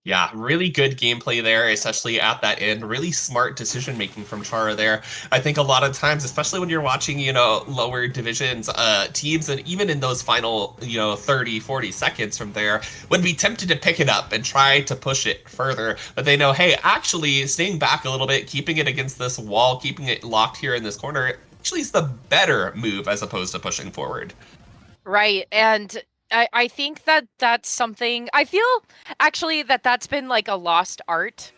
Yeah, really good gameplay there, especially at that end. Really smart decision making from Chara there. I think a lot of times, especially when you're watching, lower divisions teams, and even in those final, 30, 40 seconds from there, would be tempted to pick it up and try to push it further. But they know, hey, actually staying back a little bit, keeping it against this wall, keeping it locked here in this corner, actually is the better move as opposed to pushing forward. Right, and I think that's something, I feel actually that's been like a lost art.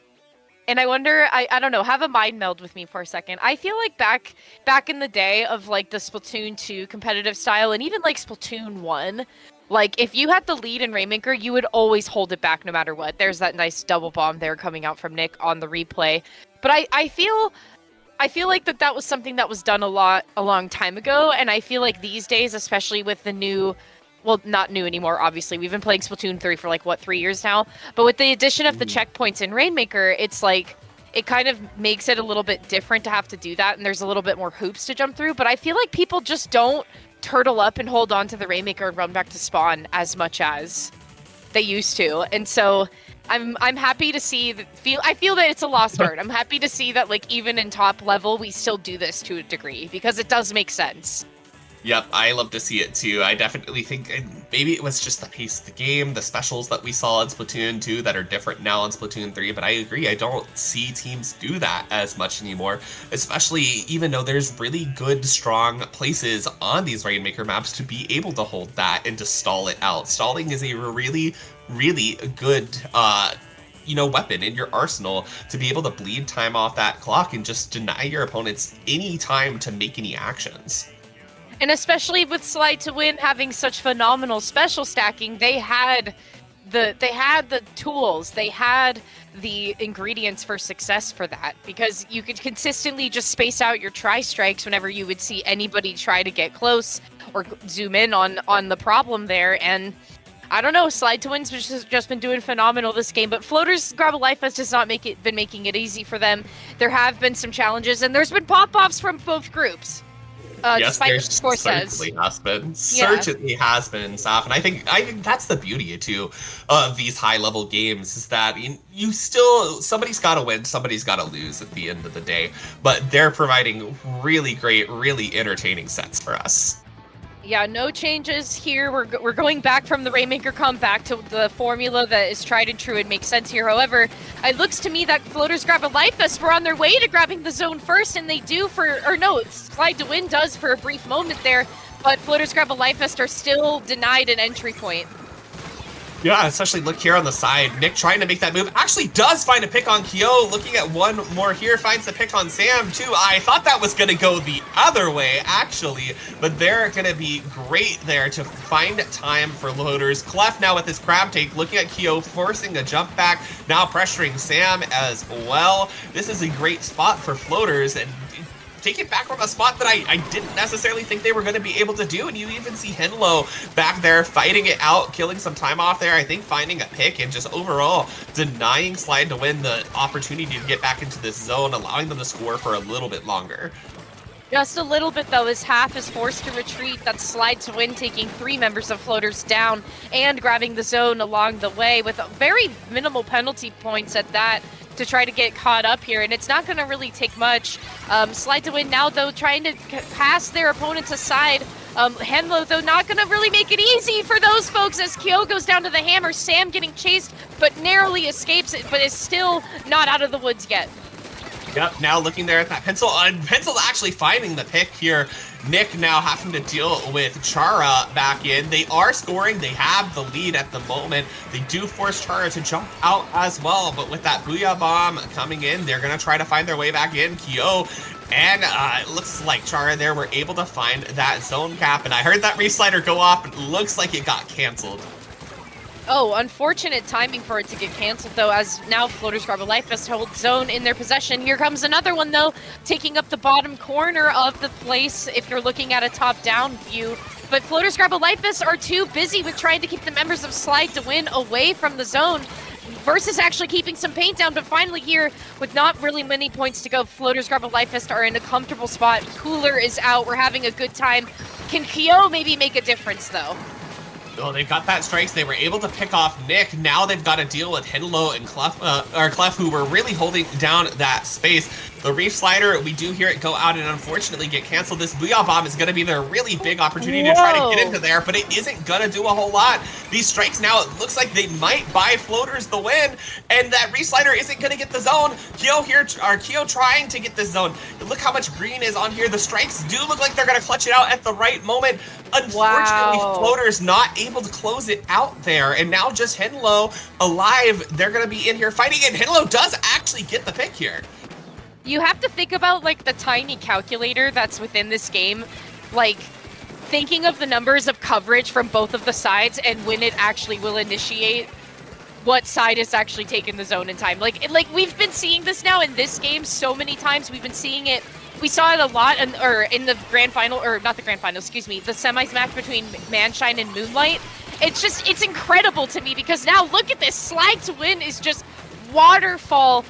And I wonder, I don't know, have a mind meld with me for a second. I feel like back in the day of like the Splatoon 2 competitive style and even like Splatoon 1, like if you had the lead in Rainmaker, you would always hold it back no matter what. There's that nice double bomb there coming out from Nick on the replay. But I feel like that was something that was done a long time ago, and I feel like these days, especially with the new, well, not new anymore, obviously. We've been playing Splatoon 3 for, 3 years now? But with the addition of the checkpoints in Rainmaker, it's like, it kind of makes it a little bit different to have to do that, and there's a little bit more hoops to jump through. But I feel like people just don't turtle up and hold on to the Rainmaker and run back to spawn as much as they used to. And so I'm happy to see I feel that it's a lost art. I'm happy to see that, even in top level, we still do this to a degree, because it does make sense. Yep, I love to see it too. I definitely think maybe it was just the pace of the game, the specials that we saw in Splatoon 2 that are different now in Splatoon 3, but I agree, I don't see teams do that as much anymore, especially even though there's really good, strong places on these Rainmaker maps to be able to hold that and to stall it out. Stalling is a really, really good weapon in your arsenal to be able to bleed time off that clock and just deny your opponents any time to make any actions. And especially with Slide to Win having such phenomenal special stacking, they had the tools, they had the ingredients for success for that, because you could consistently just space out your tri-strikes whenever you would see anybody try to get close or zoom in on the problem there. And I don't know, Slide to Win's just been doing phenomenal this game, but Floaters Grab a Life has just not been making it easy for them. There have been some challenges, and there's been pop-offs from both groups. Yes, there certainly has been. Certainly has been, Saf. And I think that's the beauty, too, of these high-level games, is that you still, somebody's got to win, somebody's got to lose at the end of the day. But they're providing really great, really entertaining sets for us. Yeah, no changes here. We're going back from the Rainmaker comeback to the formula that is tried and true and makes sense here. However, it looks to me that Floaters Grab a Life Vest were on their way to grabbing the zone first, and they do Slide to Win does for a brief moment there, but Floaters Grab a Life Vest are still denied an entry point. Yeah, especially look here on the side. Nick trying to make that move. Actually does find a pick on Kyo. Looking at one more here. Finds the pick on Sam, too. I thought that was going to go the other way, actually. But they're going to be great there to find time for Loaders. Clef now with his crab take. Looking at Kyo, forcing a jump back. Now pressuring Sam as well. This is a great spot for Floaters. And take it back from a spot that I didn't necessarily think they were going to be able to do. And you even see Henlo back there fighting it out, killing some time off there. I think finding a pick and just overall denying Slide to Win the opportunity to get back into this zone, allowing them to score for a little bit longer. Just a little bit, though, as Half is forced to retreat. That's Slide to Win, taking 3 members of Floaters down and grabbing the zone along the way with very minimal penalty points at that, to try to get caught up here, and it's not going to really take much. Slide to Win now, though, trying to pass their opponents aside. Henlo, though, not going to really make it easy for those folks as Kyo goes down to the hammer. Sam getting chased, but narrowly escapes it, but is still not out of the woods yet. Yep, now looking there at that Pencil. Pencil actually finding the pick here. Nick now having to deal with Chara back in. They are scoring. They have the lead at the moment. They do force Chara to jump out as well, but with that Booyah Bomb coming in, they're going to try to find their way back in. Kyo and it looks like Chara there were able to find that zone cap, and I heard that reslider go off, and it looks like it got canceled. Oh, unfortunate timing for it to get canceled, though, as now Floaters grab a life vest, hold zone in their possession. Here comes another one, though, taking up the bottom corner of the place if you're looking at a top-down view. But Floaters grab a life vest are too busy with trying to keep the members of Slide to Win away from the zone versus actually keeping some paint down. But finally here, with not really many points to go, Floaters grab a life vest are in a comfortable spot. Cooler is out. We're having a good time. Can Kyo maybe make a difference, though? Oh, they've got that strikes. They were able to pick off Nick. Now they've got to deal with Henlo and Clef, who were really holding down that space. The Reef Slider, we do hear it go out and unfortunately get canceled. This Booyah Bomb is going to be their really big opportunity to try to get into there, but it isn't going to do a whole lot. These strikes now, it looks like they might buy Floaters the win, and that Reef Slider isn't going to get the zone. Kyo trying to get this zone. Look how much green is on here. The strikes do look like they're going to clutch it out at the right moment. Unfortunately, Floaters not able to close it out there, and now just Henlo alive. They're going to be in here fighting, and Henlo does actually get the pick here. You have to think about, like, the tiny calculator that's within this game, like, thinking of the numbers of coverage from both of the sides and when it actually will initiate what side is actually taking the zone in time. Like we've been seeing this now in this game so many times. We've been seeing it. We saw it a lot in the grand final, or not the grand final, excuse me, the semis match between Manshine and Moonlight. It's incredible to me because now look at this. Slide to Win is just waterfalling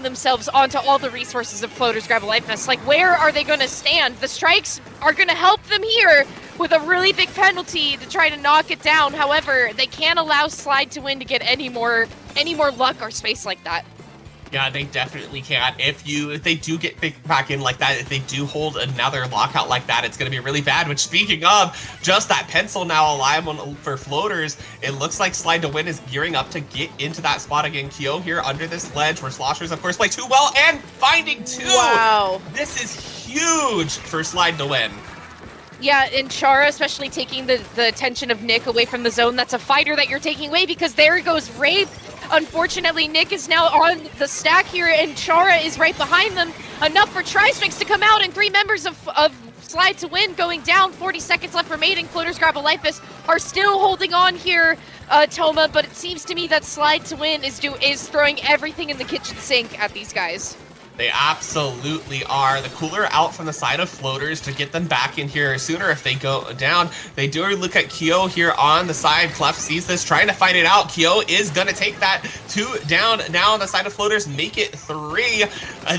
themselves onto all the resources of Floaters grab a life vest. Like, where are they going to stand? The strikes are going to help them here with a really big penalty to try to knock it down. However, they can't allow Slide to Win to get any more luck or space like that. Yeah, they definitely can. If they do get back in like that, if they do hold another lockout like that, it's going to be really bad. Which, speaking of, just that pencil now alive for Floaters, it looks like Slide to Win is gearing up to get into that spot again. Kyo here under this ledge where Sloshers, of course, play too well and finding two. Wow. This is huge for Slide to Win. Yeah, and Chara especially taking the attention of Nick away from the zone. That's a fighter that you're taking away because there goes Wraith. Unfortunately, Nick is now on the stack here, and Chara is right behind them. Enough for Tri-Strix to come out, and 3 members of Slide to Win going down. 40 seconds left remaining. Floaters grab a life vest are still holding on here, Toma, but it seems to me that Slide to Win is throwing everything in the kitchen sink at these guys. They absolutely are. The cooler out from the side of Floaters to get them back in here sooner if they go down. They do look at Kyo here on the side. Clef sees this, trying to fight it out. Kyo is going to take that 2 down now on the side of Floaters, make it 3.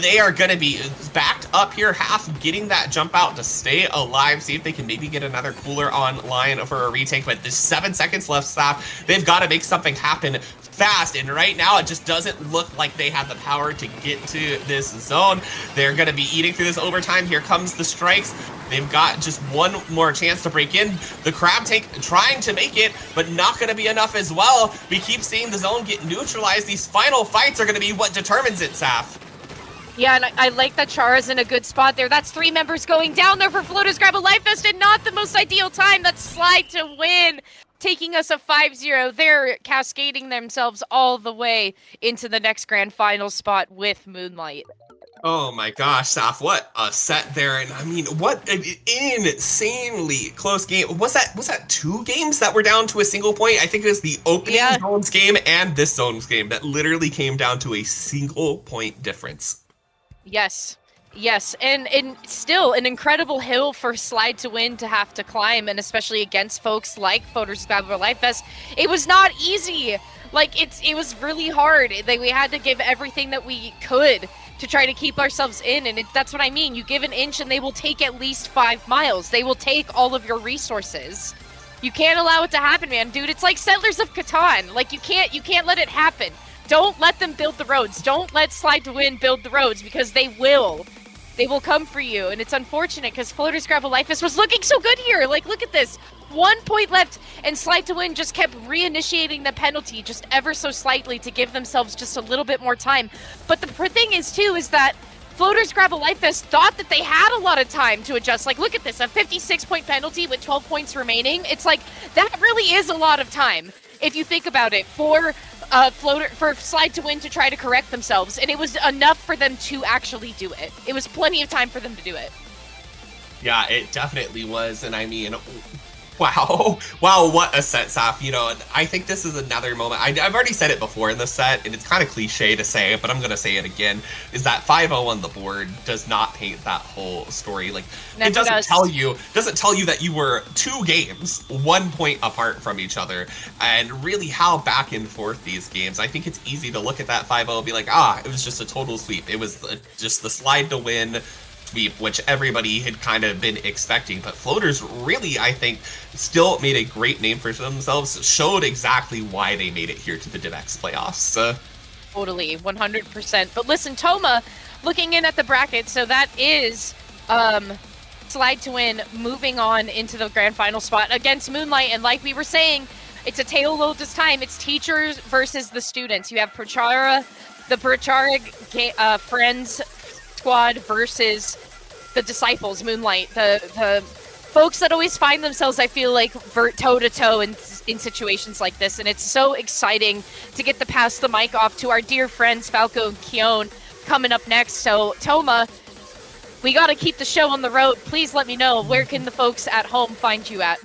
They are going to be backed up here, half getting that jump out to stay alive. See if they can maybe get another cooler online for a retake, but there's 7 seconds left, staff. They've got to make something happen fast, and right now it just doesn't look like they have the power to get to this zone. They're going to be eating through this overtime. Here comes the strikes. They've got just one more chance to break in. The Crab Tank trying to make it, but not going to be enough as well. We keep seeing the zone get neutralized. These final fights are going to be what determines it, Saf. Yeah, and I like that Chara's in a good spot there. That's 3 members going down there for Floaters grab a life vest, and not the most ideal time. That's Slide to Win, taking us a 5-0. They're cascading themselves all the way into the next grand final spot with Moonlight. Oh my gosh, Saf, what a set there. And I mean, what an insanely close game. Was that 2 games that were down to a single point? I think it was the opening zones game and this zones game that literally came down to a single point difference. Yes, and still an incredible hill for Slide to Win to have to climb, and especially against folks like Floaters grab a life vest. It was not easy. Like, it was really hard. We had to give everything that we could to try to keep ourselves in, and that's what I mean. You give an inch and they will take at least 5 miles. They will take all of your resources. You can't allow it to happen, man. Dude, it's like Settlers of Catan. Like, you can't let it happen. Don't let them build the roads. Don't let Slide to Win build the roads, because they will. They will come for you, and it's unfortunate because Floaters grab a life vest was looking so good here. Like, look at this. 1 point left, and Slide to Win just kept reinitiating the penalty just ever so slightly to give themselves just a little bit more time. But the thing is, too, is that Floaters grab a life vest thought that they had a lot of time to adjust. Like, look at this, a 56-point penalty with 12 points remaining. It's like, that really is a lot of time, if you think about it, for Slide to Win to try to correct themselves, and it was enough for them to actually do it. It was plenty of time for them to do it. Yeah, it definitely was, and I mean, Wow. Wow, what a set, Saf. You know, and I think this is another moment. I've already said it before in the set, and it's kind of cliche to say it, but I'm going to say it again, is that 5-0 on the board does not paint that whole story. Like, Never it doesn't does. tell you that you were 2 games, 1 point apart from each other, and really how back and forth these games. I think it's easy to look at that 5-0 and be like, it was just a total sweep. It was just the slide to win sweep, which everybody had kind of been expecting. But Floaters really, I think, still made a great name for themselves, showed exactly why they made it here to the DivX playoffs. Totally, 100%. But listen, Toma, looking in at the bracket, so that is slide to win, moving on into the grand final spot against Moonlight. And like we were saying, it's a tale of this time. It's teachers versus the students. You have Prachara, the Prachara Friends squad versus the Disciples, Moonlight, the folks that always find themselves, I feel like, toe-to-toe in situations like this. And it's so exciting to get to pass the mic off to our dear friends Falco and Keone coming up next. So, Toma, we got to keep the show on the road. Please let me know, where can the folks at home find you at?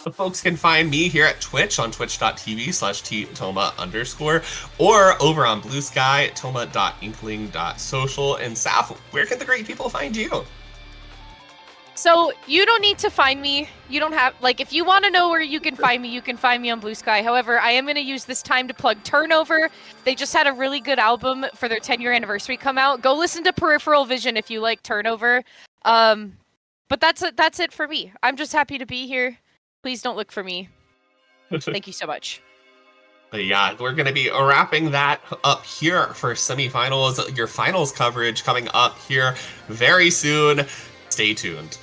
The folks can find me here at Twitch on twitch.tv/ttoma_, or over on Blue Sky, toma.inkling.social. And Saf, where can the great people find you? So you don't need to find me. You don't have, like, if you want to know where you can find me on Blue Sky. However, I am going to use this time to plug Turnover. They just had a really good album for their 10-year anniversary come out. Go listen to Peripheral Vision if you like Turnover. But that's it for me. I'm just happy to be here. Please don't look for me. Thank you so much. But yeah, we're going to be wrapping that up here for semifinals. Your finals coverage coming up here very soon. Stay tuned.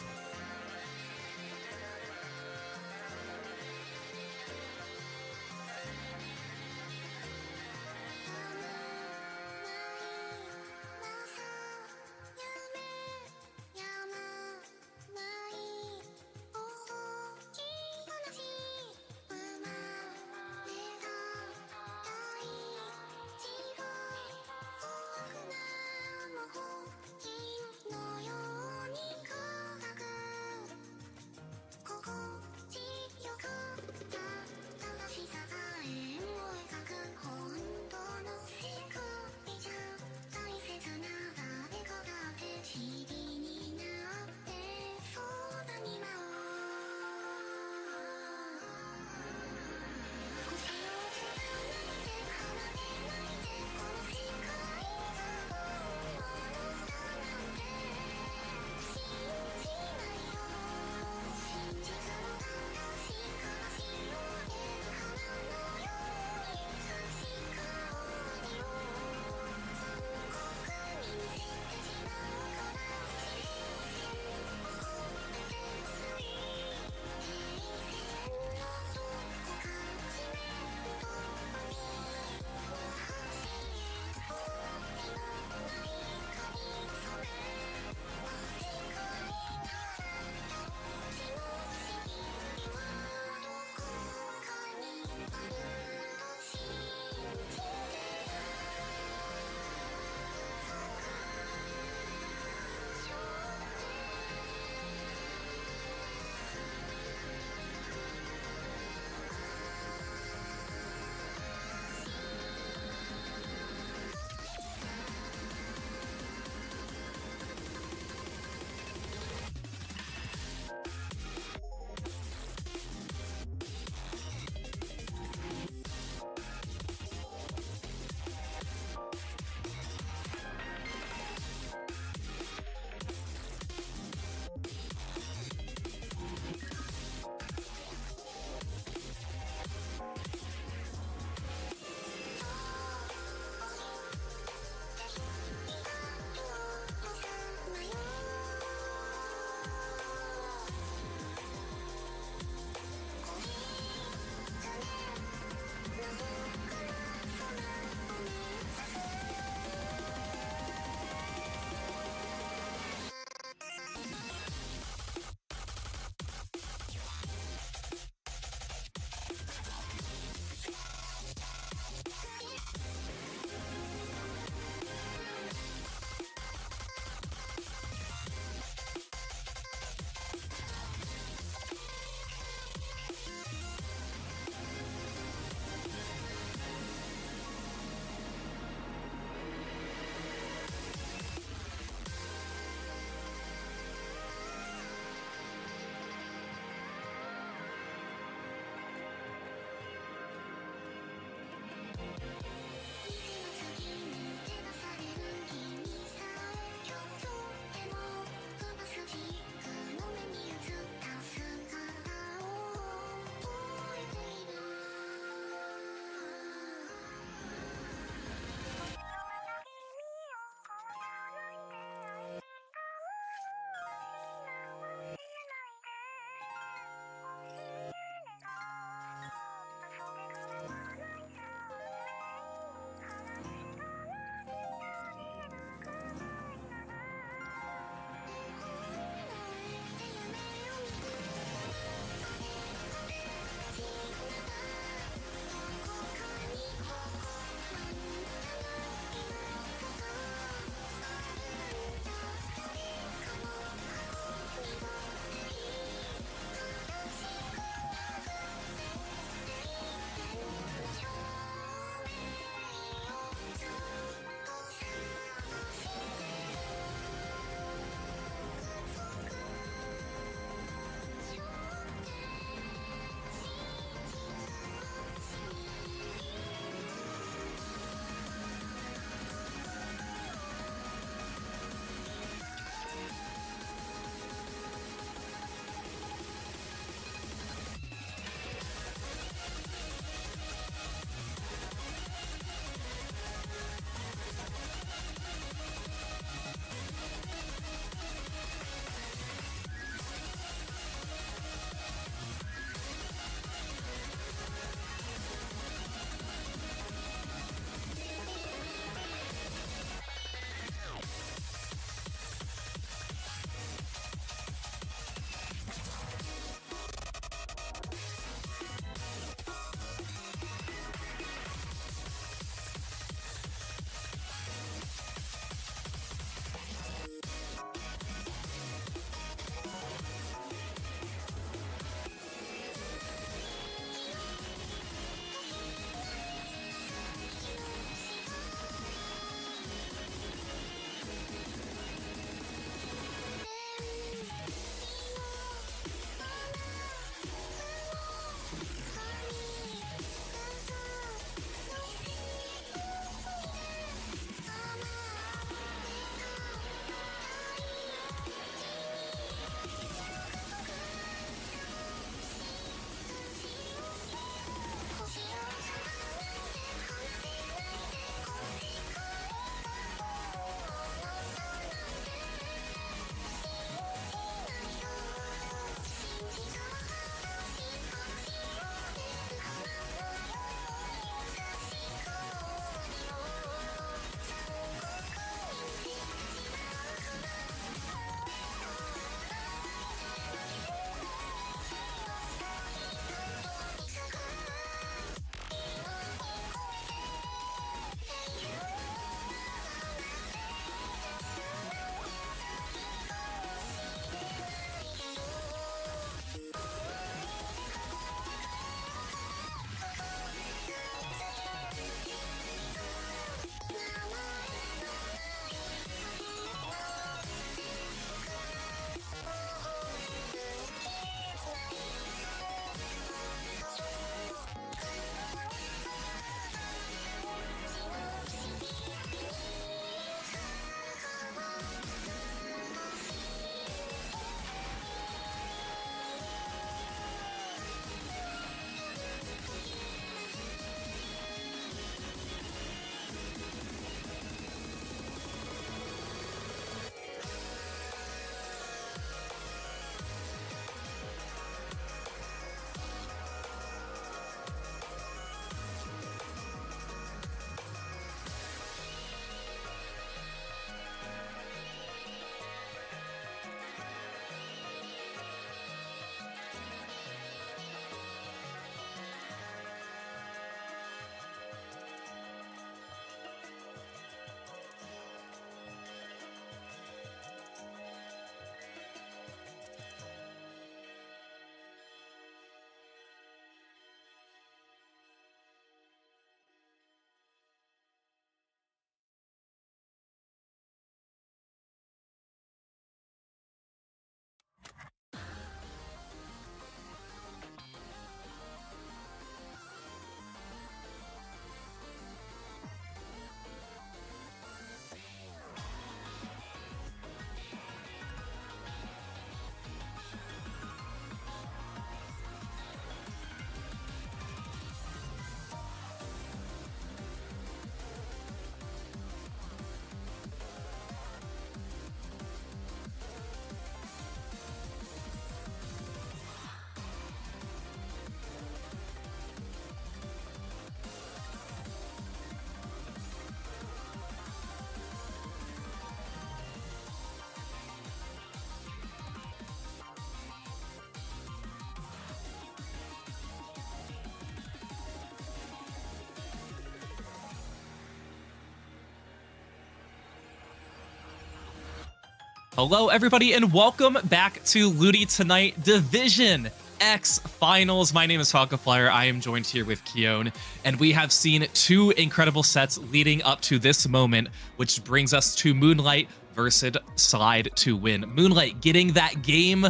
Hello, everybody, and welcome back to LUTI Tonight Division X Finals. My name is Falco Flyer. I am joined here with Keone, and we have seen two incredible sets leading up to this moment, which brings us to Moonlight versus Slide to Win. Moonlight getting that Game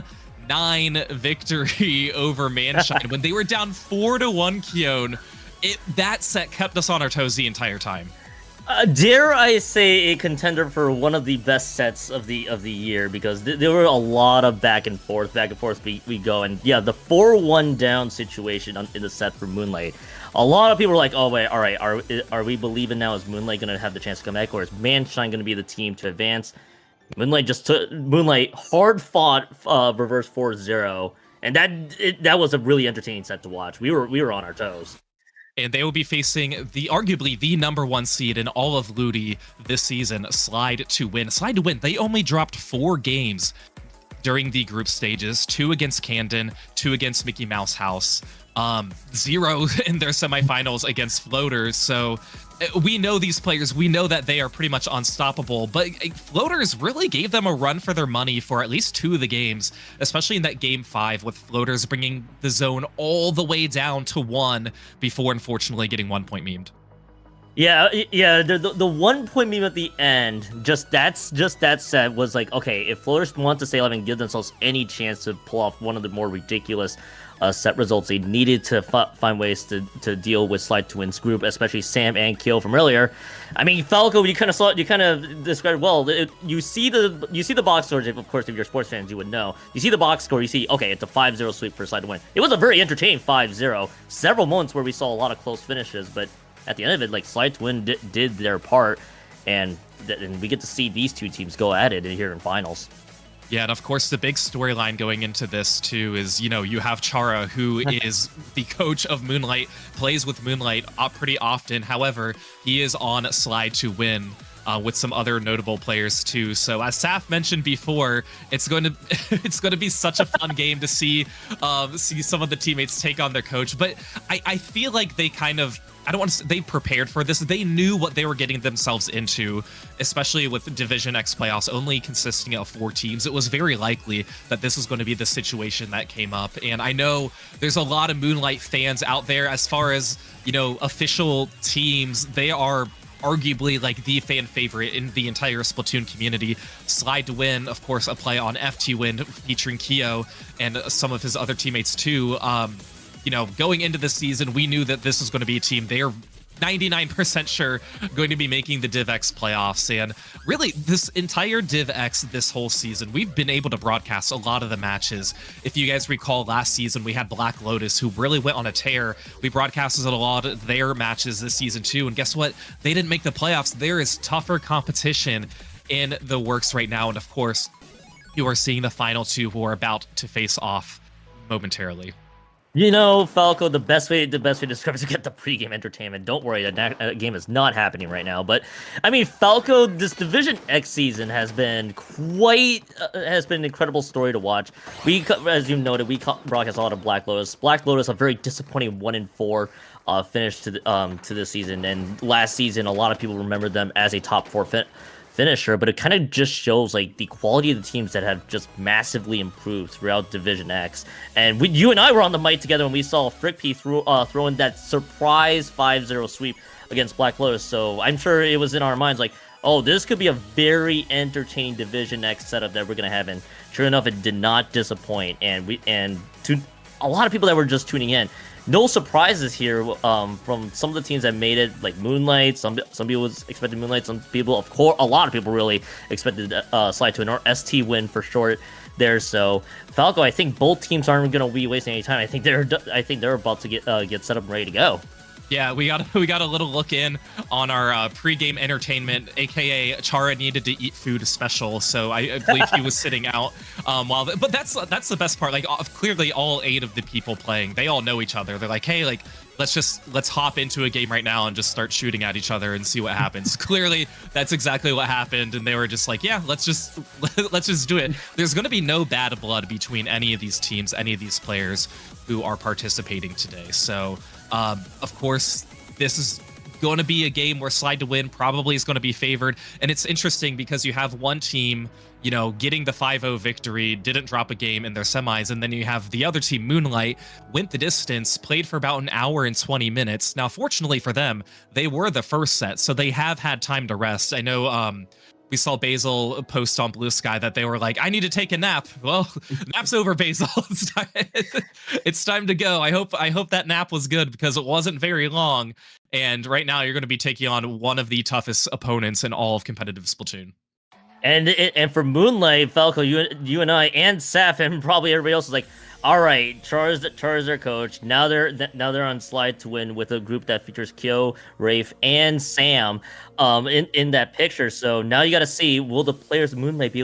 9 victory over Manshine when they were down 4-1, Keone. That set kept us on our toes the entire time. Dare I say a contender for one of the best sets of the year, because there were a lot of back and forth we go. And yeah, the 4-1 down situation in the set for Moonlight, a lot of people were like, oh wait, all right, are we believing now, is Moonlight going to have the chance to come back, or is Manshine going to be the team to advance? Moonlight hard fought reverse 4-0, and that was a really entertaining set to watch. We were on our toes. And they will be facing arguably the #1 seed in all of LUTI this season, Slide to Win. Slide to Win, they only dropped 4 games during the group stages, 2 against Camden, 2 against Mickey Mouse House, 0 in their semifinals against Floaters. So we know these players, we know that they are pretty much unstoppable, but Floaters really gave them a run for their money for at least 2 of the games, especially in that Game 5 with Floaters bringing the zone all the way down to 1 before unfortunately getting 1 point memed. Yeah. The 1 point meme at the end, just that set was like, okay, if Floaters want to stay alive and give themselves any chance to pull off one of the more ridiculous set results, they needed to find ways to deal with Slide to Win's group, especially Sam and Kill from earlier. I mean, Falco, you kind of described well. You see the box score. Of course, if you're sports fans, you would know. You see the box score. You see, okay, it's a 5-0 sweep for Slide to Win. It was a very entertaining 5-0. Several moments where we saw a lot of close finishes, but at the end of it, like, Slide to Win did their part, and we get to see these two teams go at it here in finals. Yeah, and of course, the big storyline going into this, too, is, you have Chara, who is the coach of Moonlight, plays with Moonlight pretty often. However, he is on Slide to Win with some other notable players, too. So as Saf mentioned before, it's going to be such a fun game to see some of the teammates take on their coach. But I feel like they kind of, I don't want to say they prepared for this. They knew what they were getting themselves into, especially with Division X playoffs only consisting of 4 teams. It was very likely that this was going to be the situation that came up. And I know there's a lot of Moonlight fans out there. As far as, official teams, they are arguably like the fan favorite in the entire Splatoon community. Slide to Win, of course, a play on FT Win featuring Keo and some of his other teammates too. Going into the season, we knew that this was going to be a team they are 99% sure going to be making the Div X playoffs. And really, this entire Div X this whole season, we've been able to broadcast a lot of the matches. If you guys recall, last season we had Black Lotus, who really went on a tear. We broadcasted a lot of their matches this season too, and guess what? They didn't make the playoffs. There is tougher competition in the works right now, and of course, you are seeing the final 2 who are about to face off momentarily. Falco, the best way to describe it is to get the pregame entertainment. Don't worry, that game is not happening right now. But I mean, Falco, this Division X season has been an incredible story to watch. We, as you noted, we broadcast a lot of Black Lotus. Black Lotus, a very disappointing 1-4 finish to this season, and last season a lot of people remember them as a top 4 finisher, but it kind of just shows like the quality of the teams that have just massively improved throughout Division X. And you and I were on the mic together when we saw FrickP throw in that surprise 5-0 sweep against Black Lotus. So I'm sure it was in our minds like, oh, this could be a very entertaining Division X setup that we're gonna have. And sure enough, it did not disappoint. And to a lot of people that were just tuning in, no surprises here from some of the teams that made it, like Moonlight. Some people was expecting Moonlight. Some people, of course, a lot of people really expected Slide to Win, or ST Win for short there. So Falco, I think both teams aren't going to be wasting any time. I think they're about to get set up and ready to go. Yeah, we got a little look in on our pregame entertainment, aka Chara needed to eat food special, so I believe he was sitting out but that's the best part. Like, clearly all 8 of the people playing, they all know each other. They're like, hey, like, let's hop into a game right now and just start shooting at each other and see what happens. Clearly, that's exactly what happened, and they were just like, yeah, let's just do it. There's going to be no bad blood between any of these teams, any of these players who are participating today. So, of course, this is going to be a game where Slide to Win probably is going to be favored. And it's interesting because you have one team you know, getting the 5-0 victory, didn't drop a game in their semis. And then you have the other team, Moonlight, went the distance, played for about an hour and 20 minutes. Now, fortunately for them, they were the first set, so they have had time to rest. I know we saw Basil post on Blue Sky that they were like, I need to take a nap. Well, nap's over, Basil. It's time to go. I hope that nap was good because it wasn't very long. And right now you're going to be taking on one of the toughest opponents in all of competitive Splatoon. And for Moonlight, Falco, you and I and Saf and probably everybody else is like, all right, Char's their coach. Now they're on slide to win with a group that features Kyo, Rafe, and Sam in that picture. So now you got to see, will the players of Moonlight be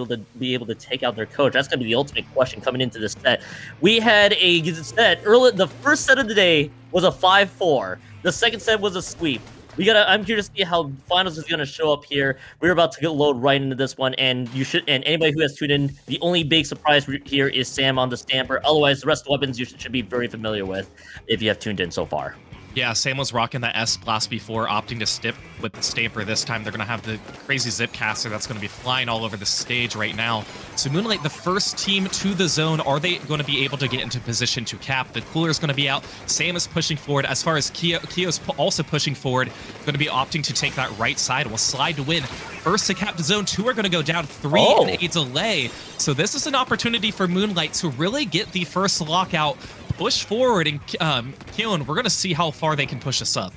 able to take out their coach? That's gonna be the ultimate question coming into this set. We had a set early. The first set of the day was a 5-4. The second set was a sweep. I'm curious to see how finals is gonna show up here. We're about to load right into this one, and anybody who has tuned in, the only big surprise here is Sam on the Stamper. Otherwise, the rest of the weapons you should be very familiar with if you have tuned in so far. Yeah, Sam was rocking the S blast before, opting to stip with the Stamper this time. They're going to have the crazy zip caster that's going to be flying all over the stage right now. So Moonlight, the first team to the zone, are they going to be able to get into position to cap? The cooler is going to be out. Sam is pushing forward. As far as Kyo's also pushing forward, going to be opting to take that right side. Will slide to win. First to cap the zone, 2 are going to go down, 3 in a delay. So this is an opportunity for Moonlight to really get the first lockout, push forward, and Keon, we're going to see how far they can push us up.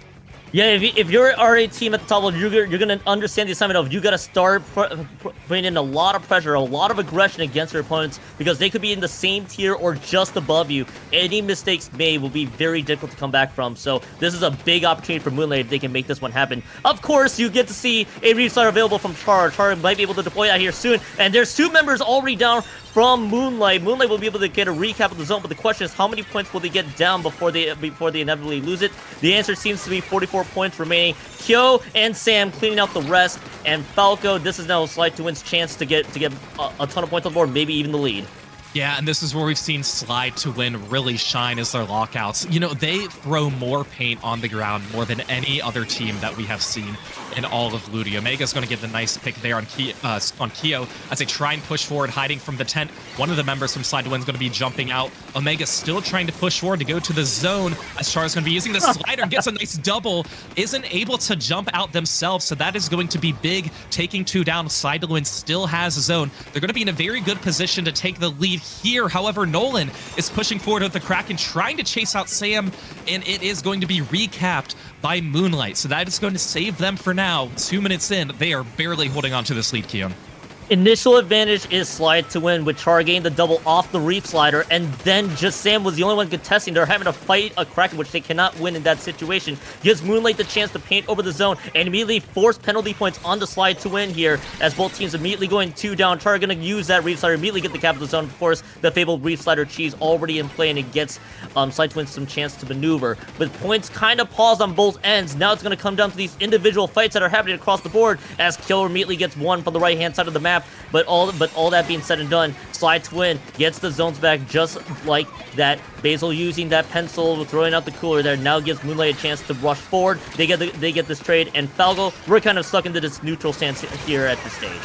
Yeah, if you're already team at the top level, you're going to understand the assignment of you got to start putting in a lot of pressure, a lot of aggression against your opponents because they could be in the same tier or just above you. Any mistakes made will be very difficult to come back from. So this is a big opportunity for Moonlight if they can make this one happen. Of course, you get to see a restart available from Char. Char might be able to deploy that here soon. And there's 2 members already down from Moonlight. Moonlight will be able to get a recap of the zone, but the question is how many points will they get down before they inevitably lose it? The answer seems to be 44 points remaining. Kyo and Sam cleaning out the rest, and Falco, this is now Slide to Win's chance to get a ton of points on the board, maybe even the lead. Yeah, and this is where we've seen Slide to Win really shine as their lockouts. You know, they throw more paint on the ground more than any other team that we have seen in all of LUTI. Omega's going to get the nice pick there on Kyo as they try and push forward, hiding from the tent. One of the members from Slide to Win is going to be jumping out. Omega still trying to push forward to go to the zone as Char's going to be using the slider, gets a nice double, isn't able to jump out themselves, so that is going to be big, taking 2 down. Slide to Win still has a zone. They're going to be in a very good position to take the lead here. However, Nolan is pushing forward with the Kraken, trying to chase out Sam, and it is going to be recapped by Moonlight. So that is going to save them for now. 2 minutes in, they are barely holding on to this lead, Keon. Initial advantage is Slide to Win, with Char getting the double off the Reef Slider, and then just Sam was the only one contesting. They're having to fight a Kraken, which they cannot win in that situation. Gives Moonlight the chance to paint over the zone and immediately force penalty points on the Slide to Win here, as both teams immediately going 2 down. Char going to use that Reef Slider, immediately get the cap of the zone. Of course, the fabled Reef Slider cheese already in play, and it gets Slide to Win some chance to maneuver. With points kind of paused on both ends, now it's going to come down to these individual fights that are happening across the board, as Kill immediately gets 1 from the right-hand side of the map. But all that being said and done, Slide to Win gets the zones back just like that. Basil using that pencil, throwing out the cooler there, now gives Moonlight a chance to rush forward. They get this trade, and Falco, we're kind of stuck into this neutral stance here at this stage.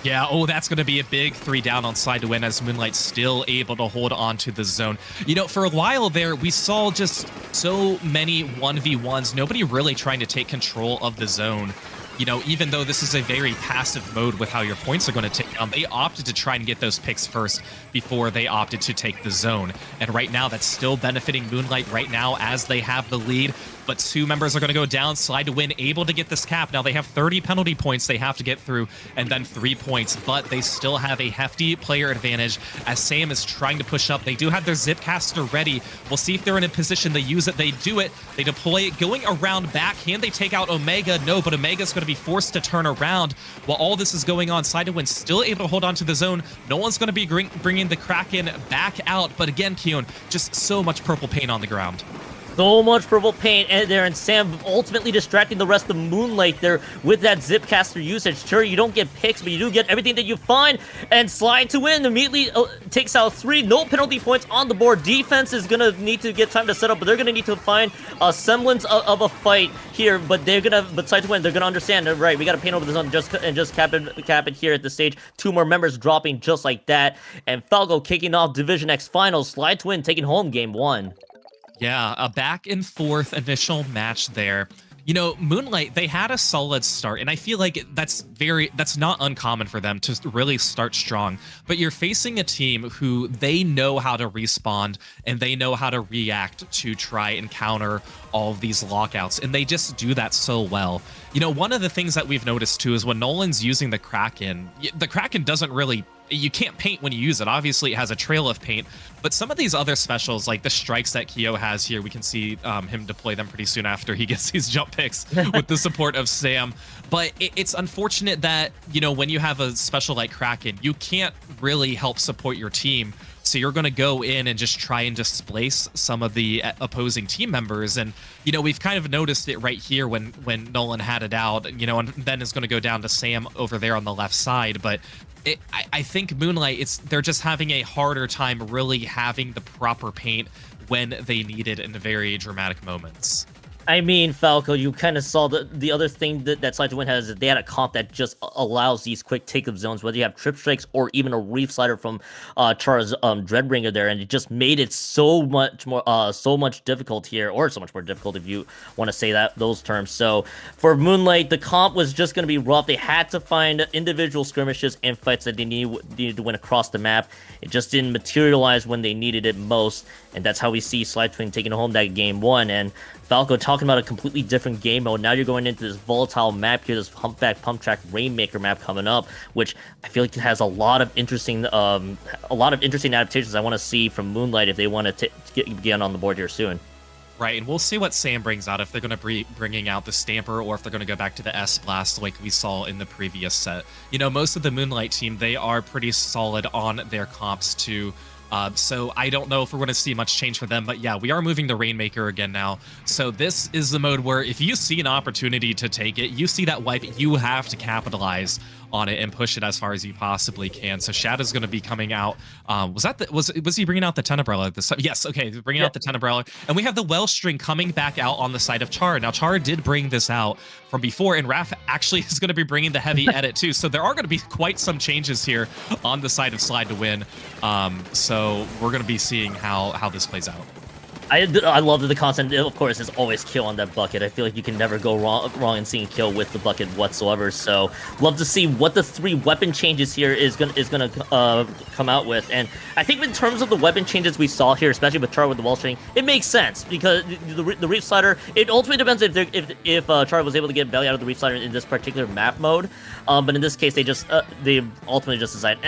Yeah, that's going to be a big 3 down on Slide to Win as Moonlight's still able to hold on to the zone. You know, for a while there, we saw just so many 1v1s, nobody really trying to take control of the zone. You know, even though this is a very passive mode with how your points are going to take down, they opted to try and get those picks first before they opted to take the zone. And right now, that's still benefiting Moonlight right now as they have the lead. But 2 members are going to go down. Slide to Win able to get this cap. Now they have 30 penalty points they have to get through, and then 3 points. But they still have a hefty player advantage as Sam is trying to push up. They do have their Zipcaster ready. We'll see if they're in a position to use it. They do it. They deploy it. Going around back. Can they take out Omega? No, but Omega's going to be forced to turn around. While all this is going on, Slide to Win still able to hold on to the zone. No one's going to be bringing the Kraken back out. But again, Keon, just so much purple paint on the ground. So much purple paint and there, and Sam ultimately distracting the rest of Moonlight there with that Zipcaster usage. Sure, you don't get picks, but you do get everything that you find. And Slide to Win immediately takes out 3. No penalty points on the board. Defense is going to need to get time to set up, but they're going to need to find a semblance of a fight here. But Slide to Win, they're going to understand, right, we got to paint over the zone and just cap it here at the stage. 2 more members dropping just like that. And Falco kicking off Division X Finals. Slide to Win taking home Game 1. Yeah, a back and forth initial match there. You know, Moonlight, they had a solid start, and I feel like that's not uncommon for them to really start strong. But you're facing a team who they know how to respawn, and they know how to react to try and counter all of these lockouts, and they just do that so well. You know, one of the things that we've noticed too is when Nolan's using the Kraken doesn't really, you can't paint when you use it. Obviously, it has a trail of paint, but some of these other specials, like the strikes that Kyo has here, we can see him deploy them pretty soon after he gets these jump picks with the support of Sam. But it's unfortunate that, you know, when you have a special like Kraken, you can't really help support your team. So you're going to go in and just try and displace some of the opposing team members. And, you know, we've kind of noticed it right here when Nolan had it out, you know, and then it's going to go down to Sam over there on the left side. But I think Moonlight, they're just having a harder time really having the proper paint when they need it in very dramatic moments. I mean, Falco, you kind of saw the other thing that Slide to Win has is they had a comp that just allows these quick take-up zones, whether you have trip strikes or even a reef slider from Char's Dreadbringer there, and it just made it so much difficult here, or so much more difficult if you want to say those terms. So for Moonlight, the comp was just going to be rough. They had to find individual skirmishes and fights that they needed to win across the map. It just didn't materialize when they needed it most, and that's how we see Slide to Win taking home that Game 1. And Falco talking about a completely different game mode. Now you're going into this volatile map here, this Humpback Pump Track Rainmaker map coming up, which I feel like it has a lot of interesting adaptations I want to see from Moonlight if they want to get on the board here soon. Right, and we'll see what Sam brings out, if they're going to be bringing out the Stamper or if they're going to go back to the S-Blast like we saw in the previous set. You know, most of the Moonlight team, they are pretty solid on their comps too. So I don't know if we're going to see much change for them, but yeah, we are moving the Rainmaker again now. So this is the mode where if you see an opportunity to take it, you see that wipe, you have to capitalize on it and push it as far as you possibly can. So Shadow's going to be coming out. Was he bringing out the Tenebrella? Yes, okay, bringing out the Tenebrella. And we have the Wellstring coming back out on the side of Chara. Now, Chara did bring this out from before, and Raph actually is going to be bringing the heavy edit too. So there are going to be quite some changes here on the side of Slide to Win. So we're going to be seeing how this plays out. I love that the concept, of course, is always kill on that bucket. I feel like you can never go wrong in seeing kill with the bucket whatsoever. So love to see what the 3 weapon changes here is gonna come out with. And I think in terms of the weapon changes we saw here, especially with Char with the Wellstring, it makes sense because the Reef Slider, it ultimately depends if Char was able to get Belly out of the Reef Slider in this particular map mode. But in this case, they ultimately just decide,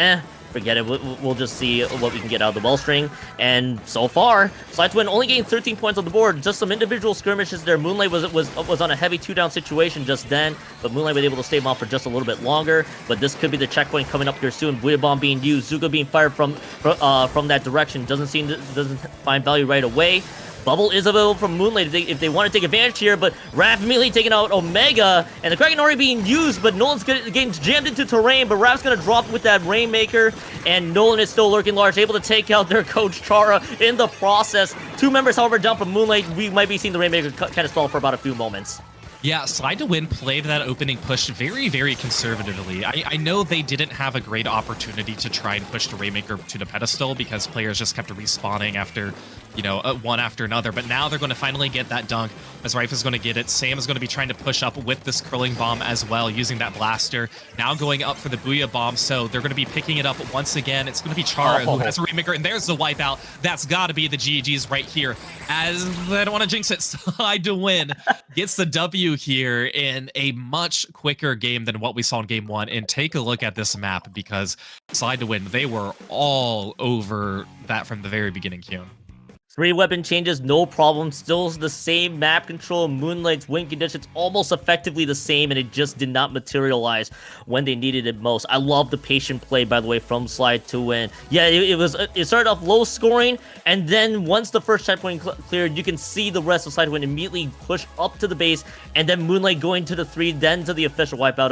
forget it. We'll just see what we can get out of the Wellstring. And so far, Slide to Win only gained 13 points on the board. Just some individual skirmishes there. Moonlight was on a heavy 2-down situation just then, but Moonlight was able to stay on for just a little bit longer. But this could be the checkpoint coming up here soon. Booyah Bomb being used, Zuko being fired from that direction. Doesn't find value right away. Bubble is available from Moonlight if they want to take advantage here, but Raph immediately taking out Omega, and the Kraken already being used, but Nolan's getting jammed into terrain, but Raph's going to drop with that Rainmaker, and Nolan is still lurking large, able to take out their coach Chara in the process. 2 members, however, down from Moonlight. We might be seeing the Rainmaker kind of stall for about a few moments. Yeah, Slide to Win played that opening push very, very conservatively. I know they didn't have a great opportunity to try and push the Rainmaker to the pedestal because players just kept respawning after, you know, one after another. But now they're going to finally get that dunk as Rife is going to get it. Sam is going to be trying to push up with this curling bomb as well, using that blaster. Now going up for the Booyah Bomb, so they're going to be picking it up once again. It's going to be Chara who has a Rainmaker, and there's the wipeout. That's got to be the GGs right here. As I don't want to jinx it, Slide to Win gets the W here in a much quicker game than what we saw in Game 1. And take a look at this map, because Slide to Win, they were all over that from the very beginning, Kyun. 3 weapon changes, no problem. Still the same map control. Moonlight's win conditions almost effectively the same, and it just did not materialize when they needed it most. I love the patient play, by the way, from Slide to Win. Yeah, it started off low scoring, and then once the first checkpoint cleared, you can see the rest of Slide to Win immediately push up to the base, and then Moonlight going to the 3, then to the official wipeout,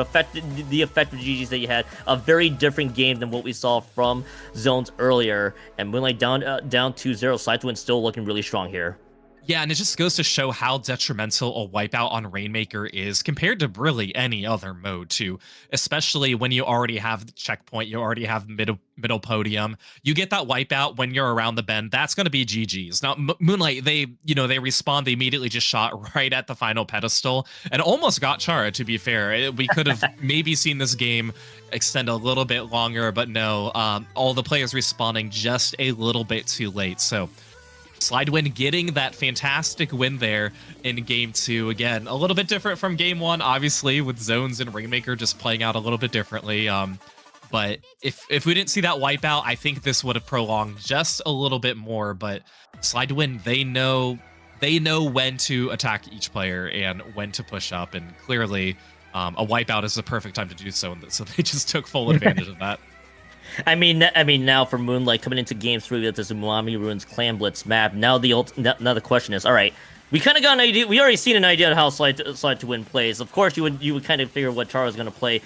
the effective GGs that you had. A very different game than what we saw from Zones earlier, and Moonlight down 2-0. Slide to Win still looking really strong here. Yeah, and it just goes to show how detrimental a wipeout on Rainmaker is compared to really any other mode, too. Especially when you already have the checkpoint, you already have middle podium. You get that wipeout when you're around the bend, that's going to be GG's. Now, Moonlight, they respawn, they immediately just shot right at the final pedestal and almost got Chara, to be fair. We could have maybe seen this game extend a little bit longer, but no, all the players respawning just a little bit too late. So Slide Win getting that fantastic win there in Game 2. Again, a little bit different from Game 1, obviously, with Zones and Rainmaker just playing out a little bit differently. But if we didn't see that wipeout, I think this would have prolonged just a little bit more. But Slide Win, they know when to attack each player and when to push up. And clearly, a wipeout is the perfect time to do so. So they just took full advantage of that. I mean, now for Moonlight coming into Game 3 with this Umami Ruins Clan Blitz map. Now the question is, all right, we kind of got an idea. We already seen an idea of how Slide to Win plays. Of course, you would kind of figure what Chara is going to play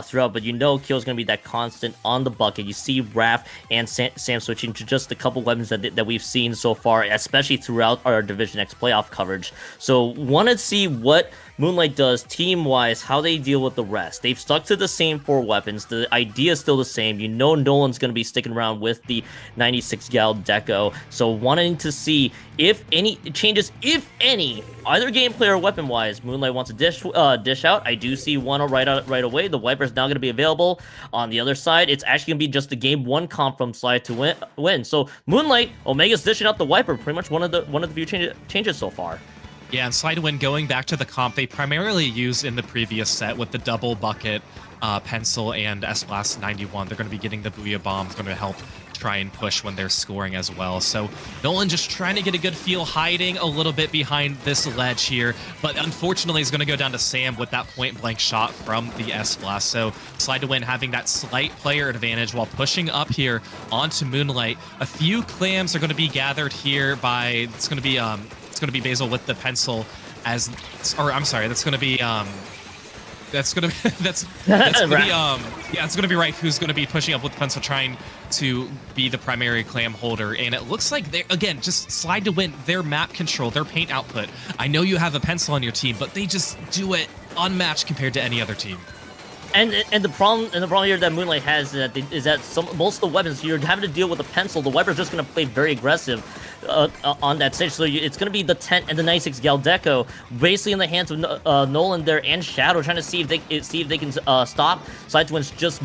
throughout, but you know Kyo's going to be that constant on the bucket. You see Raph and Sam switching to just a couple weapons that we've seen so far, especially throughout our Division X playoff coverage. So want to see what Moonlight does team-wise, how they deal with the rest. They've stuck to the same 4 weapons. The idea is still the same. You know Nolan's going to be sticking around with the 96 Gal Deco. So wanting to see if any changes, if any, either gameplay or weapon-wise, Moonlight wants to dish out. I do see one right away. The Viper's now going to be available. On the other side, it's actually going to be just the Game 1 comp from Slide to Win. So Moonlight, Omega's dishing out the Viper. Pretty much one of the few changes so far. Yeah, and Slide to Win, going back to the comp they primarily used in the previous set with the double bucket, pencil, and S-Blast 91. They're going to be getting the Booyah Bomb. It's going to help try and push when they're scoring as well. So Nolan just trying to get a good feel, hiding a little bit behind this ledge here, but unfortunately he's going to go down to Sam with that point-blank shot from the S-Blast. So Slide to Win having that slight player advantage while pushing up here onto Moonlight. A few clams are going to be gathered here by, it's going to be Basil with the pencil that's going to be it's going to be Rife who's going to be pushing up with the pencil, trying to be the primary clam holder. And it looks like they're, again, just Slide to Win, their map control, their paint output. I know you have a pencil on your team, but they just do it unmatched compared to any other team. And the problem here that Moonlight has is that most of the weapons you're having to deal with a pencil. The Viper's just going to play very aggressive on that stage, so it's going to be the Tent and the 96 Gal Deco basically in the hands of Nolan there and Shadow, trying to see if they can stop Slide to Win's just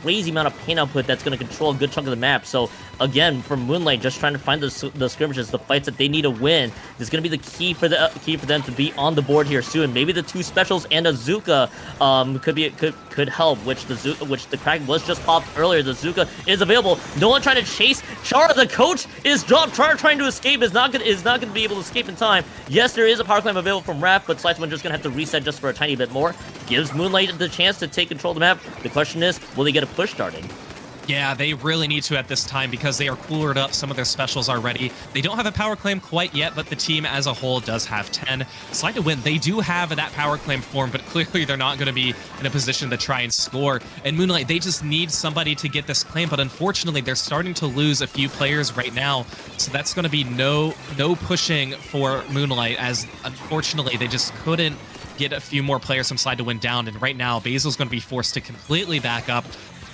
crazy amount of paint output that's going to control a good chunk of the map. So again, for Moonlight, just trying to find the skirmishes, the fights that they need to win. This is going to be the key for them to be on the board here soon. Maybe the 2 specials and a Zuka could help, which the crack was just popped earlier. The Zuka is available. Nolan trying to chase Chara. The coach is dropped. Chara trying to escape is not going to be able to escape in time. Yes, there is a power climb available from Raph, but Slide to Win just going to have to reset just for a tiny bit more. Gives Moonlight the chance to take control of the map. The question is, will they get a push starting? Yeah, they really need to at this time because they are coolered up. Some of their specials already. They don't have a power claim quite yet, but the team as a whole does have 10. Slide to Win, they do have that power claim form, but clearly they're not going to be in a position to try and score. And Moonlight, they just need somebody to get this claim, but unfortunately they're starting to lose a few players right now. So that's going to be no pushing for Moonlight, as unfortunately they just couldn't get a few more players from Slide to Win down. And right now, Basil's going to be forced to completely back up.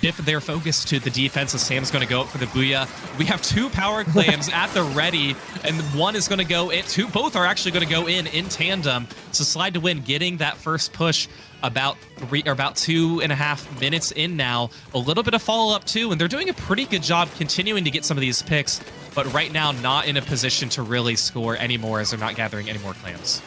If they're focused to the defense, as Sam's going to go up for the Booyah. We have 2 power claims at the ready, and one is going to go in. Both are actually going to go in tandem. So Slide to Win getting that first push about 2.5 minutes in now. A little bit of follow-up too, and they're doing a pretty good job continuing to get some of these picks, but right now not in a position to really score anymore as they're not gathering any more clams.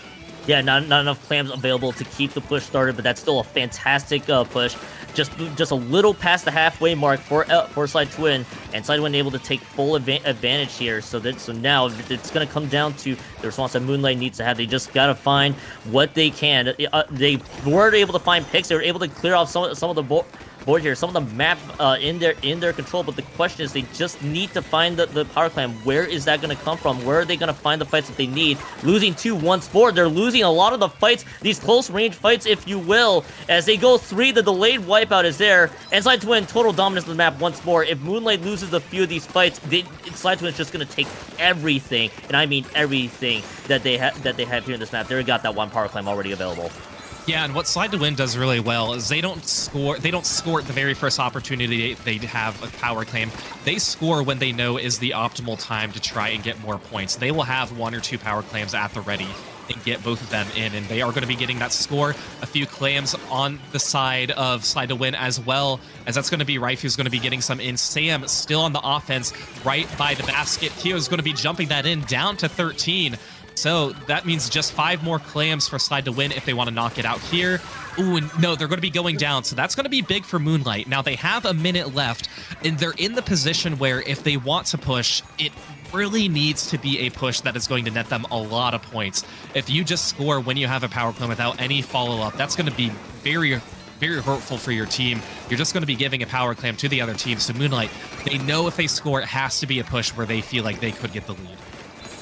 Yeah, not enough clams available to keep the push started, but that's still a fantastic push. Just a little past the halfway mark for Slide to Win, and Slide to Win able to take full advantage here. So now it's going to come down to the response that Moonlight needs to have. They just got to find what they can. They were able to find picks. They were able to clear off some of the board here, some of the map in their control, but the question is they just need to find the power clam. Where is that going to come from? Where are they going to find the fights that they need? Losing 2 once more, they're losing a lot of the fights, these close range fights, if you will. As they go 3, the delayed wipeout is there, and Slide to Win total dominance of the map once more. If Moonlight loses a few of these fights, Slide to Win is just going to take everything, and I mean everything that they have here in this map. They already got that 1 power clam already available. Yeah, and what Slide to Win does really well is they don't score at the very first opportunity they have a power claim. They score when they know is the optimal time to try and get more points. They will have 1 or 2 power claims at the ready and get both of them in, and they are going to be getting that score. A few clams on the side of Slide to Win as well, as that's going to be Rife who's going to be getting some in. Sam still on the offense right by the basket. Kyo is going to be jumping that in down to 13. So that means just 5 more clams for Slide to Win if they want to knock it out here. Ooh, no, they're going to be going down, so that's going to be big for Moonlight. Now, they have a minute left, and they're in the position where if they want to push, it really needs to be a push that is going to net them a lot of points. If you just score when you have a power clam without any follow-up, that's going to be very hurtful for your team. You're just going to be giving a power clam to the other team. So Moonlight, they know if they score, it has to be a push where they feel like they could get the lead.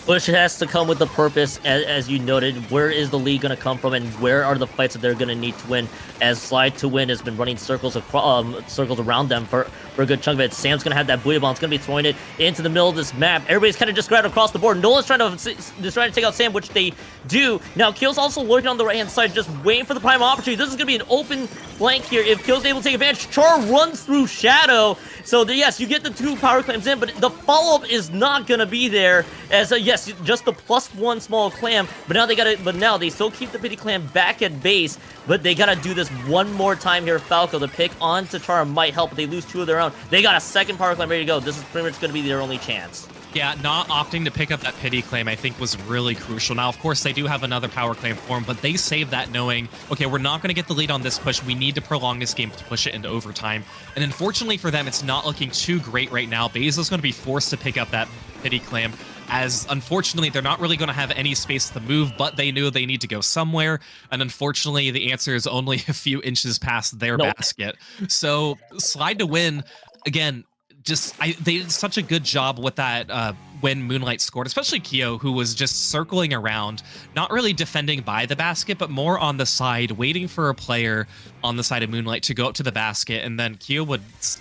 Push has to come with the purpose, as you noted. Where is the lead going to come from, and where are the fights that they're going to need to win? As Slide to Win has been running circles around them for a good chunk of it. Sam's going to have that booty bomb. It's going to be throwing it into the middle of this map. Everybody's kind of just grabbed across the board. Nolan's trying to take out Sam, which they do. Now, Keel's also lurking on the right-hand side, just waiting for the prime opportunity. This is going to be an open flank here. If Keel's able to take advantage, Char runs through Shadow. So, yes, you get the 2 power claims in, but the follow-up is not going to be there. As, yes, just the +1 small clam, but now they still keep the pity clam back at base, but they gotta do this one more time here. Falco, the pick onto Chara might help, but they lose 2 of their own. They got a 2nd power clam ready to go. This is pretty much gonna be their only chance. Yeah, not opting to pick up that pity claim, I think, was really crucial. Now, of course, they do have another power claim form, but they saved that knowing, okay, we're not going to get the lead on this push. We need to prolong this game to push it into overtime. And unfortunately for them, it's not looking too great right now. Basil's going to be forced to pick up that pity claim, as unfortunately, they're not really going to have any space to move, but they knew they need to go somewhere. And unfortunately, the answer is only a few inches past their basket. So Slide to Win, again, they did such a good job with that when Moonlight scored, especially Kyo, who was just circling around, not really defending by the basket, but more on the side, waiting for a player on the side of Moonlight to go up to the basket, and then Kyo would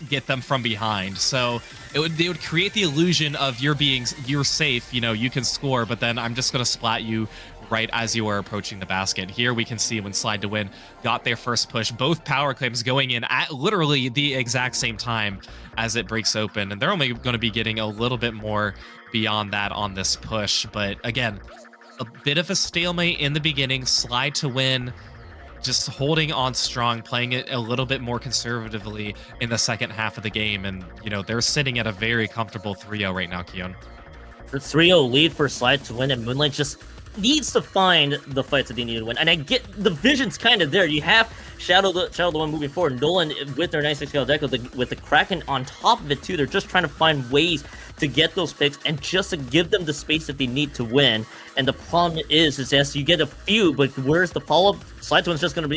get them from behind. So they would create the illusion of you're safe, you can score, but then I'm just going to splat you right as you are approaching the basket. Here we can see when Slide to Win got their first push, both power claims going in at literally the exact same time as it breaks open, and they're only going to be getting a little bit more beyond that on this push. But again, a bit of a stalemate in the beginning. Slide to Win just holding on strong, playing it a little bit more conservatively in the second half of the game, and they're sitting at a very comfortable 3-0 right now, Keon. The 3-0 lead for Slide to Win, and Moonlight just needs to find the fights that they need to win. And I get the vision's kind of there. You have Shadow the One moving forward. Nolan with their 96 scale deck with the Kraken on top of it too. They're just trying to find ways to get those picks and just to give them the space that they need to win. And the problem is yes, you get a few, but where's the follow-up? Slide to Win's just gonna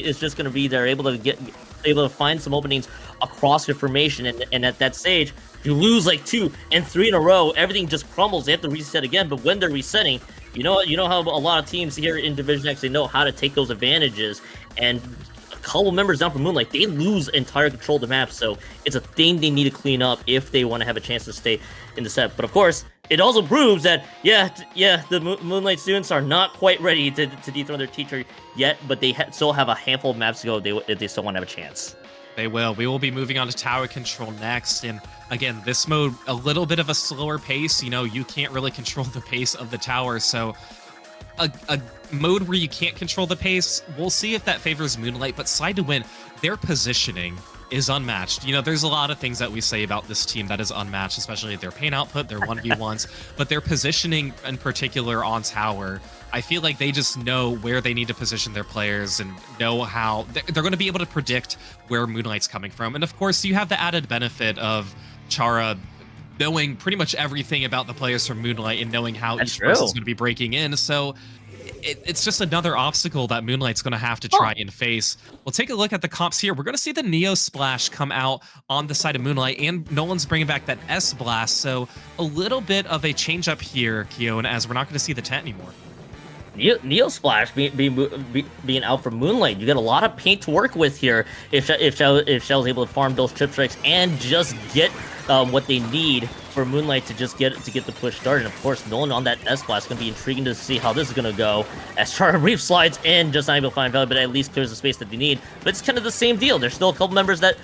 be there, able to find some openings across your formation, and at that stage, you lose like 2 and 3 in a row, everything just crumbles. They have to reset again, but when they're resetting, you know how a lot of teams here in Division X, they know how to take those advantages, and a couple members down from Moonlight, they lose entire control of the map, so it's a thing they need to clean up if they want to have a chance to stay in the set. But of course, it also proves that, the Moonlight students are not quite ready to dethrone their teacher yet, but they still have a handful of maps to go if they still want to have a chance. They will. We will be moving on to tower control next. And again, this mode, a little bit of a slower pace. You can't really control the pace of the tower. So a mode where you can't control the pace, we'll see if that favors Moonlight. But Slide to Win, their positioning is unmatched. You know, there's a lot of things that we say about this team that is unmatched, especially their paint output, their 1v1s, but their positioning in particular on tower, I feel like they just know where they need to position their players and know how they're going to be able to predict where Moonlight's coming from. And of course, you have the added benefit of Chara knowing pretty much everything about the players from Moonlight and knowing how each person's going to be breaking in. So it's just another obstacle that Moonlight's going to have to try and face. We'll take a look at the comps here. We're going to see the Neo Splash come out on the side of Moonlight, and Nolan's bringing back that S Blast. So a little bit of a change up here, Keon, as we're not going to see the tent anymore. Neo Splash being out from Moonlight, you get a lot of paint to work with here if Shell's able to farm those trip strikes and just get what they need for Moonlight to just get the push started. And of course, Nolan on that S Blast is going to be intriguing to see how this is going to go. As Chara Reef slides in, just not able to find value, but at least clears the space that they need. But it's kind of the same deal. There's still a couple members that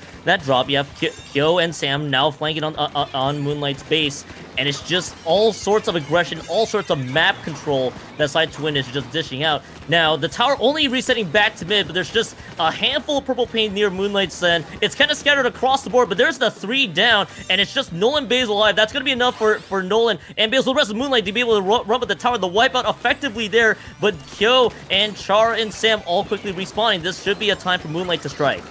drop. You have Kyo and Sam now flanking on Moonlight's base, and it's just all sorts of aggression, all sorts of map control that Side to Win is just dishing out. Now, the tower only resetting back to mid, but there's just a handful of purple paint near Moonlight's end. It's kind of scattered across the board, but there's the 3 down, and it's just Nolan Basil alive. That's going to be enough for Nolan and Basil, the rest of Moonlight, to be able to run with the tower. The wipeout effectively there, but Kyo and Char and Sam all quickly respawning. This should be a time for Moonlight to strike.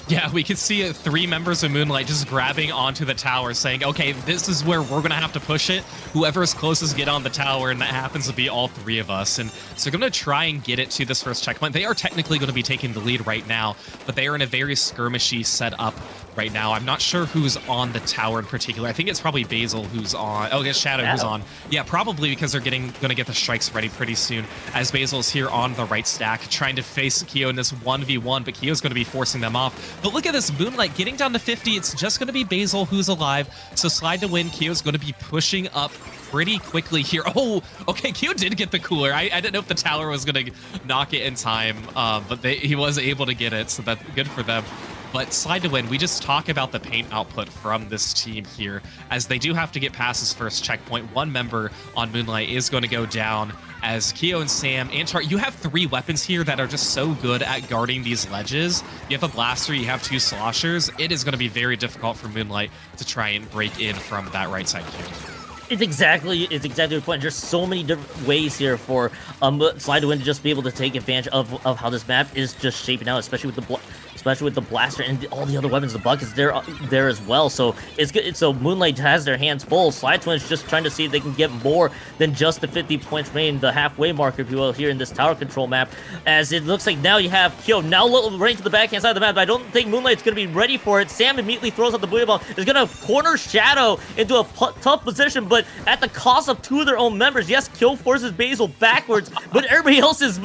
Yeah, we could see 3 members of Moonlight just grabbing onto the tower saying, okay, this is where we're going to have to push it. Whoever is closest get on the tower, and that happens to be all 3 of us. And so they're going to try and get it to this first checkpoint. They are technically going to be taking the lead right now, but they are in a very skirmishy setup right now. I'm not sure who's on the tower in particular. I think it's probably Basil who's on. Oh, it's Shadow who's on. Yeah, probably because they're going to get the strikes ready pretty soon, as Basil's here on the right stack trying to face Kyo in this 1v1, but Kyo's going to be forcing them off. But look at this, Moonlight getting down to 50. It's just going to be Basil who's alive. So Slide to Win, Kyo's going to be pushing up pretty quickly here. Oh, okay, Kyo did get the cooler. I didn't know if the tower was going to knock it in time, but he was able to get it, so that's good for them. But Slide to Win, we just talk about the paint output from this team here, as they do have to get past this first checkpoint. 1 member on Moonlight is going to go down, as Kyo and Sam and Char, you have 3 weapons here that are just so good at guarding these ledges. You have a blaster, you have 2 sloshers. It is going to be very difficult for Moonlight to try and break in from that right side queue. It's exactly your point. There's so many different ways here for Slide to Win to just be able to take advantage of how this map is just shaping out, especially with the blaster and all the other weapons. The buckets there as well. So it's good. So Moonlight has their hands full. Slide to Win's just trying to see if they can get more than just the 50 points remaining, the halfway marker, if you will, here in this tower control map. As it looks like now you have Kyo now running to the backhand side of the map, but I don't think Moonlight's going to be ready for it. Sam immediately throws out the Booyah Bomb. Is going to corner Shadow into a tough position, but at the cost of 2 of their own members. Yes, Kyo forces Basil backwards, but everybody else is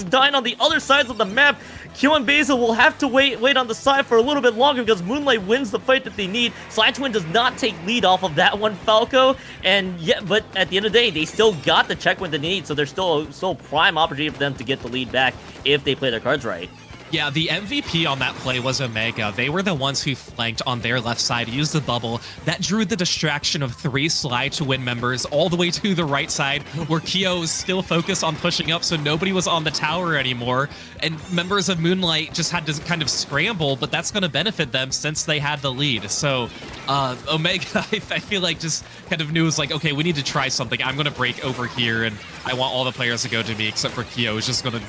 dying on the other sides of the map. Kyo and Basil will have to wait on the side for a little bit longer because Moonlight wins the fight that they need. Slide to Win does not take lead off of that one, Falco. And yeah, but at the end of the day, they still got the checkpoint that they need, so there's still prime opportunity for them to get the lead back if they play their cards right. Yeah, the MVP on that play was Omega. They were the ones who flanked on their left side, used the bubble. That drew the distraction of 3 Slide to Win members all the way to the right side, where Kyo was still focused on pushing up, so nobody was on the tower anymore. And members of Moonlight just had to kind of scramble, but that's going to benefit them since they had the lead. So Omega, I feel like, just kind of knew, was like, okay, we need to try something. I'm going to break over here, and I want all the players to go to me, except for Kyo, who's just going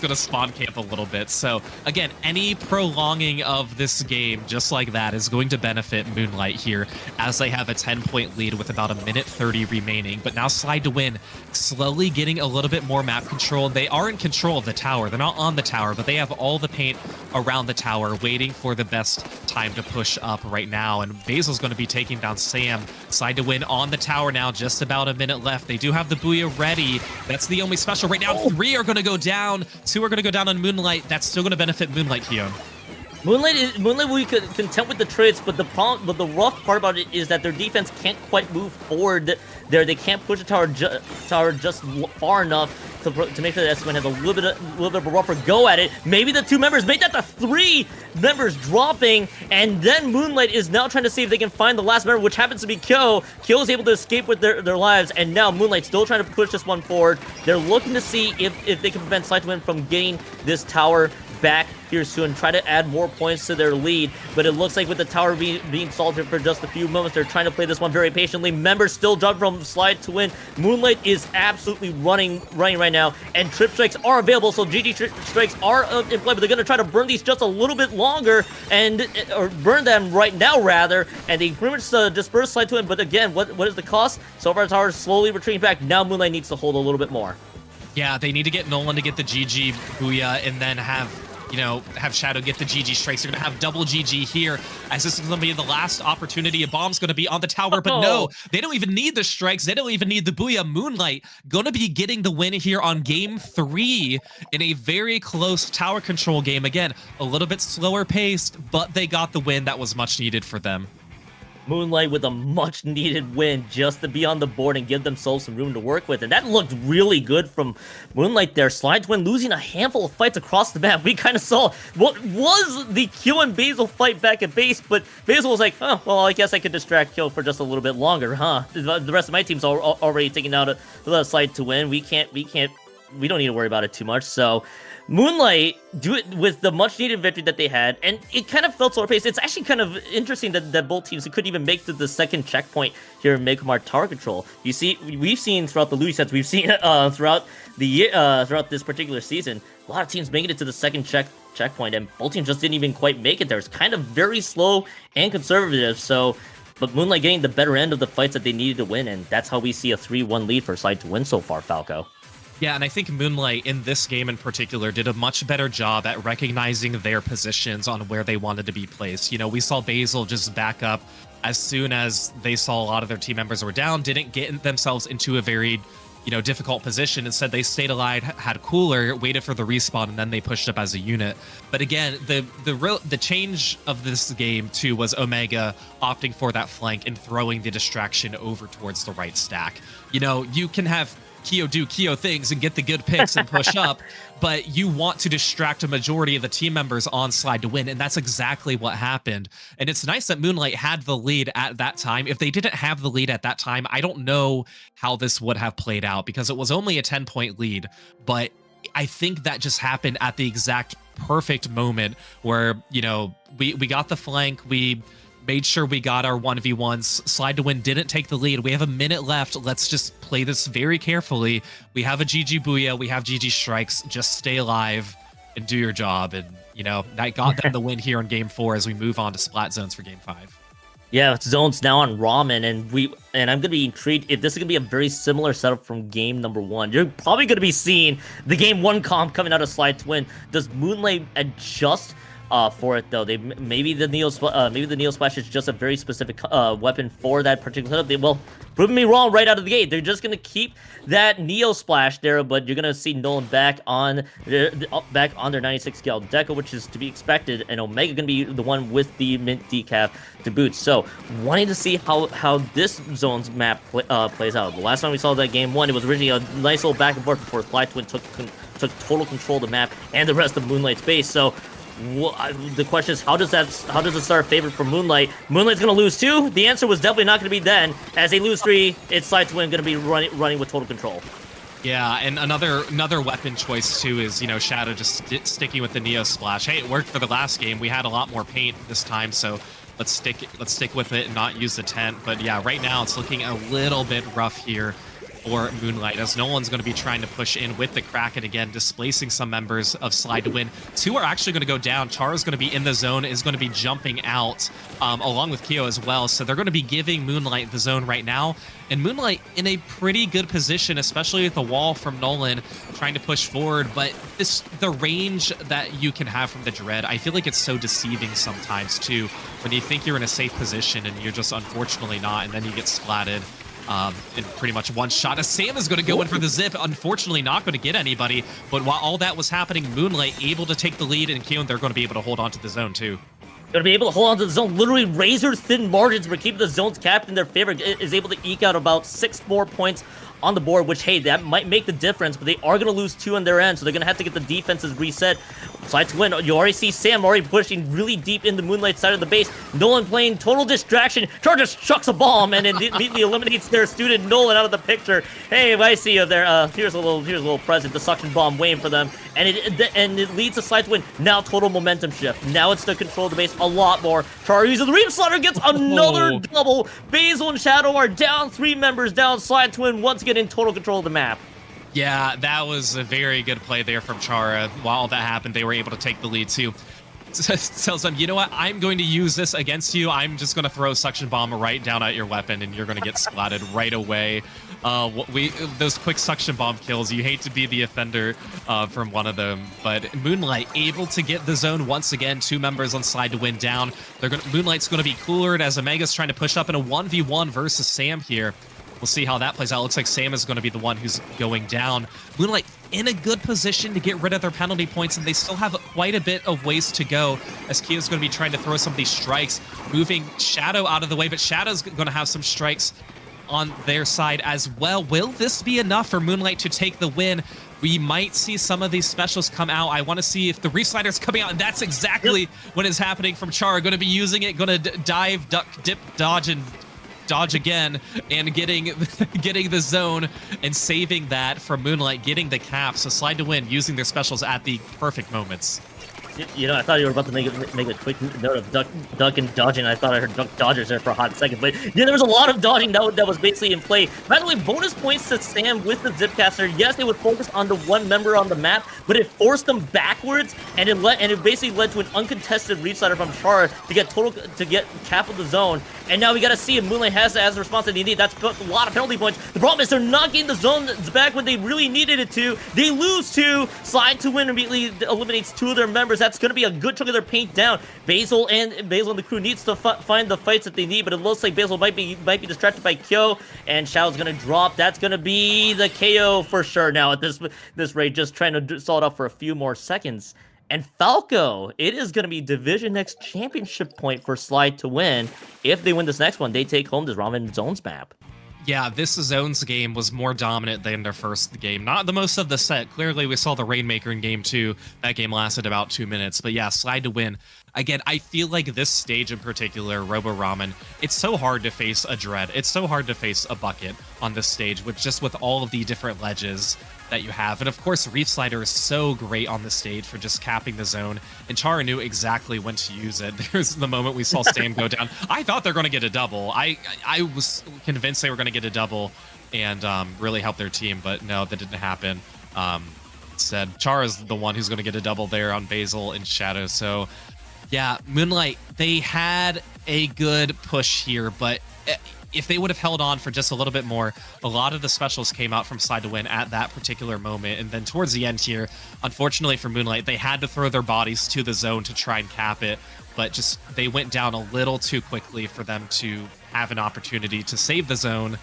to spawn camp a little bit. So again, any prolonging of this game just like that is going to benefit Moonlight here, as they have a 10-point lead with about 1:30 remaining. But now Slide to Win slowly getting a little bit more map control. They are in control of the tower. They're not on the tower, but they have all the paint around the tower, waiting for the best time to push up right now. And Basil's going to be taking down Sam. Slide to Win on the tower now, just about a minute left. They do have the Booyah ready. That's the only special right now. 3 are going to go down. 2 are going to go down on Moonlight. That's still going to benefit Moonlight, Keon. Moonlight will be content with the trades, but the rough part about it is that their defense can't quite move forward there. They can't push the tower just far enough to make sure that S1 has a little bit of a rougher go at it. Maybe the 2 members make that the 3 members dropping, and then Moonlight is now trying to see if they can find the last member, which happens to be Kyo. Kyo is able to escape with their lives, and now Moonlight still trying to push this one forward. They're looking to see if they can prevent Slide to Win from getting this tower back here soon, try to add more points to their lead. But it looks like with the tower being salted for just a few moments, they're trying to play this one very patiently. Members still jump from slide to win. Moonlight is absolutely running right now, and trip strikes are available, so GG strikes are in play, but they're going to try to burn these just a little bit longer, or burn them right now rather, and they pretty much disperse slide to win. But again, what is the cost? So far, tower is slowly retreating back. Now Moonlight needs to hold a little bit more. Yeah, they need to get Nolan to get the GG Booyah and then have Shadow get the GG strikes. They're going to have double GG here, as this is going to be the last opportunity. A bomb's going to be on the tower, but no, they don't even need the strikes. They don't even need the Booyah. Moonlight going to be getting the win here on game 3 in a very close tower control game. Again, a little bit slower paced, but they got the win that was much needed for them. Moonlight with a much needed win just to be on the board and give themselves some room to work with. And that looked really good from Moonlight there. Slide Twin losing a handful of fights across the map. We kind of saw what was the Kyo and Basil fight back at base, but Basil was like, oh, well, I guess I could distract Kyo for just a little bit longer, huh? The rest of my team's already taking out a Slide to win. We don't need to worry about it too much. So Moonlight do it with the much needed victory that they had, and it kind of felt slower paced. It's actually kind of interesting that both teams couldn't even make to the second checkpoint here in Megamart Tower Control. You see, we've seen throughout the LUTI sets, we've seen throughout the year, throughout this particular season, a lot of teams making it to the second checkpoint, and both teams just didn't even quite make it there. It's kind of very slow and conservative. So, but Moonlight getting the better end of the fights that they needed to win, and that's how we see a 3-1 lead for Slide to win so far, Falco. Yeah, and I think Moonlight in this game in particular did a much better job at recognizing their positions on where they wanted to be placed. You know, we saw Basil just back up as soon as they saw a lot of their team members were down, didn't get themselves into a very, difficult position. Instead, they stayed alive, had cooler, waited for the respawn, and then they pushed up as a unit. But again, the change of this game too was Omega opting for that flank and throwing the distraction over towards the right stack. You can have Kyo do Kyo things and get the good picks and push up, but you want to distract a majority of the team members on slide to win, and that's exactly what happened. And it's nice that Moonlight had the lead at that time. If they didn't have the lead at that time, I don't know how this would have played out, because it was only a 10-point lead, but I think that just happened at the exact perfect moment where, we got the flank, we made sure we got our 1v1s. Slide to win didn't take the lead. We have a minute left. Let's just play this very carefully. We have a GG Booyah. We have GG strikes. Just stay alive and do your job. And, that got them the win here in game 4 as we move on to splat zones for game 5. Yeah, zones now on Ramen, and I'm gonna be intrigued if this is gonna be a very similar setup from game number 1. You're probably gonna be seeing the game 1 comp coming out of Slide to win. Does Moonlight adjust for it though? Maybe the Neo Splash is just a very specific weapon for that particular setup. Proving me wrong right out of the gate. They're just gonna keep that Neo Splash there, but you're gonna see Nolan back on their 96 scale Deco, which is to be expected, and Omega gonna be the one with the mint decaf to boot. So wanting to see how this zone's map plays out. The last time we saw that game 1, it was originally a nice little back and forth before Slide Twin took total control of the map and the rest of Moonlight's base. So the question is, how does it start favored for Moonlight? Moonlight's gonna lose 2? The answer was definitely not gonna be then. As they lose 3, it's Slide to win gonna be running with total control. Yeah, and another weapon choice too is, Shadow just sticking with the Neo Splash. Hey, it worked for the last game. We had a lot more paint this time, so let's stick with it and not use the tent. But yeah, right now it's looking a little bit rough here for Moonlight, as Nolan's going to be trying to push in with the Kraken again, displacing some members of Slide to win. 2 are actually going to go down. Chara's going to be in the zone, is going to be jumping out, along with Kyo as well. So they're going to be giving Moonlight the zone right now. And Moonlight in a pretty good position, especially with the wall from Nolan trying to push forward. But the range that you can have from the Dread, I feel like it's so deceiving sometimes too, when you think you're in a safe position and you're just unfortunately not, and then you get splatted in pretty much one shot. As Sam is going to go in for the zip, unfortunately not going to get anybody. But while all that was happening, Moonlight able to take the lead, and Kyo, they're going to be able to hold on to the zone too. Going to be able to hold on to the zone. Literally razor thin margins for keeping the zones capped in their favor. Is able to eke out about 6 more points on the board, which, hey, that might make the difference, but they are going to lose 2 on their end, so they're going to have to get the defenses reset. Slide to win. You already see Sam already pushing really deep in the Moonlight side of the base. Nolan playing total distraction. Char just chucks a bomb and immediately eliminates their student Nolan out of the picture. Hey, I see you there. Here's a little present, the suction bomb waiting for them, and it leads to Slide to win. Now total momentum shift. Now it's to control the base a lot more. Char using the Reef Slaughter gets another double. Basil and Shadow are down 3 members, down Slide to win once again in total control of the map. Yeah, that was a very good play there from Chara. While that happened, they were able to take the lead too. Tells them, you know what, I'm going to use this against you. I'm just going to throw a suction bomb right down at your weapon, and you're going to get splatted right away. Those quick suction bomb kills, you hate to be the offender from one of them, but Moonlight able to get the zone once again. 2 members on Slide to win down. Moonlight's going to be coolered as Omega's trying to push up in a 1v1 versus Sam here. We'll see how that plays out. Looks like Sam is going to be the one who's going down. Moonlight in a good position to get rid of their penalty points, and they still have quite a bit of ways to go as Kio's going to be trying to throw some of these strikes, moving Shadow out of the way, but Shadow's going to have some strikes on their side as well. Will this be enough for Moonlight to take the win? We might see some of these specials come out. I want to see if the Reef Slider's coming out, and that's exactly what is happening from Char. Going to be using it, going to dive, duck, dip, dodge, and dodge again, and getting the zone and saving that from Moonlight, getting the cap. So Slide to win using their specials at the perfect moments. You know, I thought you were about to make a quick note of duck and dodging. I thought I heard duck dodgers there for a hot second, but yeah, there was a lot of dodging that was basically in play. By the way, bonus points to Sam with the Zipcaster. Yes, they would focus on the 1 member on the map, but it forced them backwards, and it basically led to an uncontested Reef Slider from Chara to get cap of the zone. And now we got to see if Moonlight has the response that they need. That's a lot of penalty points. The problem is they're not getting the zone back when they really needed it to. They lose 2. Slide to win immediately eliminates 2 of their members. That's going to be a good chunk of their paint down. Basil and the crew needs to find the fights that they need, but it looks like Basil might be distracted by Kyo, and Shadow's going to drop. That's going to be the KO for sure now at this rate, just trying to stall it up for a few more seconds. And Falco, it is going to be Division X championship point for Slide to win. If they win this next one, they take home this Ramen Zones map. Yeah, this Zones game was more dominant than their first game. Not the most of the set. Clearly, we saw the Rainmaker in game 2. That game lasted about 2 minutes. But yeah, Slide to win. Again, I feel like this stage in particular, Robo Ramen, it's so hard to face a Dread. It's so hard to face a Bucket on this stage, with all of the different ledges that you have. And of course, Reef Slider is so great on the stage for just capping the zone, and Chara knew exactly when to use it. There's the moment we saw Sam go down. I thought they're going to get a double. I was convinced they were going to get a double and really help their team, but no, that didn't happen. Instead, Chara's the one who's going to get a double there on Basil and Shadow. So yeah, Moonlight, they had a good push here, but if they would have held on for just a little bit more, a lot of the specials came out from Slide to win at that particular moment. And then towards the end here, unfortunately for Moonlight, they had to throw their bodies to the zone to try and cap it. But just they went down a little too quickly for them to have an opportunity to save the zone.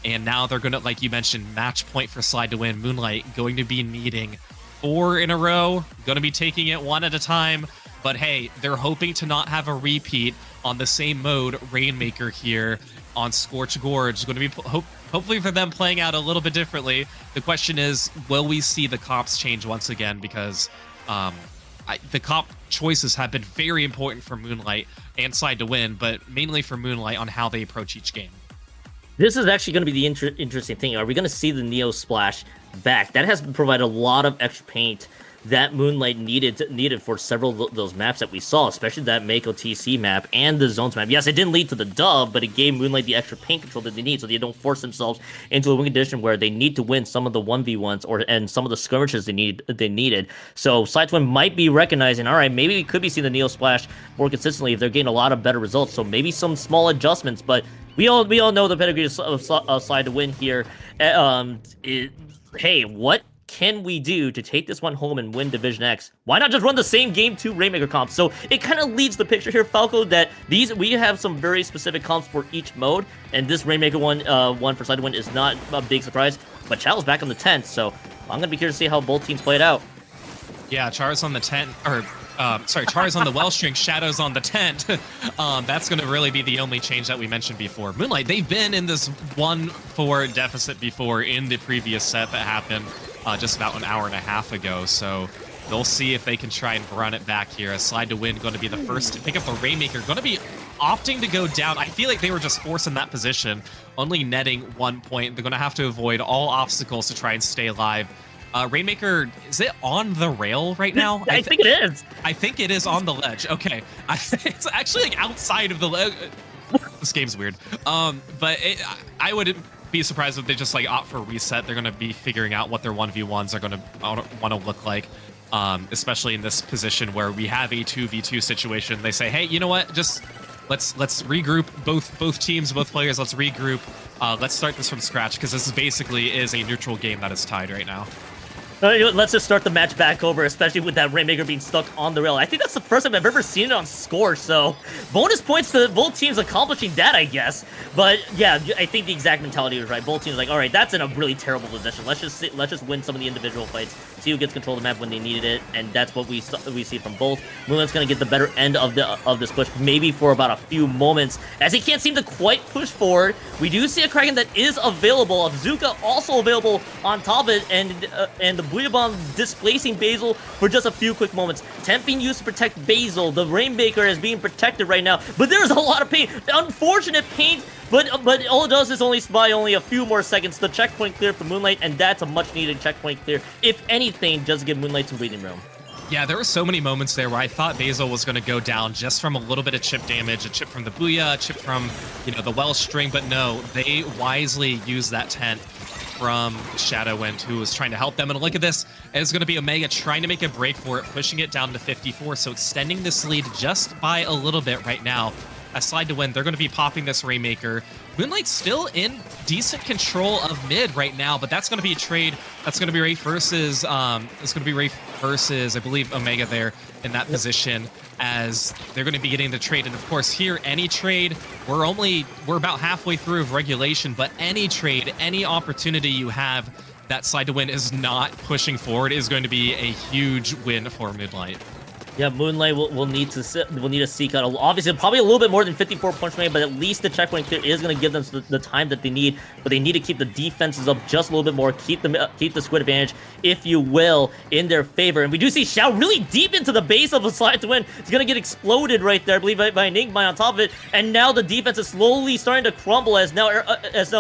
And now they're going to, like you mentioned, match point for Slide to win. Moonlight going to be needing 4 in a row, going to be taking it 1 at a time. But hey, they're hoping to not have a repeat on the same mode, Rainmaker here on Scorch Gorge. It's going to be hopefully for them playing out a little bit differently. The question is, will we see the comps change once again? Because the comp choices have been very important for Moonlight and Slide to win, but mainly for Moonlight on how they approach each game. This is actually going to be the interesting thing. Are we going to see the Neo Splash back? That has provided a lot of extra paint that Moonlight needed for several of those maps that we saw, especially that Mako TC map and the Zones map. Yes, it didn't lead to the dub, but it gave Moonlight the extra paint control that they need, so they don't force themselves into a win condition where they need to win some of the 1v1s and some of the skirmishes they needed. So Slide to win might be recognizing, all right, maybe we could be seeing the Neo Splash more consistently if they're getting a lot of better results. So maybe some small adjustments, but we all know the pedigree of Slide to win here. Hey, what can we do to take this one home and win Division X? Why not just run the same game 2 Rainmaker comps? So it kind of leads the picture here, Falco, that we have some very specific comps for each mode, and this Rainmaker one for Slide to win is not a big surprise. But Chow's back on the 10th, so I'm gonna be curious to see how both teams play it out. Yeah, Char's on the 10th, or Chara's on the well string, Shadow's on the tent. That's going to really be the only change that we mentioned before. Moonlight, they've been in this 1-4 deficit before in the previous set that happened just about an hour and a half ago. So they'll see if they can try and run it back here. A Slide to Win going to be the first to pick up the Rainmaker. Going to be opting to go down. I feel like they were just forced in that position, only netting 1 point. They're going to have to avoid all obstacles to try and stay alive. Rainmaker, is it on the rail right now? I think it is. I think it is on the ledge. Okay. It's actually like outside of the ledge. This game's weird. I wouldn't be surprised if they just like opt for reset. They're going to be figuring out what their 1v1s are going to want to look like. Especially in this position where we have a 2v2 situation. They say, hey, you know what? Just let's regroup both teams, both players. Let's regroup. Let's start this from scratch because this basically is a neutral game that is tied right now. Let's just start the match back over, especially with that Rainmaker being stuck on the rail. I think that's the first time I've ever seen it on score, so bonus points to both teams accomplishing that, I guess. But yeah, I think the exact mentality was right. Both teams like, all right, that's in a really terrible position. Let's just win some of the individual fights, see who gets control of the map when they needed it, and that's what we see from both. Moonlight's gonna get the better end of this push, maybe for about a few moments, as he can't seem to quite push forward. We do see a Kraken that is available. Zuka also available on top of it, and the Booyah Bomb displacing Basil for just a few quick moments. Temp being used to protect Basil. The Rainmaker is being protected right now, but there's a lot of pain. Unfortunate pain, but all it does is only buy a few more seconds. The checkpoint clear for Moonlight, and that's a much-needed checkpoint clear. If anything, just give Moonlight some breathing room. Yeah, there were so many moments there where I thought Basil was going to go down just from a little bit of chip damage, a chip from the Booyah, a chip from, the well string, but no, they wisely used that tent from Shadowwind, who was trying to help them. And look at this, it's going to be Omega trying to make a break for it, pushing it down to 54, so extending this lead just by a little bit right now. A Slide to Win, they're going to be popping this Rainmaker. Moonlight's still in decent control of mid right now, but that's going to be a trade. That's going to be Wraith versus, I believe, Omega there in that position, as they're going to be getting the trade. And of course here, any trade, we're about halfway through of regulation, but any trade, any opportunity you have that Slide to Win is not pushing forward is going to be a huge win for Moonlight. Yeah, Moonlight will need to seek out, obviously, probably a little bit more than 54 punch rate, but at least the checkpoint clear is going to give them the time that they need. But they need to keep the defenses up just a little bit more, keep the squid advantage, if you will, in their favor. And we do see Xiao really deep into the base of a Slide to Win. It's going to get exploded right there, I believe, by an Inkmine on top of it. And now the defense is slowly starting to crumble as now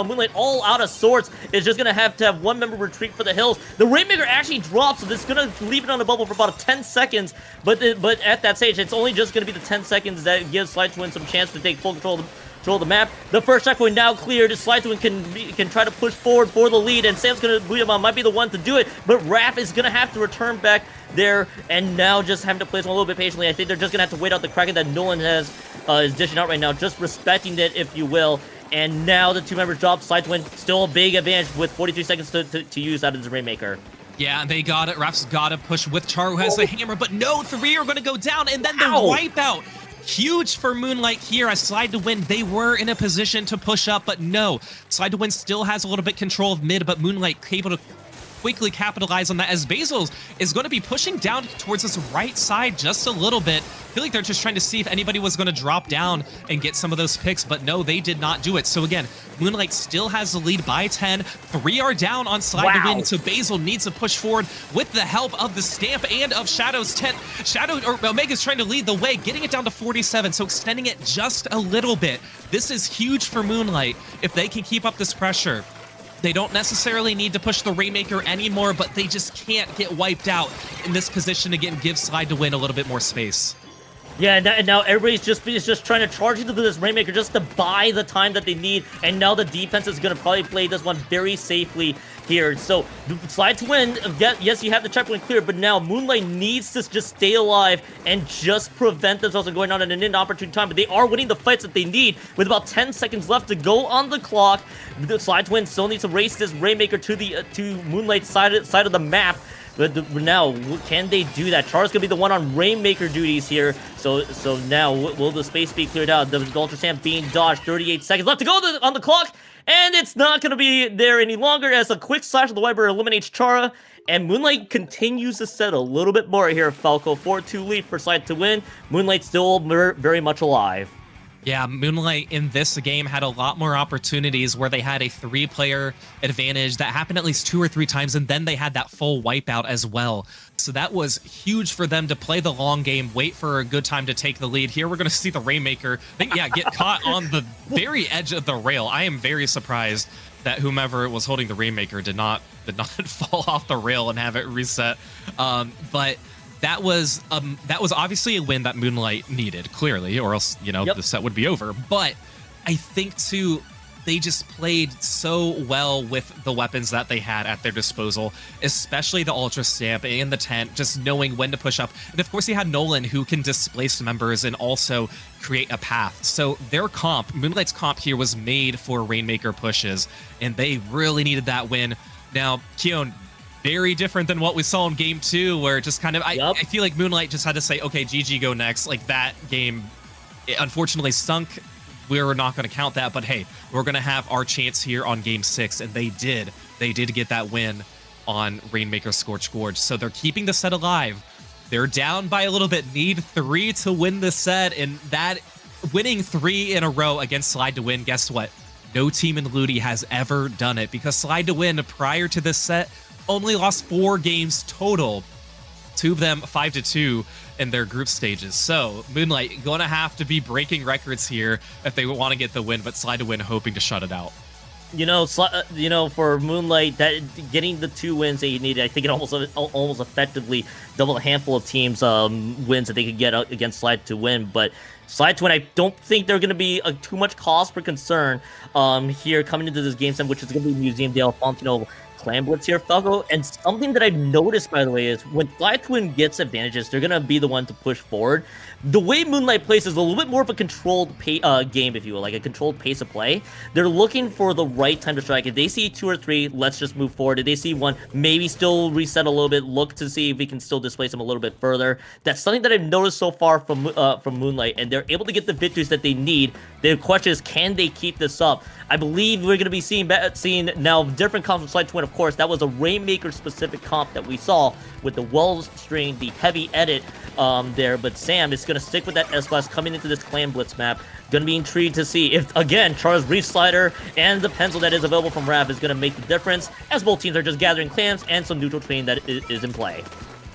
Moonlight, all out of sorts, is just going to have one member retreat for the hills. The Rainmaker actually drops, so this is going to leave it on the bubble for about 10 seconds. But at that stage, it's only just going to be the 10 seconds that gives Slide to Win some chance to take full control of the map. The first checkpoint now cleared. Slide to Win can try to push forward for the lead, and Sam's going to, Booyah Bomb might be the one to do it, but Raph is going to have to return back there, and now just having to play this one a little bit patiently. I think they're just going to have to wait out the Kraken that Nolan is dishing out right now, just respecting it, if you will. And now the two members drop. Slide to Win, still a big advantage with 43 seconds to use out of this Rainmaker. Yeah, they got it. Raph's got to push with Char, who has the hammer, but no, 3 are going to go down, and then the wipeout. Huge for Moonlight here. A Slide to Win, they were in a position to push up, but no. Slide to Win still has a little bit control of mid, but Moonlight able to quickly capitalize on that, as Basil is going to be pushing down towards this right side just a little bit. I feel like they're just trying to see if anybody was going to drop down and get some of those picks, but no, they did not do it. So again, Moonlight still has the lead by 10. 3 are down on Slide to Win, so Basil needs to push forward with the help of the Stamp and of Shadow's tent. Omega's trying to lead the way, getting it down to 47, so extending it just a little bit. This is huge for Moonlight if they can keep up this pressure. They don't necessarily need to push the Rainmaker anymore, but they just can't get wiped out in this position again. Give Slide to Win a little bit more space. Yeah, and now everybody's just trying to charge into this Rainmaker just to buy the time that they need, and now the defense is going to probably play this one very safely here. So, Slide to Win, yes, you have the checkpoint clear, but now Moonlight needs to just stay alive and just prevent themselves from going on at an inopportune time. But they are winning the fights that they need with about 10 seconds left to go on the clock. The Slide to Win still needs to race this Rainmaker to Moonlight's side of the map. But now, can they do that? Char's gonna be the one on Rainmaker duties here. So now, will the space be cleared out? The Ultra Stamp being dodged. 38 seconds left to go on the clock. And it's not going to be there any longer, as a quick slash of the Viper eliminates Chara. And Moonlight continues to set a little bit more here, Falco. 4-2 lead for Slide to win. Moonlight still very much alive. Yeah, Moonlight in this game had a lot more opportunities where they had a 3-player advantage that happened at least 2 or 3 times, and then they had that full wipeout as well. So that was huge for them to play the long game, wait for a good time to take the lead. Here we're going to see the Rainmaker, get caught on the very edge of the rail. I am very surprised that whomever was holding the Rainmaker did not fall off the rail and have it reset. But that was obviously a win that Moonlight needed, clearly, or else, the set would be over. But I think, too, they just played so well with the weapons that they had at their disposal, especially the Ultra Stamp and the Tent, just knowing when to push up. And, of course, he had Nolan, who can displace members and also create a path. So their comp, Moonlight's comp here, was made for Rainmaker pushes, and they really needed that win. Now, Keon, very different than what we saw in game 2, where it just kind of, I feel like Moonlight just had to say, okay, GG, go next. Like, that game, it unfortunately stunk. We're not going to count that, but hey, we're going to have our chance here on game 6, and they did. They did get that win on Rainmaker Scorch Gorge, so they're keeping the set alive. They're down by a little bit, need 3 to win the set, and that winning 3 in a row against Slide to win, guess what? No team in LUTI has ever done it, because Slide to win prior to this set only lost 4 games total, 2 of them 5-2 in their group stages. So Moonlight going to have to be breaking records here if they want to get the win, but Slide to win hoping to shut it out. For Moonlight, that getting the 2 wins that you needed, I think it almost effectively doubled a handful of teams' wins that they could get against Slide to win. But Slide to win, I don't think they're going to be too much cause for concern here coming into this game 7, which is going to be Museum de Alfontino Clan Blitz here, Falco. And something that I've noticed, by the way, is when Slide to win gets advantages, they're going to be the one to push forward. The way Moonlight plays is a little bit more of a controlled game, if you will, like a controlled pace of play. They're looking for the right time to strike. If they see 2 or 3, let's just move forward. If they see 1, maybe still reset a little bit, look to see if we can still displace them a little bit further. That's something that I've noticed so far from Moonlight, and they're able to get the victories that they need. The question is, can they keep this up? I believe we're going to be seeing now different comps from Slide to win. Of course, that was a Rainmaker-specific comp that we saw with the Wells string, the heavy edit there. But Sam is going to stick with that S-Blast coming into this Clan Blitz map. Going to be intrigued to see if, again, Char's Reef Slider and the pencil that is available from Rav is going to make the difference, as both teams are just gathering clams and some neutral training that is in play.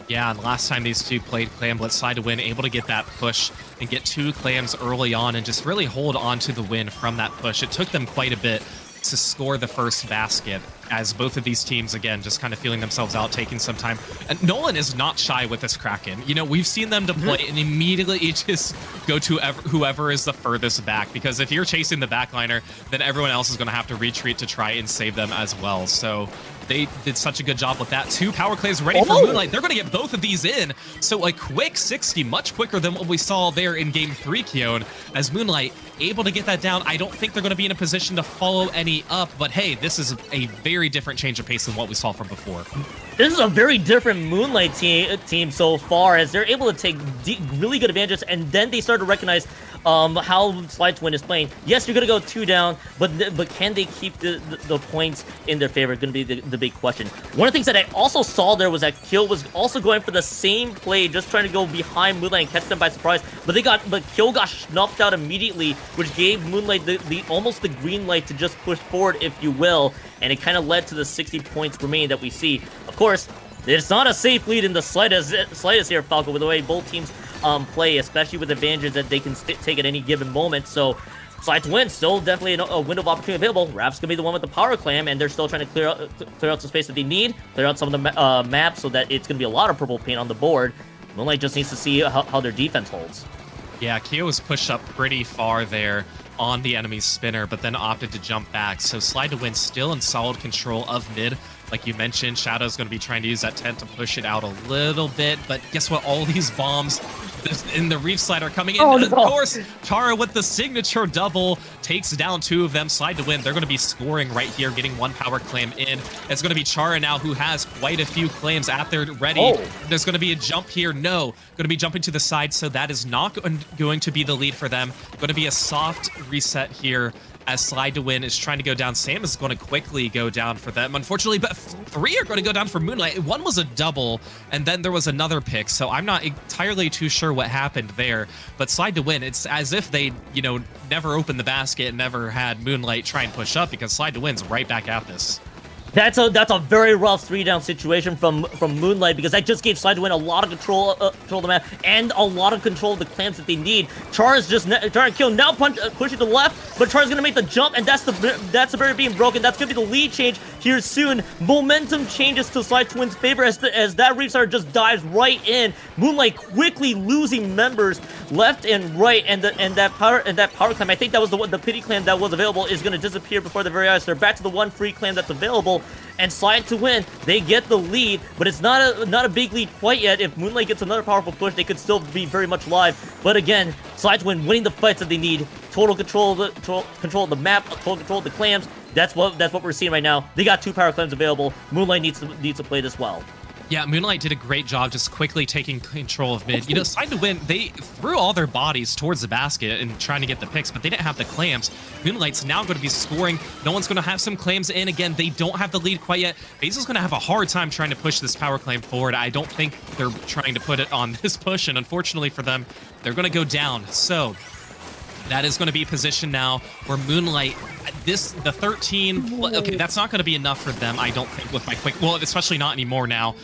Yeah, and last time these two played Clam Blitz, Slide to win, able to get that push and get 2 clams early on and just really hold on to the win from that push. It took them quite a bit to score the first basket, as both of these teams, again, just kind of feeling themselves out, taking some time. And Nolan is not shy with this Kraken. We've seen them deploy and immediately just go to whoever is the furthest back, because if you're chasing the backliner, then everyone else is going to have to retreat to try and save them as well. So they did such a good job with that. 2 power clays ready for Moonlight. They're going to get both of these in. So a quick 60, much quicker than what we saw there in game 3, Keon, as Moonlight able to get that down. I don't think they're going to be in a position to follow any up, but hey, this is a very different change of pace than what we saw from before. This is a very different Moonlight team so far, as they're able to take really good advantages, and then they start to recognize how Slide to win is playing. Yes, you're going to go 2 down, but can they keep the points in their favor? Going to be the big question. One of the things that I also saw there was that Kill was also going for the same play, just trying to go behind Moonlight and catch them by surprise, but Kill got snuffed out immediately, which gave Moonlight almost the green light to just push forward, if you will, and it kind of led to the 60 points remaining that we see. Of course, it's not a safe lead in the slightest here, Falco, with the way both teams play, especially with advantages that they can take at any given moment. So Slide to win, still definitely a window of opportunity available. Rav's gonna be the one with the power clam, and they're still trying to clear out some space that they need, clear out some of the maps, so that it's gonna be a lot of purple paint on the board. Moonlight just needs to see how their defense holds. Yeah, Keo was pushed up pretty far there on the enemy's spinner, but then opted to jump back. So Slide to win still in solid control of mid. Like you mentioned, Shadow's going to be trying to use that tent to push it out a little bit, but guess what? All these bombs in the Reef Slide are coming in. Of course, Chara with the signature double takes down 2 of them. Slide to win. They're going to be scoring right here, getting 1 power clam in. It's going to be Chara now, who has quite a few clams at their ready. There's going to be a jump here. No, going to be jumping to the side, so that is not going to be the lead for them. Going to be a soft reset here as Slide to Win is trying to go down. Sam is going to quickly go down for them, unfortunately, but 3 are going to go down for Moonlight. One was a double, and then there was another pick, so I'm not entirely too sure what happened there. But Slide to Win, it's as if they, you know, never opened the basket and never had Moonlight try and push up, because Slide to Win's right back at this. That's a very rough 3-down situation from Moonlight, because that just gave Slide to Win a lot of control of the map and a lot of control of the clamps that they need. Chara's just trying to kill, now pushing to the left, but Chara's gonna make the jump, and that's the barrier being broken. That's gonna be the lead change here soon. Momentum changes to Slide to Win's favor as that restart just dives right in. Moonlight quickly losing members left and right, and that power clamp, I think that was the pity clamp that was available, is gonna disappear before their very eyes. They're back to the one free clamp that's available. And Slide to Win, they get the lead, but it's not a big lead quite yet. If Moonlight gets another powerful push, they could still be very much live. But again, Slide to Win winning the fights that they need. Total control of the map, total control of the clams. That's what we're seeing right now. They got 2 power clams available. Moonlight needs to play this well. Yeah, Moonlight did a great job just quickly taking control of mid. You know, Slide to Win, they threw all their bodies towards the basket and trying to get the picks, but they didn't have the clams. Moonlight's now going to be scoring. No one's going to have some clams in. Again, they don't have the lead quite yet. Basil's going to have a hard time trying to push this power clam forward. I don't think they're trying to put it on this push, and unfortunately for them, they're going to go down. So that is going to be position now where Moonlight, the 13, okay, that's not going to be enough for them, I don't think, with my quick, well, especially not anymore now,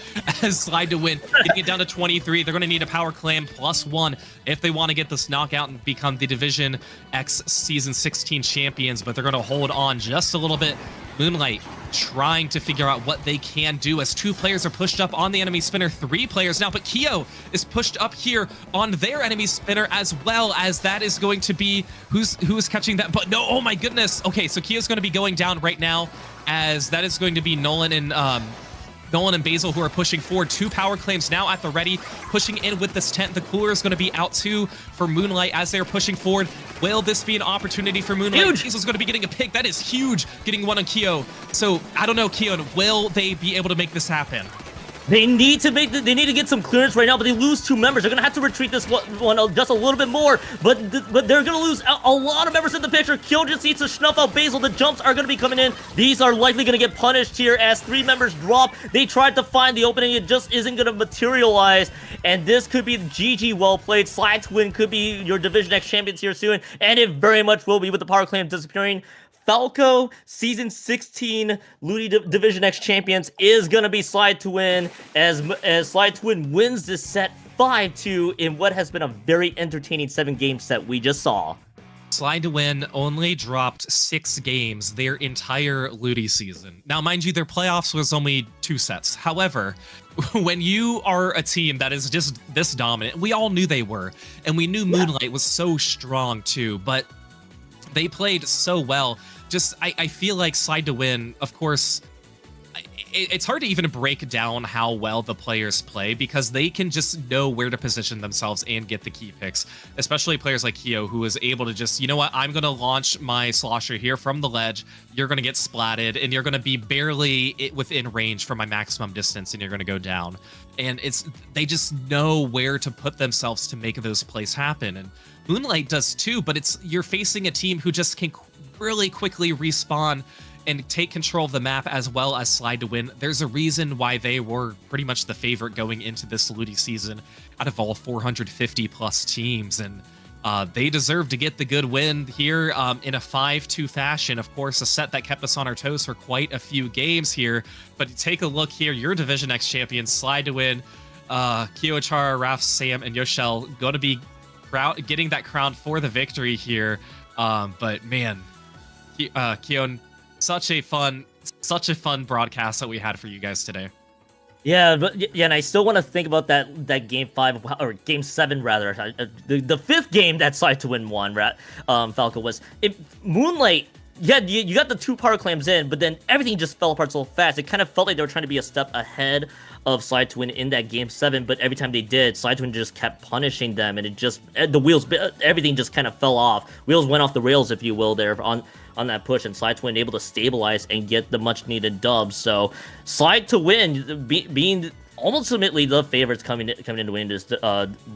as Slide to Win, getting it down to 23. They're going to need a power clam +1 if they want to get this knockout and become the Division X Season 16 champions, but they're going to hold on just a little bit. Moonlight trying to figure out what they can do as 2 players are pushed up on the enemy spinner, 3 players now, but Keo is pushed up here on their enemy spinner as well, as that is going to be who's catching that, but no, oh my goodness. Okay, so Keo's going to be going down right now, as that is going to be Nolan and Basil who are pushing forward. 2 power claims now at the ready, pushing in with this tent. The cooler is going to be out too for Moonlight as they're pushing forward. Will this be an opportunity for Moonlight? Huge. Basil's going to be getting a pick. That is huge, getting one on Keo. So I don't know, Keo, will they be able to make this happen? They need to get some clearance right now, but they lose 2 members. They're gonna have to retreat this one just a little bit more, but they're gonna lose a lot of members in the picture. Kill just needs to snuff out Basil. The jumps are gonna be coming in. These are likely gonna get punished here as 3 members drop. They tried to find the opening, it just isn't gonna materialize, and this could be GG. Well played. Slide to Win could be your Division X champions here soon, and it very much will be with the power clam disappearing. Falco Season 16 LUTI Division X champions is gonna be Slide to Win, as Slide to Win wins this set 5-2 in what has been a very entertaining 7-game set we just saw. Slide to Win only dropped 6 games their entire LUTI season. Now, mind you, their playoffs was only 2 sets. However, when you are a team that is just this dominant, we all knew they were, and we knew Moonlight was so strong too, but they played so well. Just, I feel like Slide to Win, of course, it's hard to even break down how well the players play, because they can just know where to position themselves and get the key picks, especially players like Keo, who is able to just, you know what, I'm going to launch my slosher here from the ledge, you're going to get splatted, and you're going to be barely within range for my maximum distance, and you're going to go down. And they just know where to put themselves to make those plays happen. And Moonlight does too, but you're facing a team who just can really quickly respawn and take control of the map, as well as Slide to Win. There's a reason why they were pretty much the favorite going into this LUTI season out of all 450 plus teams, and they deserve to get the good win here in a 5-2 fashion. Of course, a set that kept us on our toes for quite a few games here, but take a look here. Your Division X champions, Slide to Win, Keo, Chara, Raf, Sam, and Yoshel going to be getting that crown for the victory here. But man, Keo, such a fun broadcast that we had for you guys today. Yeah, but yeah, and I still want to think about that game 5 or game 7 rather. The 5th game that Slide to Win won, Falco was Moonlight. Yeah, you got the 2 power claims in, but then everything just fell apart so fast. It kind of felt like they were trying to be a step ahead of Slide to Win in that game 7, but every time they did, Slide to Win just kept punishing them, and everything just kind of fell off. Wheels went off the rails, if you will, there on that push, and Slide to Win able to stabilize and get the much needed dubs. So Slide to Win being ultimately the favorites coming in to win this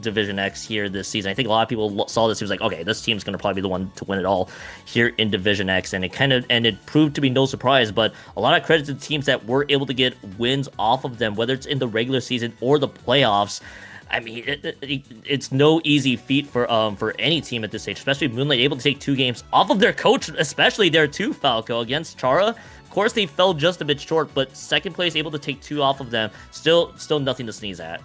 Division X here this season. I think a lot of people saw this. It was like, okay, this team's going to probably be the one to win it all here in Division X, and it proved to be no surprise. But a lot of credit to the teams that were able to get wins off of them, whether it's in the regular season or the playoffs. I mean, it's no easy feat for any team at this stage, especially Moonlight able to take 2 games off of their coach, especially there too, Falco, against Chara. Of course, they fell just a bit short, but second place able to take 2 off of them. Still nothing to sneeze at.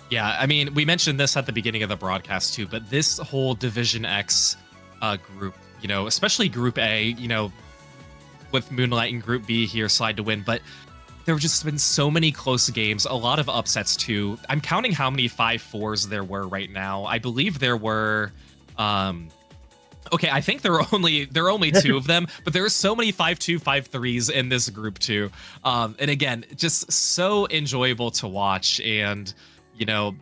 Yeah, I mean, we mentioned this at the beginning of the broadcast too, but this whole Division X group, you know, especially Group A, you know, with Moonlight and Group B here slide to win, but there have just been so many close games, a lot of upsets too. I'm counting how many 5-4s there were right now. I believe there were okay, I think there are only 2 of them, but there are so many 5-2, 5-3s in this group too. And again, just so enjoyable to watch. And you know,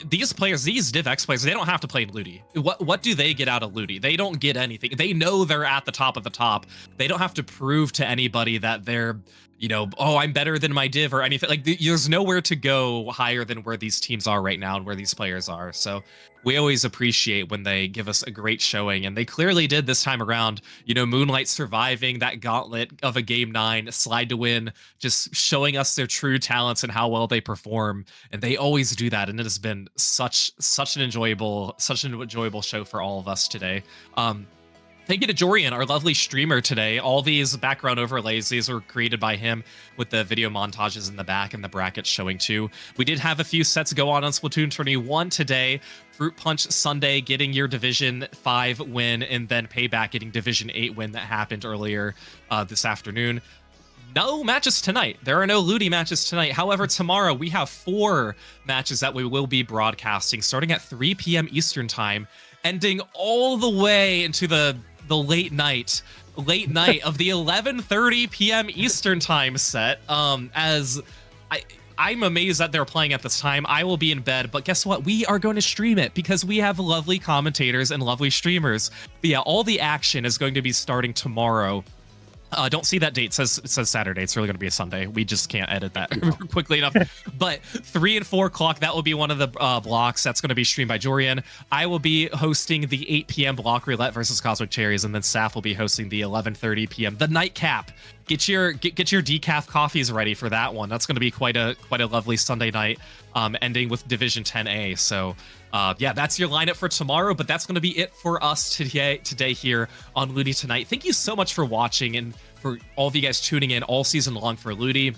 these players, these Div X players, they don't have to play in LUTI. What do they get out of LUTI? They don't get anything. They know they're at the top of the top. They don't have to prove to anybody that they're, you know, oh, I'm better than my div or anything. Like, there's nowhere to go higher than where these teams are right now and where these players are. So we always appreciate when they give us a great showing, and they clearly did this time around. You know, Moonlight surviving that gauntlet of a Game 9, slide to win, just showing us their true talents and how well they perform. And they always do that, and it has been such an enjoyable show for all of us today. Thank you to Jorian, our lovely streamer today. All these background overlays, these were created by him with the video montages in the back and the brackets showing too. We did have a few sets go on Splatoon 21 today. Fruit Punch Sunday getting your Division 5 win, and then Payback getting Division 8 win that happened earlier this afternoon. No matches tonight. There are no LUTI matches tonight. However, tomorrow we have 4 matches that we will be broadcasting starting at 3 p.m. Eastern time, ending all the way into the late night of the 11:30 p.m. Eastern time set. As I'm amazed that they're playing at this time. I will be in bed, but guess what? We are going to stream it because we have lovely commentators and lovely streamers. But yeah, all the action is going to be starting tomorrow. Don't see that date. It says Saturday. It's really going to be a Sunday. We just can't edit that quickly enough. But 3 and 4 o'clock, that will be one of the blocks. That's going to be streamed by Jorian. I will be hosting the 8 p.m. block roulette versus Cosmic Cherries, and then Saf will be hosting the 11:30 p.m. the nightcap. Get your decaf coffees ready for that one. That's going to be quite a lovely Sunday night, ending with Division 10A. So yeah, that's your lineup for tomorrow, but that's going to be it for us today here on LUTI Tonight. Thank you so much for watching and for all of you guys tuning in all season long for LUTI.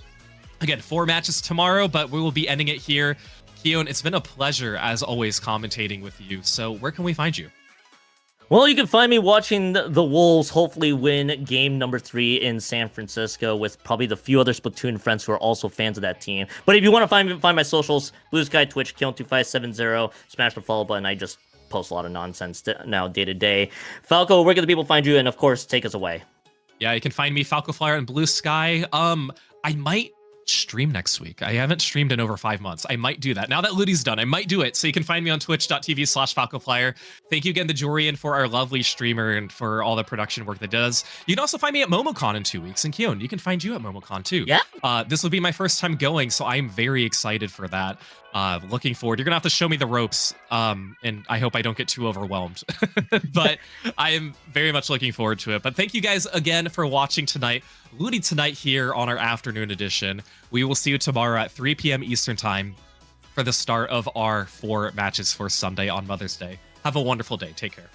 Again, 4 matches tomorrow, but we will be ending it here. Keon, it's been a pleasure as always commentating with you. So where can we find you? Well, you can find me watching the Wolves hopefully win game number 3 in San Francisco with probably the few other Splatoon friends who are also fans of that team. But if you want to find my socials, Blue Sky, Twitch, Keon2570, smash the follow button. I just post a lot of nonsense now day to day. Falco, where can the people find you? And of course, take us away. Yeah, you can find me, Falco Flyer, and Blue Sky. I might stream next week. I haven't streamed in over 5 months. I might do that. Now that LUTI's done, I might do it. So you can find me on twitch.tv/FalcoFlyer. Thank you again to Jorian for our lovely streamer and for all the production work that does. You can also find me at MomoCon in 2 weeks. And Keon, you can find you at MomoCon too. Yeah. This will be my first time going, so I'm very excited for that. Looking forward. You're gonna have to show me the ropes, and I hope I don't get too overwhelmed. But I am very much looking forward to it. But thank you guys again for watching tonight. LUTI Tonight here on our afternoon edition. We will see you tomorrow at 3 p.m. Eastern time for the start of our 4 matches for Sunday on Mother's Day. Have a wonderful day. Take care.